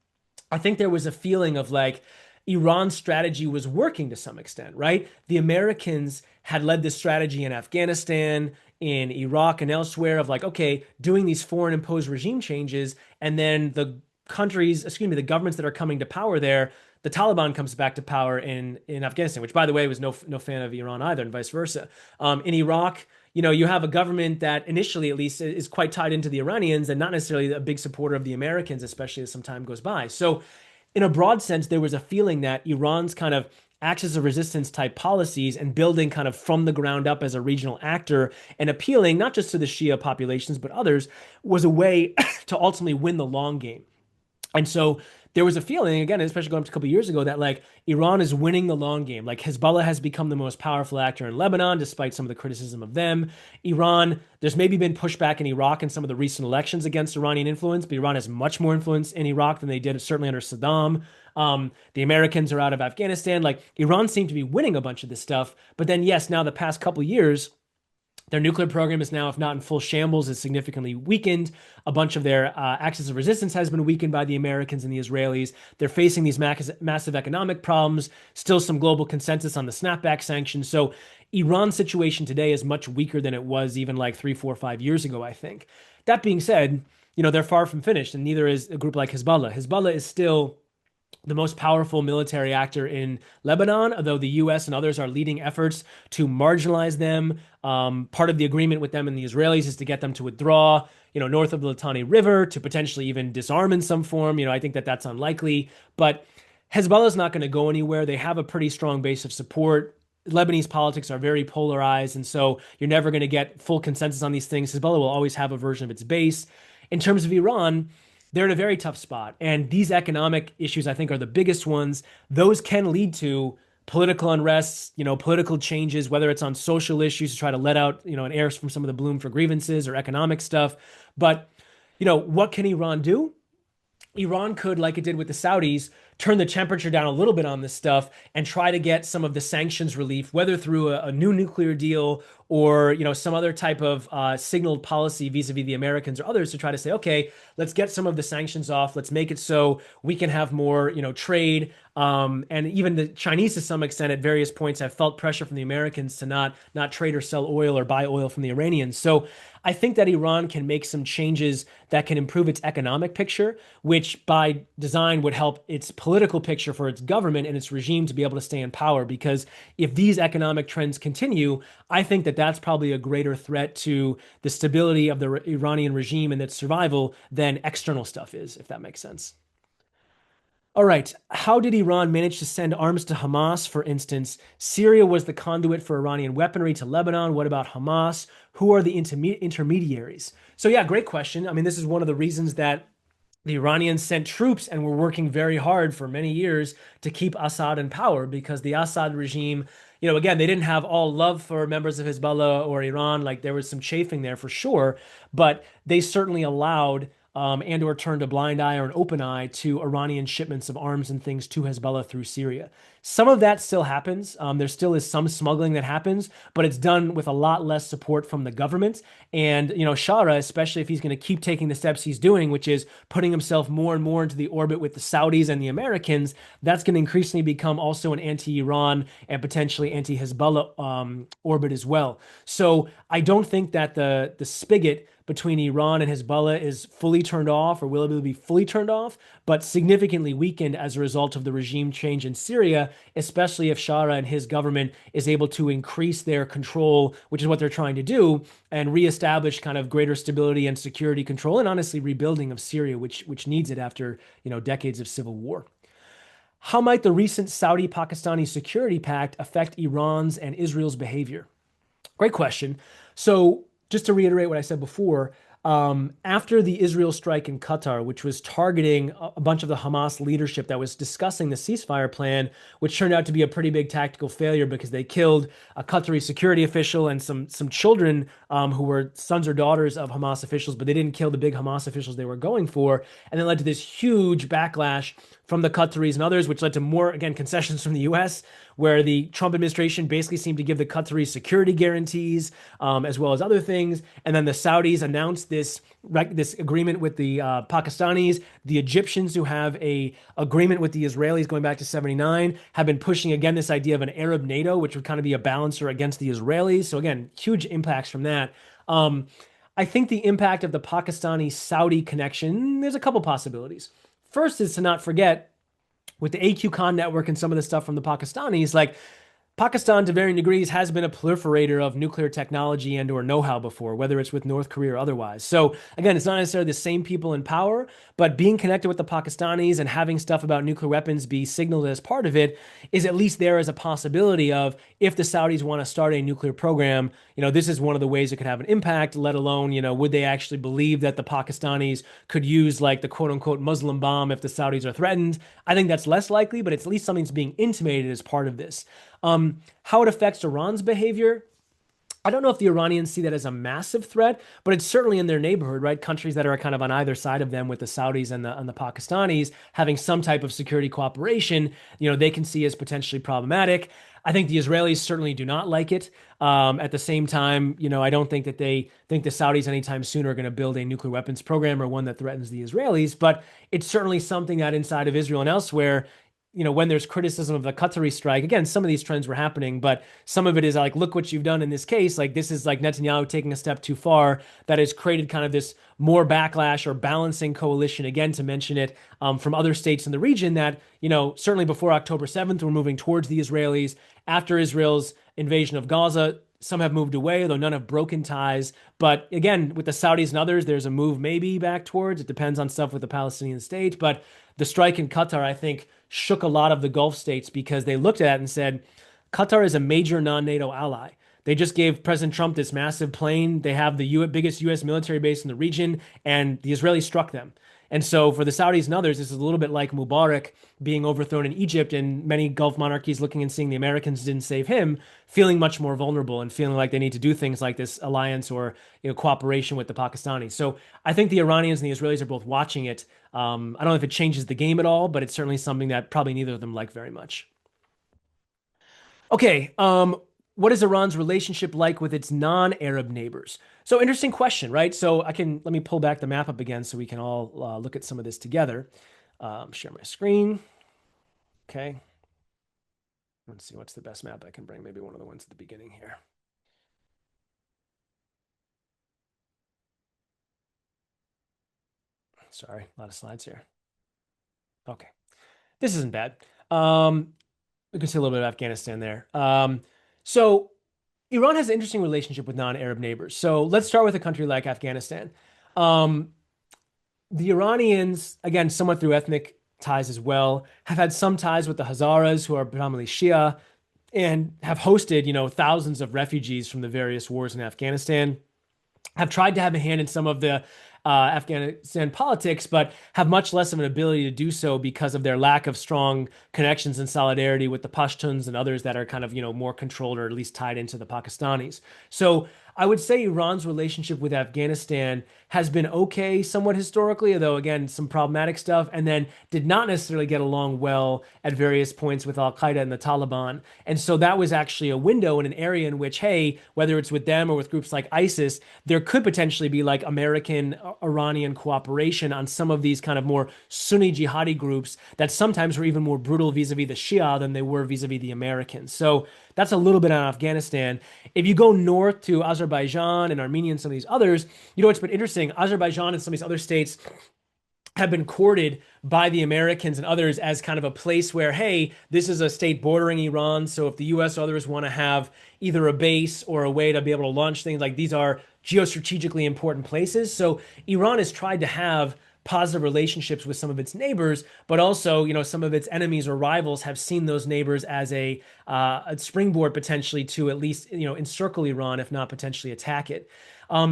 I think there was a feeling of like, Iran's strategy was working to some extent, right? The Americans had led this strategy in Afghanistan, in Iraq, and elsewhere of like, okay, doing these foreign imposed regime changes, and then the the governments that are coming to power there, the Taliban comes back to power in Afghanistan, which by the way was no fan of Iran either, and vice versa. In Iraq, you have a government that initially, at least, is quite tied into the Iranians and not necessarily a big supporter of the Americans, especially as some time goes by. So in a broad sense, there was a feeling that Iran's kind of axis of resistance type policies and building kind of from the ground up as a regional actor and appealing not just to the Shia populations, but others was a way to ultimately win the long game. And so there was a feeling, again, especially going up to a couple of years ago, that like Iran is winning the long game. Like Hezbollah has become the most powerful actor in Lebanon, despite some of the criticism of them. Iran, there's maybe been pushback in Iraq in some of the recent elections against Iranian influence, but Iran has much more influence in Iraq than they did certainly under Saddam. The Americans are out of Afghanistan. Like Iran seemed to be winning a bunch of this stuff. But then, yes, now the past couple of years, their nuclear program is now, if not in full shambles, is significantly weakened. A bunch of their axis of resistance has been weakened by the Americans and the Israelis. They're facing these massive economic problems, still some global consensus on the snapback sanctions. So Iran's situation today is much weaker than it was even like 3, 4, 5 years ago, I think. That being said, they're far from finished, and neither is a group like Hezbollah. Hezbollah is still the most powerful military actor in Lebanon, although the US and others are leading efforts to marginalize them. Part of the agreement with them and the Israelis is to get them to withdraw, north of the Litani River, to potentially even disarm in some form. I think that that's unlikely, but Hezbollah is not going to go anywhere. They have a pretty strong base of support. Lebanese politics are very polarized, and so you're never going to get full consensus on these things. Hezbollah will always have a version of its base. In terms of Iran, they're in a very tough spot. And these economic issues, I think, are the biggest ones. Those can lead to political unrest, political changes, whether it's on social issues to try to let out, an air from some of the bloom for grievances or economic stuff. But, what can Iran do? Iran could, like it did with the Saudis, turn the temperature down a little bit on this stuff and try to get some of the sanctions relief, whether through a new nuclear deal or some other type of signaled policy vis-a-vis the Americans or others to try to say, okay, let's get some of the sanctions off. Let's make it so we can have more trade. And even the Chinese, to some extent, at various points, have felt pressure from the Americans to not trade or sell oil or buy oil from the Iranians. So I think that Iran can make some changes that can improve its economic picture, which by design would help its political picture for its government and its regime to be able to stay in power. Because if these economic trends continue, I think that that's probably a greater threat to the stability of the Iranian regime and its survival than external stuff is, if that makes sense. All right. How did Iran manage to send arms to Hamas, for instance? Syria was the conduit for Iranian weaponry to Lebanon. What about Hamas? Who are the intermediaries? So, yeah, great question. I mean, this is one of the reasons that the Iranians sent troops and were working very hard for many years to keep Assad in power because the Assad regime, again, they didn't have all love for members of Hezbollah or Iran. Like there was some chafing there for sure, but they certainly allowed and or turned a blind eye or an open eye to Iranian shipments of arms and things to Hezbollah through Syria. Some of that still happens. There still is some smuggling that happens, but it's done with a lot less support from the government. And, Shara, especially if he's going to keep taking the steps he's doing, which is putting himself more and more into the orbit with the Saudis and the Americans, that's going to increasingly become also an anti-Iran and potentially anti-Hezbollah orbit as well. So I don't think that the spigot between Iran and Hezbollah is fully turned off or will it be fully turned off, but significantly weakened as a result of the regime change in Syria, especially if Shara and his government is able to increase their control, which is what they're trying to do, and reestablish kind of greater stability and security control and honestly rebuilding of Syria, which needs it after, decades of civil war. How might the recent Saudi-Pakistani security pact affect Iran's and Israel's behavior? Great question. So just to reiterate what I said before, after the Israel strike in Qatar, which was targeting a bunch of the Hamas leadership that was discussing the ceasefire plan, which turned out to be a pretty big tactical failure because they killed a Qatari security official and some children who were sons or daughters of Hamas officials, but they didn't kill the big Hamas officials they were going for, and then led to this huge backlash from the Qataris and others, which led to more, again, concessions from the US, where the Trump administration basically seemed to give the Qataris security guarantees, as well as other things. And then the Saudis announced this agreement with the Pakistanis. The Egyptians, who have a agreement with the Israelis going back to 79, have been pushing, again, this idea of an Arab NATO, which would kind of be a balancer against the Israelis. So again, huge impacts from that. I think the impact of the Pakistani-Saudi connection, there's a couple possibilities. First is to not forget with the AQ Khan network and some of the stuff from the Pakistanis, like Pakistan to varying degrees has been a proliferator of nuclear technology and or know-how before, whether it's with North Korea or otherwise. So again, it's not necessarily the same people in power, but being connected with the Pakistanis and having stuff about nuclear weapons be signaled as part of it is at least there as a possibility of if the Saudis want to start a nuclear program, this is one of the ways it could have an impact, let alone, would they actually believe that the Pakistanis could use like the quote unquote Muslim bomb if the Saudis are threatened? I think that's less likely, but it's at least something that's being intimated as part of this. How it affects Iran's behavior, I don't know if the Iranians see that as a massive threat, but it's certainly in their neighborhood, right? Countries that are kind of on either side of them with the Saudis and the Pakistanis having some type of security cooperation, they can see as potentially problematic. I think the Israelis certainly do not like it. At the same time, I don't think that they think the Saudis anytime soon are going to build a nuclear weapons program or one that threatens the Israelis, but it's certainly something that inside of Israel and elsewhere, when there's criticism of the Qatari strike, again, some of these trends were happening, but some of it is like, look what you've done in this case. Like, this is like Netanyahu taking a step too far that has created kind of this more backlash or balancing coalition, again, to mention it, from other states in the region that, certainly before October 7th, were moving towards the Israelis. After Israel's invasion of Gaza, some have moved away, though none have broken ties. But again, with the Saudis and others, there's a move maybe back towards. It depends on stuff with the Palestinian state. But the strike in Qatar, I think, shook a lot of the Gulf states because they looked at it and said, Qatar is a major non-NATO ally. They just gave President Trump this massive plane. They have the biggest U.S. military base in the region, and the Israelis struck them. And so for the Saudis and others, this is a little bit like Mubarak being overthrown in Egypt and many Gulf monarchies looking and seeing the Americans didn't save him, feeling much more vulnerable and feeling like they need to do things like this alliance or cooperation with the Pakistanis. So I think the Iranians and the Israelis are both watching it. I don't know if it changes the game at all, but it's certainly something that probably neither of them like very much. Okay, what is Iran's relationship like with its non-Arab neighbors? So interesting question, right? So let me pull back the map up again so we can all look at some of this together. Share my screen. Okay. Let's see what's the best map I can bring. Maybe one of the ones at the beginning here. Sorry, a lot of slides here. Okay. This isn't bad. We can see a little bit of Afghanistan there. So Iran has an interesting relationship with non-Arab neighbors. So let's start with a country like Afghanistan. Um, the Iranians, again, somewhat through ethnic ties as well, have had some ties with the Hazaras, who are predominantly Shia, and have hosted, thousands of refugees from the various wars in Afghanistan. Have tried to have a hand in some of the Afghanistan politics, but have much less of an ability to do so because of their lack of strong connections and solidarity with the Pashtuns and others that are kind of, more controlled or at least tied into the Pakistanis. So I would say Iran's relationship with Afghanistan has been okay somewhat historically, although again, some problematic stuff, and then did not necessarily get along well at various points with Al Qaeda and the Taliban. And so that was actually a window in an area in which, hey, whether it's with them or with groups like ISIS, there could potentially be like American Iranian cooperation on some of these kind of more Sunni jihadi groups that sometimes were even more brutal vis-a-vis the Shia than they were vis-a-vis the Americans. So that's a little bit on Afghanistan. If you go north to Azerbaijan and Armenia and some of these others, it's been interesting. Azerbaijan and some of these other states have been courted by the Americans and others as kind of a place where, hey, this is a state bordering Iran. So if the US or others want to have either a base or a way to be able to launch things, like these are geostrategically important places. So Iran has tried to have positive relationships with some of its neighbors, but also, some of its enemies or rivals have seen those neighbors as a springboard potentially to at least, encircle Iran, if not potentially attack it.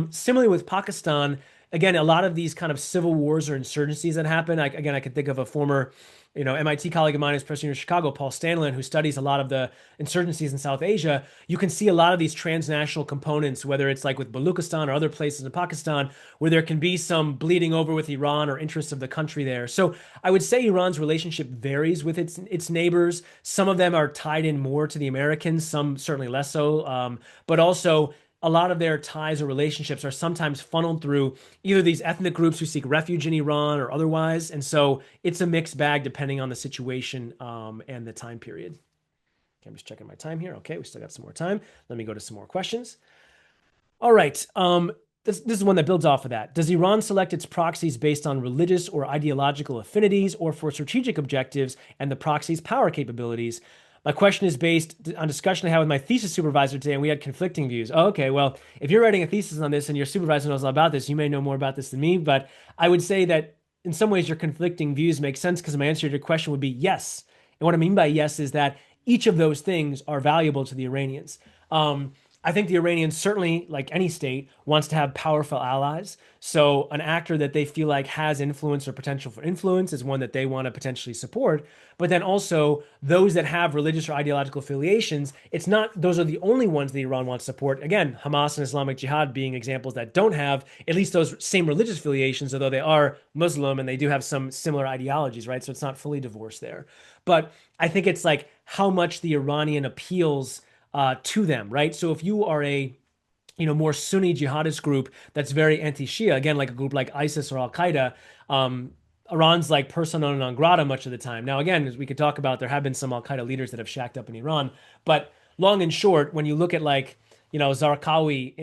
Similarly with Pakistan, again, a lot of these kind of civil wars or insurgencies that happen. I could think of a former, MIT colleague of mine who's Professor in Chicago, Paul Stanlin, who studies a lot of the insurgencies in South Asia. You can see a lot of these transnational components, whether it's like with Baluchistan or other places in Pakistan, where there can be some bleeding over with Iran or interests of the country there. So I would say Iran's relationship varies with its neighbors. Some of them are tied in more to the Americans, some certainly less so, but also a lot of their ties or relationships are sometimes funneled through either these ethnic groups who seek refuge in Iran or otherwise. And so it's a mixed bag depending on the situation and the time period. Okay, I'm just checking my time here. Okay, we still got some more time. Let me go to some more questions. All right. This is one that builds off of that. Does Iran select its proxies based on religious or ideological affinities or for strategic objectives and the proxy's power capabilities? My question is based on discussion I had with my thesis supervisor today, and we had conflicting views. Oh, okay, well, if you're writing a thesis on this and your supervisor knows all about this, you may know more about this than me, but I would say that in some ways your conflicting views make sense because my answer to your question would be yes. And what I mean by yes is that each of those things are valuable to the Iranians. I think the Iranians certainly, like any state, wants to have powerful allies. So an actor that they feel like has influence or potential for influence is one that they want to potentially support. But then also those that have religious or ideological affiliations, it's not those are the only ones that Iran wants to support. Again, Hamas and Islamic Jihad being examples that don't have at least those same religious affiliations, although they are Muslim and they do have some similar ideologies, right? So it's not fully divorced there. But I think it's like how much the Iranian appeals to them, right? So if you are a more Sunni jihadist group that's very anti-Shia, again, like a group like ISIS or Al Qaeda, Iran's like persona non grata much of the time. Now, again, as we could talk about, there have been some Al Qaeda leaders that have shacked up in Iran, but long and short, when you look at like Zarqawi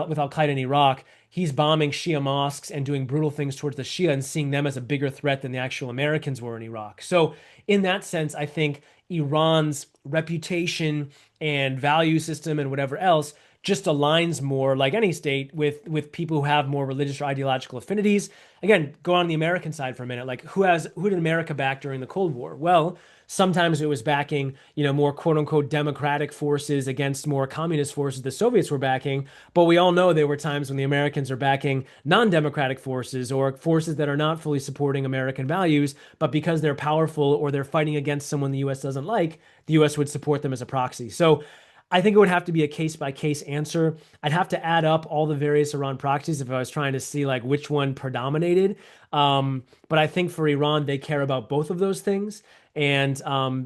with Al Qaeda in Iraq, he's bombing Shia mosques and doing brutal things towards the Shia and seeing them as a bigger threat than the actual Americans were in Iraq. So, in that sense, I think Iran's reputation and value system and whatever else just aligns more, like any state, with people who have more religious or ideological affinities. Again, go on the American side for a minute. Like who did America back during the Cold War? Well, sometimes it was backing, more quote unquote democratic forces against more communist forces the Soviets were backing. But we all know there were times when the Americans are backing non-democratic forces or forces that are not fully supporting American values, but because they're powerful or they're fighting against someone the US doesn't like, the US would support them as a proxy. So I think it would have to be a case by case answer. I'd have to add up all the various Iran proxies if I was trying to see like which one predominated. But I think for Iran, they care about both of those things. And,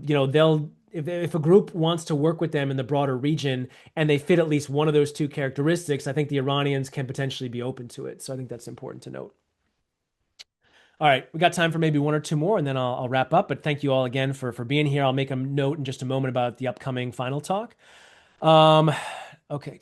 they'll, if a group wants to work with them in the broader region and they fit at least one of those two characteristics, I think the Iranians can potentially be open to it. So I think that's important to note. All right, we got time for maybe one or two more, and then I'll wrap up. But thank you all again for being here. I'll make a note in just a moment about the upcoming final talk. Um, okay.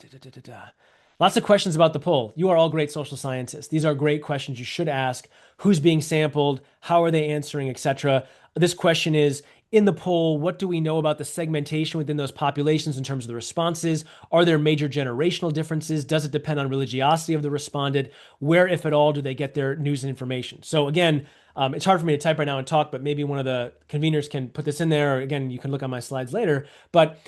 Lots of questions about the poll. You are all great social scientists. These are great questions you should ask. Who's being sampled? How are they answering, etc. This question is, in the poll, what do we know about the segmentation within those populations in terms of the responses? Are there major generational differences? Does it depend on religiosity of the respondent? Where, if at all, do they get their news and information? So again, it's hard for me to type right now and talk, but maybe one of the conveners can put this in there. Or again, you can look on my slides later. But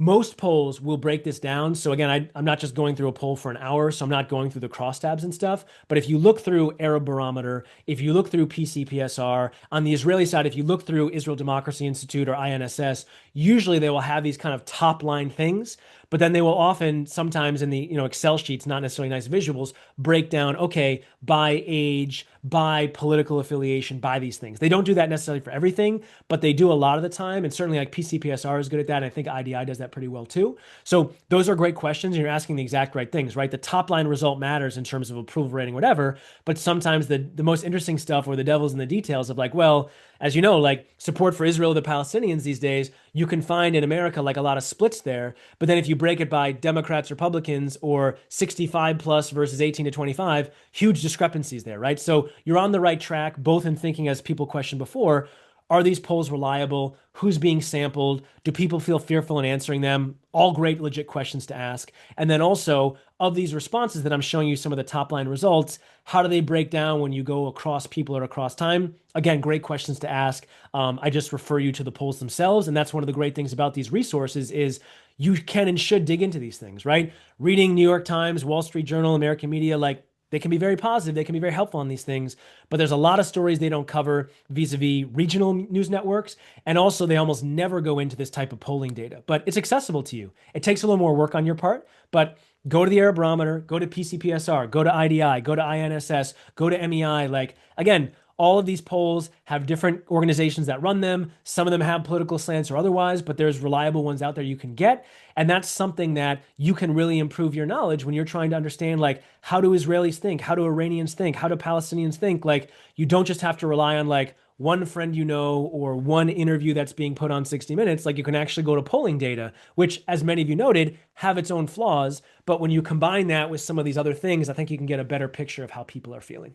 most polls will break this down. So again, I'm not just going through a poll for an hour, so I'm not going through the crosstabs and stuff. But if you look through Arab Barometer, if you look through PCPSR, on the Israeli side, if you look through Israel Democracy Institute or INSS, usually they will have these kind of top line things, but then they will often, sometimes in the Excel sheets, not necessarily nice visuals, break down, okay, by age, by political affiliation, by these things. They don't do that necessarily for everything, but they do a lot of the time. And certainly like PCPSR is good at that. And I think IDI does that pretty well too. So those are great questions. And you're asking the exact right things, right? The top line result matters in terms of approval rating, whatever. But sometimes the most interesting stuff or the devil's in the details of like, well, as you know, like support for Israel, the Palestinians these days, you can find in America like a lot of splits there. But then if you break it by Democrats, Republicans, or 65 plus versus 18 to 25, huge discrepancies there, right? So you're on the right track, both in thinking, as people questioned before, are these polls reliable? Who's being sampled? Do people feel fearful in answering them? All great, legit questions to ask. And then also, of these responses that I'm showing you some of the top line results, how do they break down when you go across people or across time? Again, great questions to ask. I just refer you to the polls themselves. And that's one of the great things about these resources is you can and should dig into these things, right? Reading New York Times, Wall Street Journal, American media, like they can be very positive. They can be very helpful on these things, but there's a lot of stories they don't cover vis-a-vis regional news networks. And also they almost never go into this type of polling data, but it's accessible to you. It takes a little more work on your part, but go to the Arab Barometer, go to PCPSR, go to IDI, go to INSS, go to MEI. Like again, all of these polls have different organizations that run them. Some of them have political slants or otherwise, but there's reliable ones out there you can get. And that's something that you can really improve your knowledge when you're trying to understand, like, how do Israelis think? How do Iranians think? How do Palestinians think? Like, you don't just have to rely on like one friend or one interview that's being put on 60 Minutes. Like, you can actually go to polling data, which, as many of you noted, have its own flaws. But when you combine that with some of these other things, I think you can get a better picture of how people are feeling.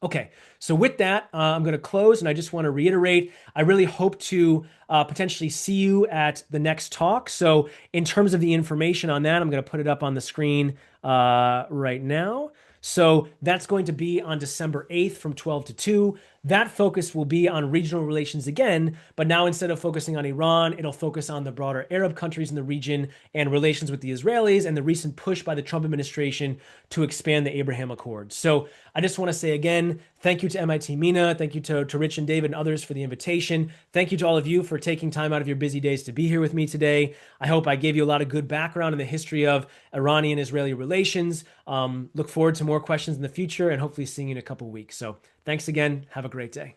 Okay, so with that, I'm going to close, and I just want to reiterate, I really hope to potentially see you at the next talk. So in terms of the information on that, I'm going to put it up on the screen right now. So that's going to be on December 8th from 12 to 2. That focus will be on regional relations again, but now instead of focusing on Iran, it'll focus on the broader Arab countries in the region and relations with the Israelis and the recent push by the Trump administration to expand the Abraham Accords. So I just want to say again, thank you to MIT-MENA, thank you to Rich and David and others for the invitation. Thank you to all of you for taking time out of your busy days to be here with me today. I hope I gave you a lot of good background in the history of Iranian-Israeli relations. Look forward to more questions in the future and hopefully seeing you in a couple weeks. So thanks again. Have a great day.